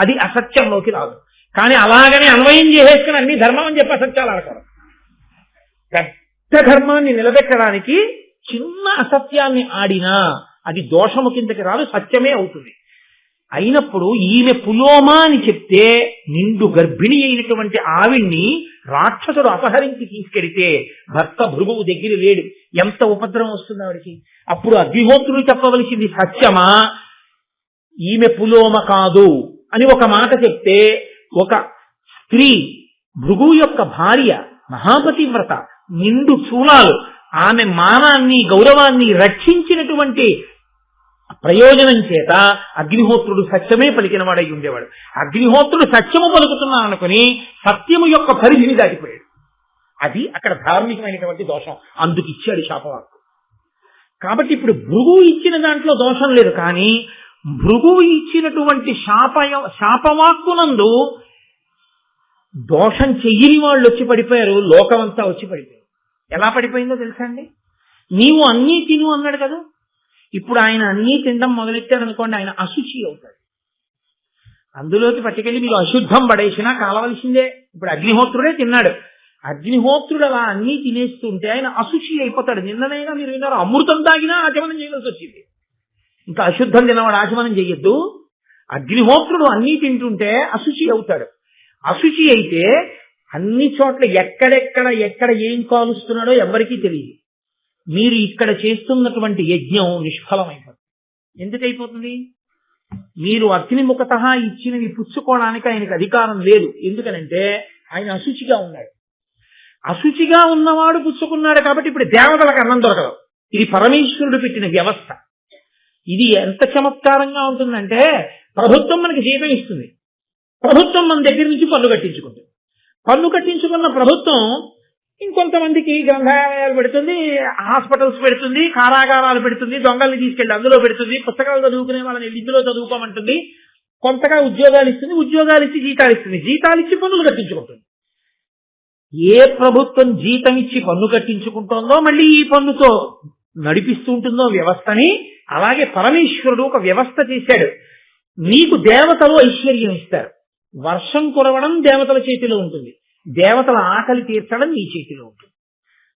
S1: అది అసత్యంలోకి రాదు. కానీ అలాగనే అన్వయం చేసేసుకుని అన్ని ధర్మం అని చెప్పి అసత్యాలు ఆడకూడదు. పెద్ద ధర్మాన్ని నిలబెట్టడానికి చిన్న అసత్యాన్ని ఆడినా అది దోషము కిందకి రాదు, సత్యమే అవుతుంది. అయినప్పుడు ఈమె పులోమ అని చెప్తే నిండు గర్భిణి అయినటువంటి ఆవిడ్ని రాక్షసుడు అపహరించి తీసుకెడితే భర్త భృగువు దగ్గర లేడు, ఎంత ఉపద్రవం వస్తుంది ఆవిడికి. అప్పుడు అగ్నిహోత్రుడు చెప్పవలసింది సత్యమా, ఈమె పులోమ కాదు అని ఒక మాట చెప్తే, ఒక స్త్రీ భృగువు యొక్క భార్య మహాపతివ్రత నిండు చూలాలు, ఆమె మానాన్ని గౌరవాన్ని రక్షించినటువంటి ప్రయోజనం చేత అగ్నిహోత్రుడు సత్యమే పలికిన వాడై ఉండేవాడు. అగ్నిహోత్రుడు సత్యము పలుకుతున్నాననుకుని సత్యము యొక్క పరిధిని దాటిపోయాడు. అది అక్కడ ధార్మికమైనటువంటి దోషం. అందుకు ఇచ్చాడు శాపవాక్కు. కాబట్టి ఇప్పుడు భృగువు ఇచ్చిన దాంట్లో దోషం లేదు. కానీ భృగువు ఇచ్చినటువంటి శాపవాక్కునందు దోషం చెయ్యని వాళ్ళు వచ్చి పడిపోయారు, లోకమంతా వచ్చి పడిపోయారు. ఎలా పడిపోయిందో తెలుసా అండి? నీవు అన్నీ తిను అన్నాడు కదా. ఇప్పుడు ఆయన అన్నీ తినడం మొదలెట్టారనుకోండి, ఆయన అశుచి అవుతాడు. అందులోకి పట్టుకెళ్ళి మీరు అశుద్ధం పడేసినా కాలవలసిందే. ఇప్పుడు అగ్నిహోత్రుడే తిన్నాడు. అగ్నిహోత్రుడు అలా అన్నీ తినేస్తుంటే ఆయన అశుచి అయిపోతాడు. నిన్ననైనా మీరు విన్నారు, అమృతం తాగినా ఆచమనం చేయవలసి వచ్చింది. ఇంకా అశుద్ధం తినవాడు ఆచమనం చెయ్యొద్దు. అగ్నిహోత్రుడు అన్నీ తింటుంటే అశుచి అవుతాడు. అశుచి అయితే అన్ని చోట్ల ఎక్కడ ఏం కాలుస్తున్నాడో ఎవరికీ తెలియదు. మీరు ఇక్కడ చేస్తున్నటువంటి యజ్ఞం నిష్ఫలమైపోతుంది. ఎందుకైపోతుంది? మీరు అగ్నిముఖత ఇచ్చినవి పుచ్చుకోవడానికి ఆయనకు అధికారం లేదు. ఎందుకనంటే ఆయన అశుచిగా ఉన్నాడు. అశుచిగా ఉన్నవాడు పుచ్చుకున్నాడు కాబట్టి ఇప్పుడు దేవతలకు అన్నం దొరకదు. ఇది పరమేశ్వరుడు పెట్టిన వ్యవస్థ. ఇది ఎంత చమత్కారంగా ఉంటుందంటే, ప్రభుత్వం మనకి జీతం ఇస్తుంది, ప్రభుత్వం మన దగ్గర నుంచి పన్ను కట్టించుకుంటుంది. పన్ను కట్టించుకున్న ప్రభుత్వం ఇంకొంతమందికి గ్రంథాలయాలు పెడుతుంది, హాస్పిటల్స్ పెడుతుంది, కారాగారాలు పెడుతుంది, దొంగల్ని తీసుకెళ్లి అందులో పెడుతుంది, పుస్తకాలు చదువుకునే వాళ్ళని ఇందులో చదువుకోమంటుంది, కొంతగా ఉద్యోగాలు ఇస్తుంది, ఉద్యోగాలు ఇచ్చి జీతాలు ఇస్తుంది, జీతాలు ఇచ్చి పన్నులు కట్టించుకుంటుంది. ఏ ప్రభుత్వం జీతం ఇచ్చి పన్ను కట్టించుకుంటుందో మళ్ళీ ఈ పన్నుతో నడిపిస్తూ ఉంటుందో వ్యవస్థని, అలాగే పరమేశ్వరుడు ఒక వ్యవస్థ చేశాడు. నీకు దేవతలు ఐశ్వర్యం ఇస్తారు, వర్షం కురవడం దేవతల చేతిలో ఉంటుంది, దేవతల ఆకలి తీర్చడం నీ చేతిలో ఉంటుంది.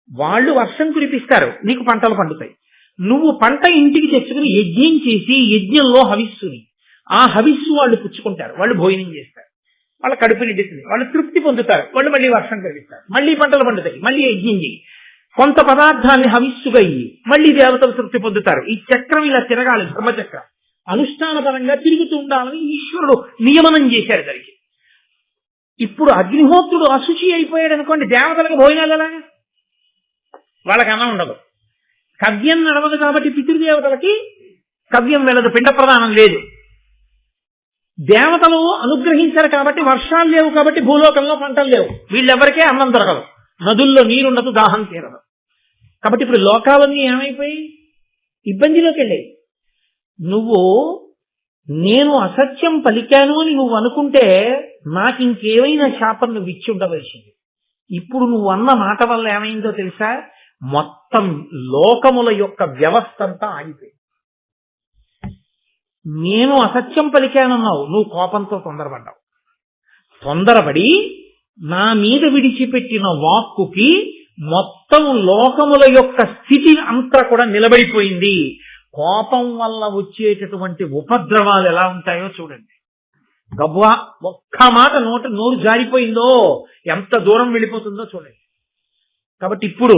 S1: వాళ్ళు వర్షం కురిపిస్తారు, నీకు పంటలు పండుతాయి. నువ్వు పంట ఇంటికి తెచ్చుకుని యజ్ఞం చేసి యజ్ఞంలో హవిస్సుని ఆ హవిస్సు వాళ్ళు పుచ్చుకుంటారు, వాళ్ళు భోజనం చేస్తారు, వాళ్ళ కడుపు నిండుతుంది, వాళ్ళు తృప్తి పొందుతారు, వాళ్ళు మళ్ళీ వర్షం కలిగిస్తారు, మళ్ళీ పంటలు పండుతాయి, మళ్ళీ యజ్ఞం చేయి, కొంత పదార్థాన్ని హవిస్సుగా ఇయ్యి, మళ్ళీ దేవతలు తృప్తి పొందుతారు. ఈ చక్రం ఇలా తిరగాలి, ధర్మచక్రం అనుష్ఠానపరంగా తిరుగుతూ ఉండాలని ఈశ్వరుడు నియమనం చేశారు దానికి. ఇప్పుడు అగ్నిహోత్రుడు అశుచి అయిపోయాడు అనుకోండి, దేవతలకు భోజనాలు ఎలాగా? వాళ్ళకి అన్నం ఉండదు, కవ్యం నడవదు కాబట్టి పితృదేవతలకి కవ్యం వెళ్ళదు, పిండ ప్రదానం లేదు. దేవతలు అనుగ్రహించారు కాబట్టి వర్షాలు లేవు, కాబట్టి భూలోకంలో పంటలు లేవు, వీళ్ళెవరికే అన్నం దొరకదు, నదుల్లో నీరుండదు, దాహం తీరదు. కాబట్టి ఇప్పుడు లోకాలన్నీ ఏమైపోయి ఇబ్బందిలోకి వెళ్ళాయి. నువ్వు నేను అసత్యం పలికాను అని నువ్వు అనుకుంటే నాకు ఇంకేమైనా శాపం నువ్వు ఇచ్చి ఉండవలసింది. ఇప్పుడు నువ్వు అన్న మాట వల్ల ఏమైందో తెలుసా? మొత్తం లోకముల యొక్క వ్యవస్థ అంతా ఆగిపోయింది. నేను అసత్యం పలికానన్నావు, నువ్వు కోపంతో తొందరపడ్డావు, తొందరపడి నా మీద విడిచిపెట్టిన వాక్కుకి మొత్తం లోకముల యొక్క స్థితి అంతా కూడా నిలబడిపోయింది. కోపం వల్ల వచ్చేటటువంటి ఉపద్రవాలు ఎలా ఉంటాయో చూడండి. గబ్బా ఒక్క మాట నోరు జారిపోయిందో ఎంత దూరం వెళ్ళిపోతుందో చూడండి. కాబట్టి ఇప్పుడు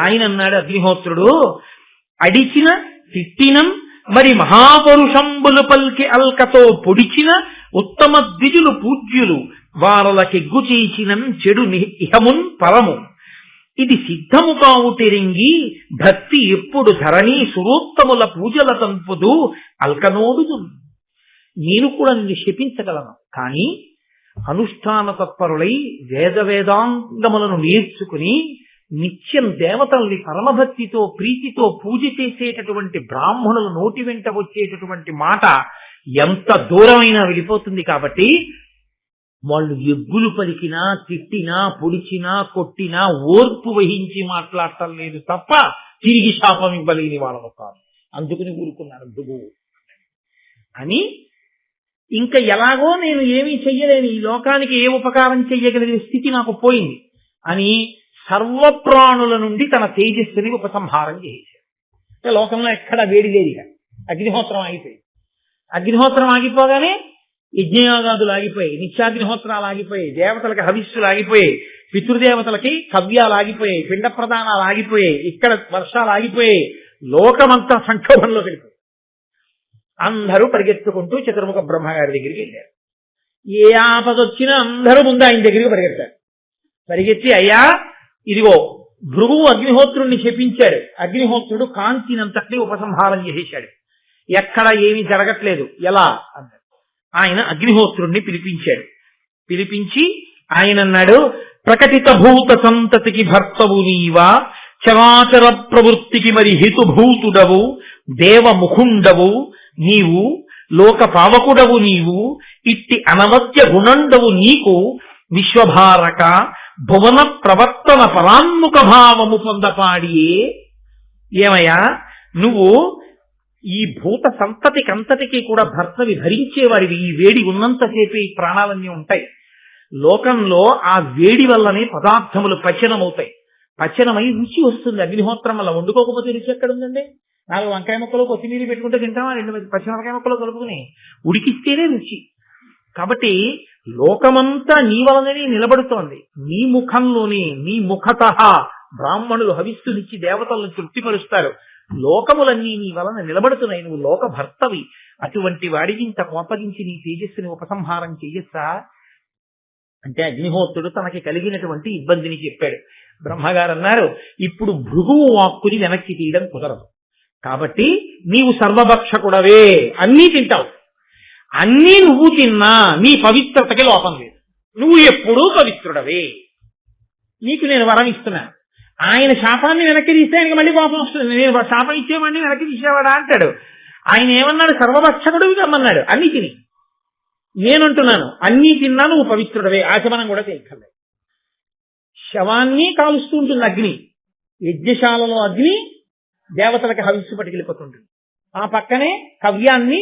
S1: ఆయన అన్నాడు, అగ్నిహోత్రుడు అడిచిన తిట్టినం మరి మహాపరుషంబులు పల్కి అల్కతో పొడిచిన ఉత్తమ ద్విజులు పూజ్యులు వారలకెగ్గు చేసినం చెడు ఇహమున్ పరము ఇది సిద్ధము కావుటెరింగి భక్తి ఎప్పుడు ధరణి సురోత్తముల పూజల తంపుదు అల్కనోడుదు. నేను కూడా నిన్ను శపించగలను, కానీ అనుష్ఠాన తత్పరులై వేదాంగములను నేర్చుకుని నిత్యం దేవతల్ని పరమభక్తితో ప్రీతితో పూజ చేసేటటువంటి బ్రాహ్మణుల నోటి వెంట వచ్చేటటువంటి మాట ఎంత దూరమైనా వెళ్ళిపోతుంది. కాబట్టి వాళ్ళు ఎగ్గులు పలికినా తిట్టినా పొడిచినా కొట్టినా ఓర్పు వహించి మాట్లాడటం లేదు తప్ప తిరిగి శాపం ఇవ్వలేని వాళ్ళను కాదు. అందుకుని ఊరుకున్నాను భృగువు అని. ఇంకా ఎలాగో నేను ఏమీ చెయ్యలేను, ఈ లోకానికి ఏ ఉపకారం చెయ్యగలిగిన స్థితి నాకు పోయింది అని సర్వప్రాణుల నుండి తన తేజస్సుని ఉపసంహారం చేశాడు. అంటే లోకంలో ఎక్కడ వేడి లేదిగా, అగ్నిహోత్రం ఆగిపోయింది. అగ్నిహోత్రం ఆగిపోగానే యజ్ఞయాగాదులు ఆగిపోయాయి, నిత్యాగ్నిహోత్రాలు ఆగిపోయాయి, దేవతలకి హవిస్సులు ఆగిపోయాయి, పితృదేవతలకి కవ్యాలు ఆగిపోయాయి, పిండ ప్రదానాలు ఆగిపోయాయి, ఇక్కడ వర్షాలు ఆగిపోయాయి, లోకమంతా సంక్షోభంలో వెళ్ళిపోయి అందరూ పరిగెత్తుకుంటూ చతుర్ముఖ బ్రహ్మగారి దగ్గరికి వెళ్ళారు. ఏ ఆపదొచ్చినా అందరూ ముందు ఆయన దగ్గరికి పరిగెత్తారు. పరిగెత్తి, అయ్యా ఇదిగో భృగువు అగ్నిహోత్రుణ్ణి శపించాడు, అగ్నిహోత్రుడు కాంతినంతటినీ ఉపసంహారం చేసేశాడు, ఎక్కడ ఏమీ జరగట్లేదు, ఎలా అన్నాడు. ఆయన అగ్నిహోత్రుణ్ణి పిలిపించాడు. పిలిపించి ఆయన అన్నాడు, ప్రకటిత భూత సంతతికి భర్తవు నీవా, చరాచర ప్రవృత్తికి మరి హితుభూతుడవు, దేవముఖుండవు నీవు, లోక పావకుడవు నీవు, ఇట్టి అనవద్య గుణండవు నీకు, విశ్వభారక భువన ప్రవర్తన పరాన్ముఖ భావము పొందపాడియే. ఏమయ్యా నువ్వు ఈ భూత సంతతికంతటికి కూడా భర్తవి భరించేవాడివి, ఈ వేడి ఉన్నంతసేపు ఈ ప్రాణాలన్నీ ఉంటాయి. లోకంలో ఆ వేడి వల్లనే పదార్థములు పచనమవుతాయి, పచనమై రుచి వస్తుంది. అగ్నిహోత్రం వల్ల వండుకోకపోతే రుచి ఎక్కడ ఉందండి? 4 వంకాయ ముక్కలు కొత్తిమీర పెట్టుకుంటే తింటామా? 2 పచ్చిమిరపకాయ ముక్కలు కలుపుకుని ఉడికిస్తేనే రుచి. కాబట్టి లోకమంతా నీ వలననే నిలబడుతోంది, నీ ముఖంలోనే, నీ ముఖత బ్రాహ్మణులు హవిస్సునిచ్చి దేవతలను తృప్తిపరుస్తారు, లోకములన్నీ నీ వలన నిలబడుతున్నాయి, నువ్వు లోక భర్తవి. అటువంటి వాడికి ఇంత కోపగించి నీ తేజస్సుని ఉపసంహారం చెయ్యొచ్చా అంటే అగ్నిహోత్రుడు తనకి కలిగినటువంటి ఇబ్బందిని చెప్పాడు. బ్రహ్మగారు అన్నారు, ఇప్పుడు భృగువు వాక్కుని వెనక్కి తీయడం కుదరదు, కాబట్టి నీవు సర్వభక్షకుడవే, అన్నీ తింటావు, అన్నీ నువ్వు తిన్నా నీ పవిత్రతకి లోపం లేదు, నువ్వు ఎప్పుడూ పవిత్రుడవే, నీకు నేను వరం ఇస్తున్నా. ఆయన శాపాన్ని వెనక్కి తీస్తే ఆయనకి మళ్ళీ కోపం వస్తుంది, నేను శాపం ఇచ్చేవాడిని వెనక్కి తీసేవాడా అంటాడు. ఆయన ఏమన్నాడు? సర్వభక్షకుడివి కమ్మన్నాడు, అన్ని తిని. నేనంటున్నాను అన్నీ తిన్నా నువ్వు పవిత్రుడవే, ఆచమనం కూడా చేయక్కర్లేదు. శవాన్ని కాలుస్తూ ఉంటుంది అగ్ని, యజ్ఞశాలలో అగ్ని దేవతలకు హవిస్సు పట్టుకెళ్ళిపోతుంటుంది, ఆ పక్కనే కవ్యాన్ని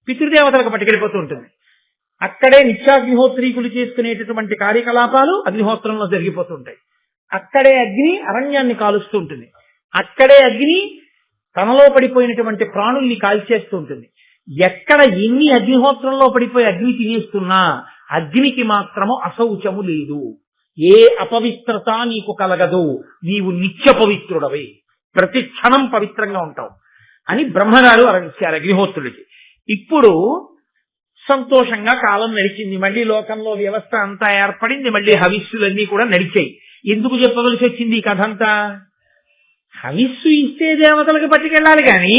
S1: పితృదేవతలకు పట్టుకెళ్ళిపోతూ ఉంటుంది. అక్కడే నిత్యాగ్నిహోత్రీకులు చేసుకునేటటువంటి కార్యకలాపాలు అగ్నిహోత్రంలో జరిగిపోతుంటాయి. అక్కడే అగ్ని అరణ్యాన్ని కాలుస్తూ ఉంటుంది, అక్కడే అగ్ని తనలో పడిపోయినటువంటి ప్రాణుల్ని కాల్చేస్తూ ఉంటుంది. ఎక్కడ ఎన్ని అగ్నిహోత్రంలో పడిపోయి అగ్ని తినేస్తున్నా అగ్నికి మాత్రము అశౌచము లేదు. ఏ అపవిత్రత నీకు కలగదు, నీవు నిత్య పవిత్రుడవై ప్రతి క్షణం పవిత్రంగా ఉంటావు అని బ్రహ్మగారు అరగించారు అగ్నిహోత్రుడికి. ఇప్పుడు సంతోషంగా కాలం నడిచింది, మళ్ళీ లోకంలో వ్యవస్థ అంతా ఏర్పడింది, మళ్ళీ హవిస్సులన్నీ కూడా నడిచాయి. ఎందుకు చెప్పవలసి వచ్చింది ఈ కథ అంతా? హవిస్సు ఇస్తే దేవతలకు పట్టుకెళ్ళాలి కానీ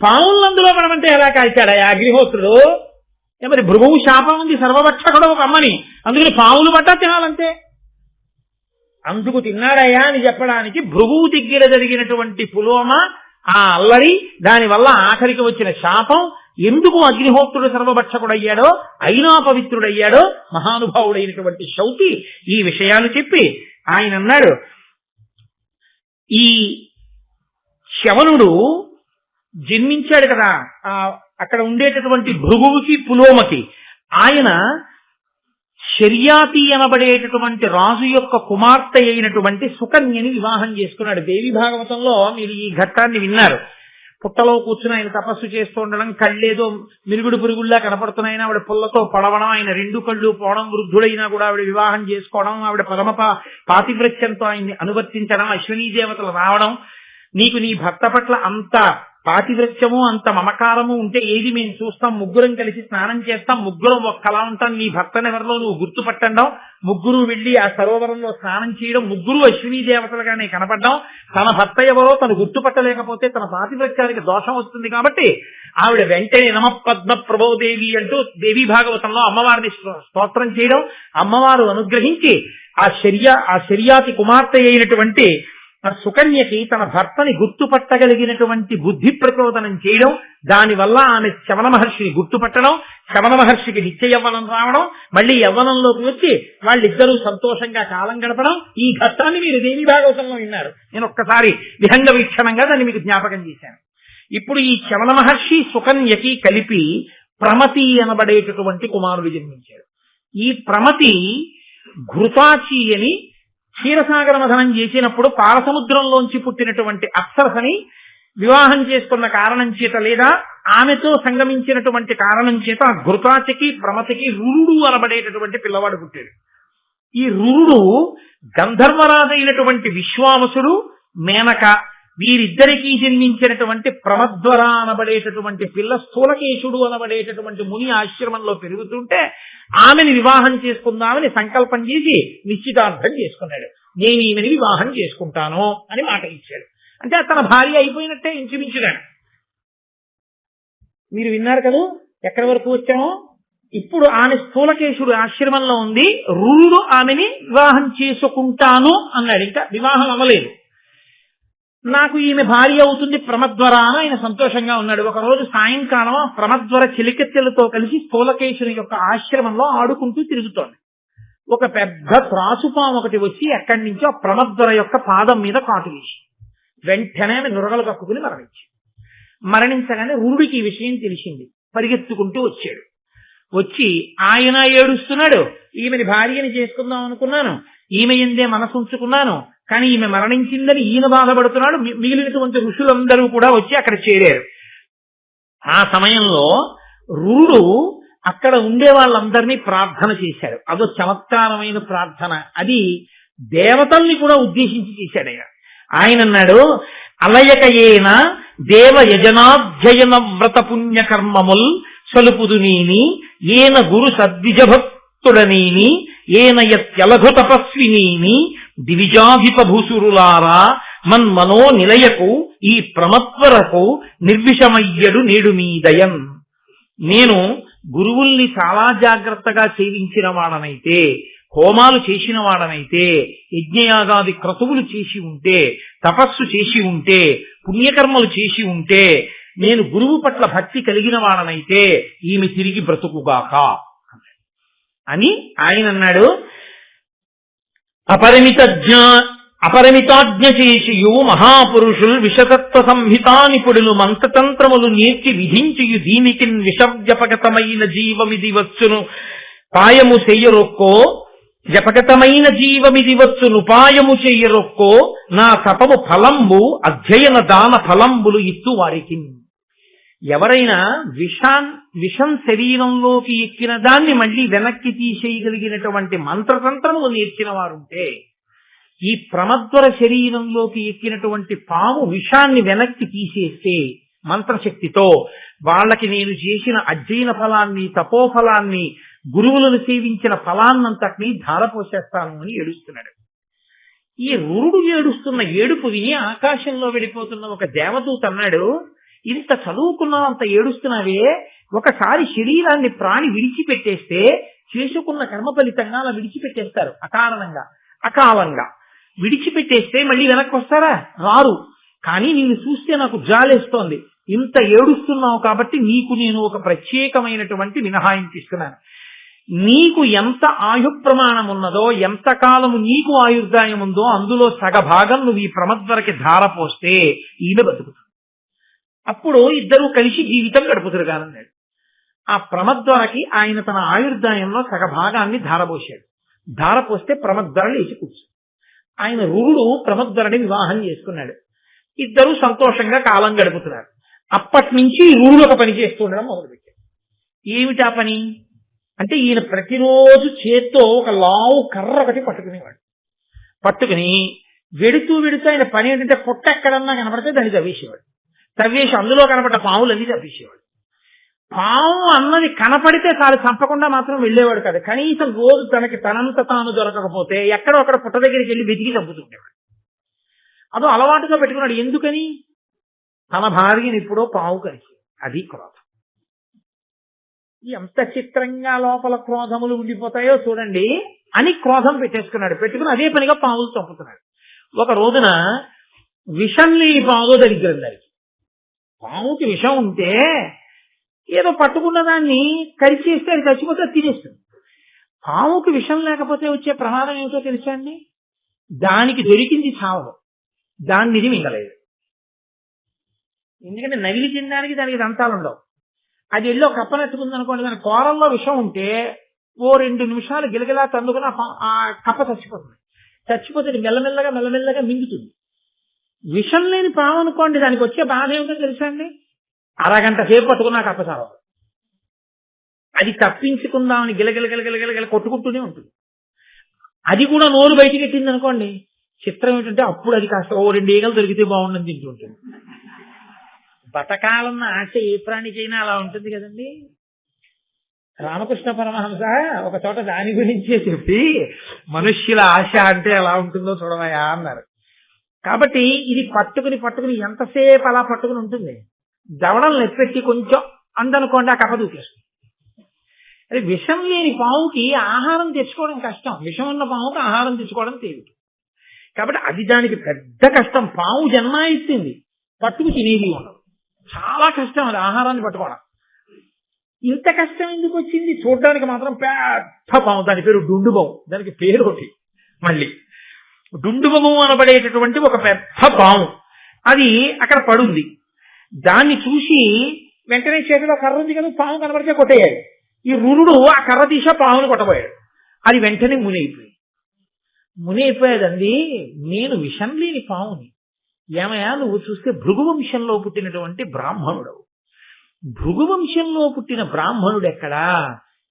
S1: పావులను అందులో పడమంటే ఎలా కాల్చాడా అగ్నిహోత్రుడు? మరి భృగువు శాపం ఉంది సర్వభక్షకుడు ఒక అమ్మని, అందుకని పావులు పట్టా తినాలంతే. అందుకు తిన్నాడయ్యా అని చెప్పడానికి భృగువు దగ్గర జరిగినటువంటి పులోమ, ఆ అల్లరి, దానివల్ల ఆఖరికి వచ్చిన శాపం, ఎందుకు అగ్నిహోత్రుడు సర్వభక్షకుడయ్యాడో, అయినా పవిత్రుడయ్యాడో మహానుభావుడైనటువంటి శౌతి ఈ విషయాలు చెప్పి ఆయన అన్నాడు, ఈ శవనుడు జన్మించాడు కదా అక్కడ ఉండేటటువంటి భృగువుకి పులోమకి, ఆయన శర్యాతి అనబడేటటువంటి రాజు యొక్క కుమార్తె అయినటువంటి సుకన్యని వివాహం చేసుకున్నాడు. దేవి భాగవతంలో మీరు ఈ ఘట్టాన్ని విన్నారు. పుట్టలో కూర్చుని ఆయన తపస్సు చేస్తూ ఉండడం, కళ్ళేదో మిరుగుడు పురుగుల్లా కనపడుతున్నాయినా ఆవిడ పుల్లతో పడవడం, ఆయన రెండు కళ్ళు పోవడం, వృద్ధుడైనా కూడా ఆవిడ వివాహం చేసుకోవడం, ఆవిడ పరమ పాతివ్రత్యంతో ఆయన్ని అనువర్తించడం, అశ్వినీ దేవతలు రావడం, నీకు నీ భర్త పట్ల అంత పాతివ్రత్యము అంత మమకారము ఉంటే ఏది మేము చూస్తాం, ముగ్గురం కలిసి స్నానం చేస్తాం, ముగ్గురం ఒక్కలా ఉంటాం, నీ భర్తనెవరిలో నువ్వు గుర్తుపట్టడం, ముగ్గురు వెళ్లి ఆ సరోవరంలో స్నానం చేయడం, ముగ్గురు అశ్వినీ దేవతలుగానే కనపడ్డాం, తన భర్త ఎవరో తను గుర్తుపట్టలేకపోతే తన పాతివ్రత్యానికి దోషం వస్తుంది కాబట్టి ఆవిడ వెంటనే నమ పద్మ ప్రభోదేవి అంటూ దేవీ భాగవతంలో అమ్మవారిని స్తోత్రం చేయడం, అమ్మవారు అనుగ్రహించి ఆ శర్యాతి కుమార్తె అయినటువంటి సుకన్యకి తన భర్తని గుర్తుపట్టగలిగినటువంటి బుద్ధి ప్రచోదనం చేయడం, దానివల్ల ఆమె శవన మహర్షిని గుర్తుపట్టడం, శవన మహర్షికి నిత్య యవ్వనం రావడం, మళ్ళీ యవ్వనంలోకి వచ్చి వాళ్ళిద్దరూ సంతోషంగా కాలం గడపడం, ఈ ఘట్టాన్ని మీరు దేవీ భాగవతంలో విన్నారు. నేను ఒక్కసారి విహంగ వీక్షణంగా దాన్ని మీకు జ్ఞాపకం చేశాను. ఇప్పుడు ఈ శవన మహర్షి సుకన్యకి కలిపి ప్రమతి అనబడేటటువంటి కుమారుడు జన్మించాడు. ఈ ప్రమతి ఘృతాచి అని క్షీరసాగర మథనం చేసినప్పుడు పాలసముద్రంలోంచి పుట్టినటువంటి అప్సరసని వివాహం చేసుకున్న కారణం చేత లేదా ఆమెతో సంగమించినటువంటి కారణం చేత ఘృతాచికి ప్రమతికి రురుడు అనబడేటటువంటి పిల్లవాడు పుట్టాడు. ఈ రురుడు గంధర్వరాజు అయినటువంటి విశ్వావసుడు, మేనక వీరిద్దరికీ జన్మించినటువంటి ప్రమద్వర అనబడేటటువంటి పిల్ల స్థూలకేశుడు అనబడేటటువంటి ముని ఆశ్రమంలో పెరుగుతుంటే ఆమెని వివాహం చేసుకుందామని సంకల్పం చేసి నిశ్చితార్థం చేసుకున్నాడు. నేను ఈమెని వివాహం చేసుకుంటాను అని మాట ఇచ్చాడు. అంటే తన భార్య అయిపోయినట్టే ఇంచుమించుగా. మీరు విన్నారు కదా ఎక్కడి వరకు వచ్చామో. ఇప్పుడు ఆమె స్థూలకేశుడు ఆశ్రమంలో ఉంది, రురుడు ఆమెని వివాహం చేసుకుంటాను అన్నాడు. ఇంకా వివాహం అవ్వలేదు. నాకు ఈమె భార్య అవుతుంది ప్రమద్వర అని ఆయన సంతోషంగా ఉన్నాడు. ఒక రోజు సాయంకాలం ప్రమద్వర చిలికెత్తెలతో కలిసి స్థూలకేశుని యొక్క ఆశ్రమంలో ఆడుకుంటూ తిరుగుతోంది. ఒక పెద్ద త్రాసుపాము ఒకటి వచ్చి ఎక్కడి నుంచో ప్రమద్వర యొక్క పాదం మీద కాటు వేసి వెంటనే నురగలు కక్కుకుని మరణించగానే రురుడికి ఈ విషయం తెలిసింది. పరిగెత్తుకుంటూ వచ్చాడు. వచ్చి ఆయన ఏడుస్తున్నాడు, ఈమెని భార్యని చేసుకుందాం అనుకున్నాను, ఈమె ఎందే మనసు ఉంచుకున్నాను, కానీ ఈమె మరణించిందని ఈయన బాధపడుతున్నాడు. మిగిలినటువంటి ఋషులందరూ కూడా వచ్చి అక్కడ చేరారు. ఆ సమయంలో రురుడు అక్కడ ఉండే వాళ్ళందరినీ ప్రార్థన చేశాడు. అదో చమత్కారమైన ప్రార్థన. అది దేవతల్ని కూడా ఉద్దేశించి చేశాడు. ఆయన అన్నాడు, అలయకయేన దేవ యజనాధ్యయన వ్రత పుణ్యకర్మముల్ సలుపుదు నేని ఏన గురు సద్విజభక్తుడనేని ఏన యత్యలఘు తపస్వినీని దివిజాధిపభూసురులారా మన్మనో నిలయకు ఈ ప్రమత్వరకు నిర్విషమయ్యడు నేడు మీ దయన్. నేను గురువుల్ని చాలా జాగ్రత్తగా సేవించిన వాడనైతే, హోమాలు చేసిన వాడనైతే, యజ్ఞయాగాది క్రతువులు చేసి ఉంటే, తపస్సు చేసి ఉంటే, పుణ్యకర్మలు చేసి ఉంటే, నేను గురువు పట్ల భక్తి కలిగిన వాడనైతే ఈమె తిరిగి బ్రతుకుగాక అని ఆయన అన్నాడు. అపరిమితాజ్ఞ చేసియు మహాపురుషులు విషతత్వ సంహితా నిపుడులు మంత్రతంత్రములు నేర్చి విధించియు దీనికి విషవ్యపగతమైన జీవమిది వచ్చును పాయము చెయ్యరొక్కో జపగతమైన జీవమిది వచ్చునుపాయము చెయ్యరొక్కో నా తపము ఫలంబు అధ్యయన దాన ఫలంబులు ఇత్తు వారికి. ఎవరైనా విషం శరీరంలోకి ఎక్కిన దాన్ని మళ్ళీ వెనక్కి తీసేయగలిగినటువంటి మంత్రతంత్రము నేర్చిన వారుంటే, ఈ ప్రమద్వర శరీరంలోకి ఎక్కినటువంటి పాము విషాన్ని వెనక్కి తీసేస్తే మంత్రశక్తితో, వాళ్ళకి నేను చేసిన అధ్యయన ఫలాన్ని, తపోఫలాన్ని, గురువులను సేవించిన ఫలాన్నంతటినీ ధారపోసేస్తాను అని ఏడుస్తున్నాడు. ఈ రురుడు ఏడుస్తున్న ఏడుపు విని ఆకాశంలో వెళ్ళిపోతున్న ఒక దేవదూత అన్నాడు, ఇంత చదువుకున్నావు, అంత ఏడుస్తున్నావే, ఒకసారి శరీరాన్ని ప్రాణి విడిచిపెట్టేస్తే చేసుకున్న కర్మ ఫలితంగా అలా విడిచిపెట్టేస్తారు అకాలంగా విడిచిపెట్టేస్తే మళ్ళీ వెనక్కి వస్తారా? రారు. కానీ నిన్ను చూస్తే నాకు జాలేస్తోంది. ఇంత ఏడుస్తున్నావు కాబట్టి నీకు నేను ఒక ప్రత్యేకమైనటువంటి మినహాయింపు ఇస్తున్నాను. నీకు ఎంత ఆయు ప్రమాణం ఉన్నదో, ఎంత కాలము నీకు ఆయుర్దాయం ఉందో అందులో సగభాగం నువ్వు ఈ ప్రమద్వరకి ధారపోస్తే ఈమె బతుకుతుంది. అప్పుడు ఇద్దరూ కలిసి జీవితం గడుపుతారు కానన్నాడు. ఆ ప్రమద్వరకి ఆయన తన ఆయుర్దాయంలో సగభాగాన్ని ధారపోశాడు. ధారపోస్తే ప్రమద్వర లేచి కూర్చు. ఆయన రురుడు ప్రమద్వరని వివాహం చేసుకున్నాడు. ఇద్దరూ సంతోషంగా కాలం గడుపుతున్నారు. అప్పటి నుంచి రురుడు ఒక పని చేస్తూ ఉండడం మొదలుపెట్టాడు. ఏమిటా పని అంటే, ఈయన ప్రతిరోజు చేత్తో ఒక లావు కర్ర ఒకటి పట్టుకుని వెడుతూ ఆయన పని ఏంటంటే, పొట్ట ఎక్కడన్నా కనపడితే దాన్ని తవ్వేసేవాడు. తవ్వేసి అందులో కనపడ్డ పావులన్నీ తవ్వేసేవాడు. పాము అన్నది కనపడితే చాలు, చంపకుండా మాత్రం వెళ్ళేవాడు కాదు. కనీసం రోజు తనకి తనంత తాను దొరకకపోతే ఎక్కడో అక్కడ పుట్ట దగ్గరికి వెళ్ళి వెతికి చంపుతుండేవాడు. అదో అలవాటుగా పెట్టుకున్నాడు. ఎందుకని? తన భార్యని ఎప్పుడో పావు కలిసి, అది క్రోధం. ఎంత చిత్రంగా లోపల క్రోధములు ఉండిపోతాయో చూడండి అని క్రోధం పెట్టేసుకున్నాడు. పెట్టుకుని అదే పనిగా పావులు చంపుతున్నాడు. ఒక రోజున విషం లేని పావు దరిద్రం దానికి. పావుకి విషం ఉంటే ఏదో పట్టుకున్న దాన్ని కరిచేస్తే అది చచ్చిపోతే తినేస్తుంది. పావుకి విషం లేకపోతే వచ్చే ప్రమాదం ఏమిటో తెలుసా అండి? దానికి దొరికింది చావదు, దాన్ని ఇది మింగలేదు. ఎందుకంటే నవిలి తినడానికి దానికి దంతాలు ఉండవు. అది ఎల్లో కప్పనెత్తుకుంది అనుకోండి, దాని కూరల్లో విషం ఉంటే ఓ 2 నిమిషాలు గిలగిలా తందుకుని ఆ కప్ప చచ్చిపోతే మెల్లమెల్లగా మింగుతుంది. విషం లేని పాము అనుకోండి, దానికి వచ్చే బాధ ఏమిటో తెలుసా అండి? అరగంట సేపు పట్టుకున్నా కప్ప చావదు. అది తప్పించుకుందామని గిలగిల కొట్టుకుంటూనే ఉంటుంది. అది కూడా నోరు బయటికి ఎట్టింది అనుకోండి, చిత్రం ఏంటంటే అప్పుడు అది కాస్త ఓ 2 ఈగలు దొరికితే బాగుండని తింటూ ఉంటుంది. బతకాలన్న ఆశ ఏ ప్రాణికైనా అలా ఉంటుంది కదండి. రామకృష్ణ పరమహంస ఒక చోట దాని గురించే చెప్పి, మనుష్యుల ఆశ అంటే ఎలా ఉంటుందో చూడవయా అన్నారు. కాబట్టి ఇది పట్టుకుని ఎంతసేపు అలా పట్టుకుని ఉంటుంది. దవడలు నెప్పెట్టి కొంచెం అందనుకోండి, ఆ కప్ప దూకేస్తుంది. అది విషం లేని పావుకి ఆహారం తెచ్చుకోవడం కష్టం, విషం ఉన్న పావుకి ఆహారం తెచ్చుకోవడం తేలిక. కాబట్టి అది దానికి పెద్ద కష్టం. పావు జన్మ ఇచ్చింది, పట్టుకు తినేది ఉండదు. చాలా కష్టం అది ఆహారాన్ని పట్టుకోవడం. ఇంత కష్టం ఎందుకు వచ్చింది? చూడడానికి మాత్రం పెద్ద పాము, దాని పేరు డుండుబాము. దానికి పేరు ఒకటి మళ్ళీ డుండుబాము అనబడేటటువంటి ఒక పెద్ద పాము. అది అక్కడ పడుంది. దాన్ని చూసి వెంటనే చేతిలో కర్ర ఉంది కదా, పాము కనబడితే కొట్టేయాలి. ఈ రురుడు ఆ కర్ర తీసా పాముని కొట్టబోయాడు. అది వెంటనే మునైపోయాడండి. నేను విషం లేని పాముని, ఏమయ్యా నువ్వు చూస్తే భృగువంశంలో పుట్టినటువంటి బ్రాహ్మణుడు. భృగువంశంలో పుట్టిన బ్రాహ్మణుడు ఎక్కడా?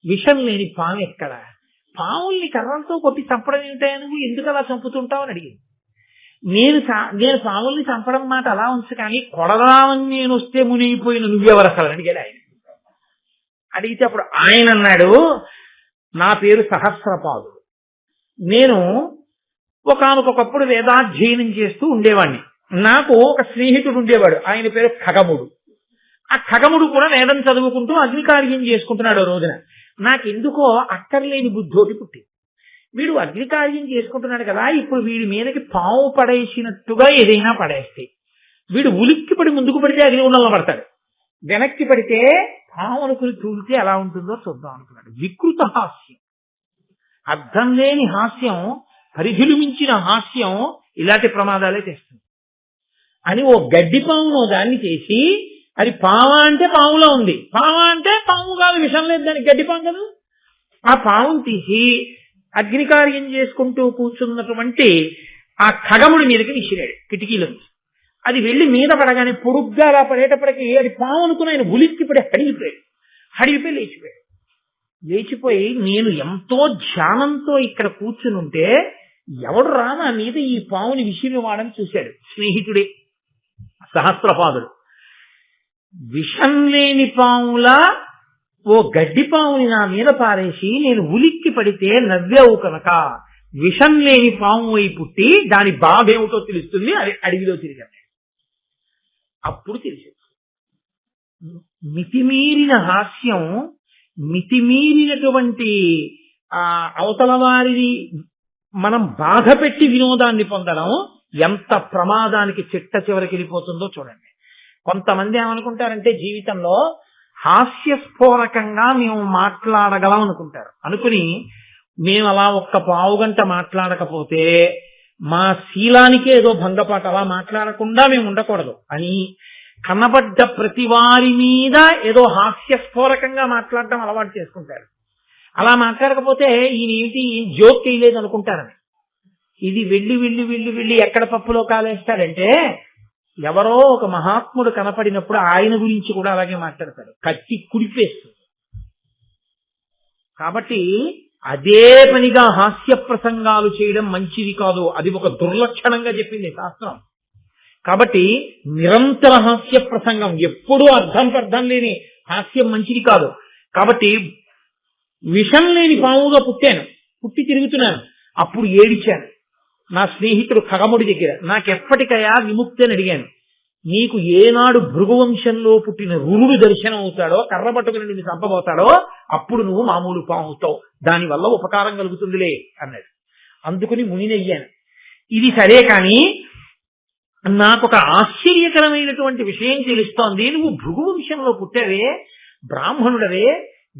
S1: విషం లేని పాము ఎక్కడా? పాముల్ని కర్రలతో కొట్టి చంపడం ఏమిటా, నువ్వు ఎందుకు అలా చంపుతుంటావు అని అడిగింది. నేను పాముల్ని చంపడం మాట అలా ఉంచు, కానీ కొడదామని నేను వస్తే మునిగిపోయిన నువ్వెవరు అసలు అడిగాడు ఆయన. అడిగితే అప్పుడు ఆయన అన్నాడు, నా పేరు సహస్రపాదుడు. నేను ఒకానొకప్పుడు వేదాధ్యయనం చేస్తూ ఉండేవాడిని. నాకు ఒక స్నేహితుడు ఉండేవాడు, ఆయన పేరు ఖగముడు. ఆ ఖగముడు కూడా వేదం చదువుకుంటూ అగ్నికార్యం చేసుకుంటున్నాడు. రోజున నాకెందుకో అక్కర్లేని బుద్ధోటి పుట్టింది. వీడు అగ్నికార్యం చేసుకుంటున్నాడు కదా, ఇప్పుడు వీడి మీదకి పాము పడేసినట్టుగా ఏదైనా పడేస్తే వీడు ఉలిక్కి పడి ముందుకు పడితే అగ్నిగుండంలో పడతాడు, వెనక్కి పడితే పాము అనుకుని తూలితే ఎలా ఉంటుందో చూద్దాం అనుకున్నాడు. వికృత హాస్యం, అర్థం లేని హాస్యం, పరిధులు మించిన హాస్యం ఇలాంటి ప్రమాదాలే తెస్తుంది అని ఓ గడ్డి పామును దాన్ని చేసి, అది పాము అంటే పాములో ఉంది, పాము అంటే పాము కాదు, విషం లేదు దానికి, గడ్డి పాము కదా. ఆ పామును తీసి అగ్నికార్యం చేసుకుంటూ కూర్చున్నటువంటి ఆ ఖగముడి మీదకి విసిరాడు కిటికీలోంచి. అది వెళ్లి మీద పడగానే పొడుగ్గా అలా పడేటప్పటికి అది పాము అనుకుని ఆయన ఉలిక్కి పడి హడిగిపోయి లేచిపోయి నేను ఎంతో ధ్యానంతో ఇక్కడ కూర్చుని ఉంటే ఎవడు రా నా మీద ఈ పాముని విసిరివాడని చూశాడు. స్నేహితుడే సహస్రపాదుడు. విషం లేని పాములా ఓ గడ్డి పాముని నా మీద పారేసి నేను ఉలిక్కి పడితే నవ్వావు కనుక విషం లేని పాము అయి పుట్టి దాని బాధ ఏమిటో తెలుస్తుంది. అది అడవిలో తిరిగాడు. అప్పుడు తెలిసింది మితిమీరిన హాస్యం, మితిమీరినటువంటి అవతల వారిని మనం బాధ పెట్టి వినోదాన్ని పొందడం ఎంత ప్రమాదానికి చిట్ట చివరికి వెళ్ళిపోతుందో చూడండి. కొంతమంది ఏమనుకుంటారంటే జీవితంలో హాస్యస్ఫోరకంగా మేము మాట్లాడగలం అనుకుంటారు. అనుకుని మేము అలా ఒక్క పావుగంట మాట్లాడకపోతే మా శీలానికే ఏదో భంగపాటు, అలా మాట్లాడకుండా మేము ఉండకూడదు అని కనబడ్డ ప్రతి వారి మీద ఏదో హాస్యస్ఫోరకంగా మాట్లాడడం అలవాటు చేసుకుంటారు. అలా మాట్లాడకపోతే ఈయనేంటి జోక్ చేయలేదు అనుకుంటారని. ఇది వెళ్ళి వెళ్ళి వెళ్ళి వెళ్ళి ఎక్కడ పప్పులో కాలేస్తాడంటే ఎవరో ఒక మహాత్ముడు కనపడినప్పుడు ఆయన గురించి కూడా అలాగే మాట్లాడతాడు, కత్తి కుడిపేస్తుంది. కాబట్టి అదే పనిగా హాస్య ప్రసంగాలు చేయడం మంచిది కాదు, అది ఒక దుర్లక్షణంగా చెప్పింది శాస్త్రం. కాబట్టి నిరంతర హాస్య ప్రసంగం, ఎప్పుడూ అర్థం లేని హాస్యం మంచిది కాదు. కాబట్టి విషం లేని పాముగా పుట్టి తిరుగుతున్నాను. అప్పుడు ఏడిచాను నా స్నేహితుడు ఖగముడి దగ్గర, నాకెప్పటికయా విముక్తి అని అడిగాను. నీకు ఏనాడు భృగువంశంలో పుట్టిన రురుడు దర్శనం అవుతాడో, కర్ర పట్టుకుని నిన్ను చంపబోతాడో అప్పుడు నువ్వు మామూలు పాము అవుతావు, దానివల్ల ఉపకారం కలుగుతుందిలే అన్నాడు. అందుకుని మునినయ్యాను. ఇది సరే కానీ నాకు ఒక ఆశ్చర్యకరమైనటువంటి విషయం తెలుస్తోంది. నువ్వు భృగువంశంలో పుట్టావే, బ్రాహ్మణుడవే,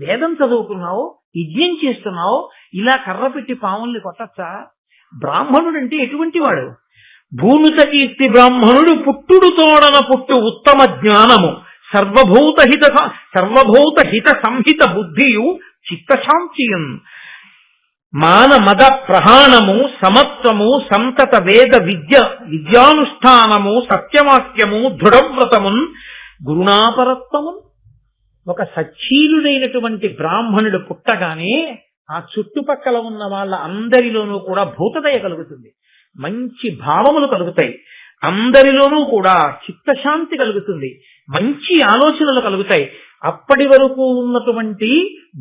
S1: వేదం చదువుకున్నావు, యజ్ఞం చేస్తున్నావు, ఇలా కర్ర పెట్టి పాముల్ని కొట్టచ్చా? బ్రాహ్మణుడంటే ఎటువంటి వాడు? భూమిత కీర్తి బ్రాహ్మణుడు పుట్టుడు తోడన పుట్టు ఉత్తమ జ్ఞానము సర్వభూత హిత సంహిత బుద్ధియు చిత్తశాంతియం మాన మద ప్రహాణము సమత్వము సంతత వేద విద్యానుష్ఠానము సత్యవాక్యము దృఢవ్రతమున్ గురుణాపరత్వము. ఒక సచ్చీలుడైనటువంటి బ్రాహ్మణుడు పుట్టగానే ఆ చుట్టుపక్కల ఉన్న వాళ్ళ అందరిలోనూ కూడా భూతదయ కలుగుతుంది, మంచి భావములు కలుగుతాయి, అందరిలోనూ కూడా చిత్తశాంతి కలుగుతుంది, మంచి ఆలోచనలు కలుగుతాయి. అప్పటి వరకు ఉన్నటువంటి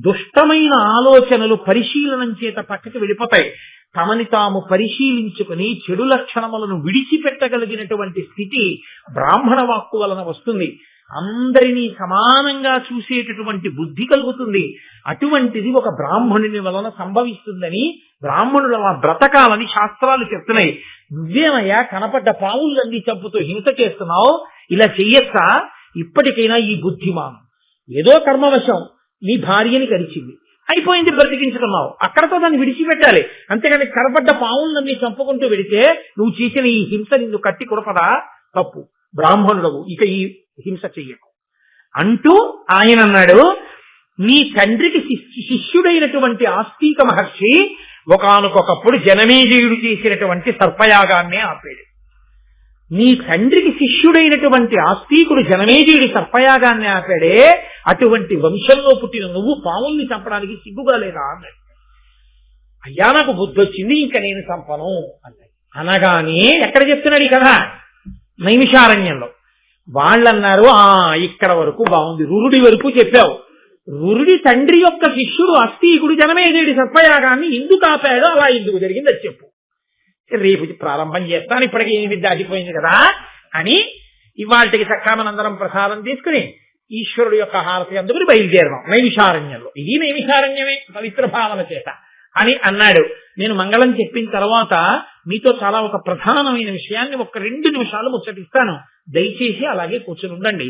S1: దుష్టమైన ఆలోచనలు పరిశీలనం చేత పక్కకి వెళ్ళిపోతాయి. తమని తాము పరిశీలించుకుని చెడు లక్షణములను విడిచిపెట్టగలిగినటువంటి స్థితి బ్రాహ్మణ వాక్కు వలన వస్తుంది. అందరినీ సమానంగా చూసేటటువంటి బుద్ధి కలుగుతుంది. అటువంటిది ఒక బ్రాహ్మణుని వలన సంభవిస్తుందని, బ్రాహ్మణుల బ్రతకాలని శాస్త్రాలు చెప్తున్నాయి. నువ్వేమయ్యా కనపడ్డ పావులన్నీ చంపుతూ హింస చేస్తున్నావు, ఇలా చెయ్యొచ్చా? ఇప్పటికైనా ఈ బుద్ధిమాన్ ఏదో కర్మవశం నీ భార్యని కరిచింది, అయిపోయింది, బ్రతికించుకున్నావు, అక్కడతో దాన్ని విడిచిపెట్టాలి. అంతేగాని కనపడ్డ పావులన్నీ చంపుకుంటూ వెడితే నువ్వు చేసిన ఈ హింస నిన్ను కట్టి కొడపదా? తప్పు, బ్రాహ్మణుడవు, ఇక ఈ హింస చెయ్యకు అంటూ ఆయన అన్నాడు. నీ తండ్రికి శిష్యుడైనటువంటి ఆస్తిక మహర్షి ఒకానొకప్పుడు జనమేజయుడు చేసినటువంటి సర్పయాగాన్నే ఆపాడు. నీ తండ్రికి శిష్యుడైనటువంటి ఆస్తికుడు జనమేజయుడి సర్పయాగాన్ని ఆపాడే, అటువంటి వంశంలో పుట్టిన నువ్వు పాముల్ని చంపడానికి సిగ్గుగా లేదా అన్నాడు. అయ్యా నాకు బుద్ధి వచ్చింది, ఇంకా నేను చంపను అన్నాడు. అనగానే ఎక్కడ చెప్తున్నాడు ఈ కథ? నైమిషారణ్యంలో. వాళ్ళన్నారు, ఇక్కడ వరకు బాగుంది, రురుడి వరకు చెప్పావు. రురుడి తండ్రి యొక్క శిష్యుడు అస్థీకుడు జనమేజయుడి సర్పయాగాన్ని ఎందుకు ఆపాడో, అలా ఎందుకు జరిగింది అది చెప్పు. రేపు ప్రారంభం చేస్తాను, ఇప్పటికీ 8 దాటిపోయింది కదా అని ఇవాళకి సక్కామనందరం ప్రసాదం తీసుకుని ఈశ్వరుడు యొక్క హారతి అందుకుని బయలుదేరదాం నైమిషారణ్యంలో. ఇది నైమిషారణ్యమే పవిత్ర భావన చేత అని అన్నాడు. నేను మంగళం చెప్పిన తర్వాత మీతో చాలా ఒక ప్రధానమైన విషయాన్ని 1-2 నిమిషాలు ముచ్చటిస్తాను, దయచేసి అలాగే కూర్చుని ఉండండి.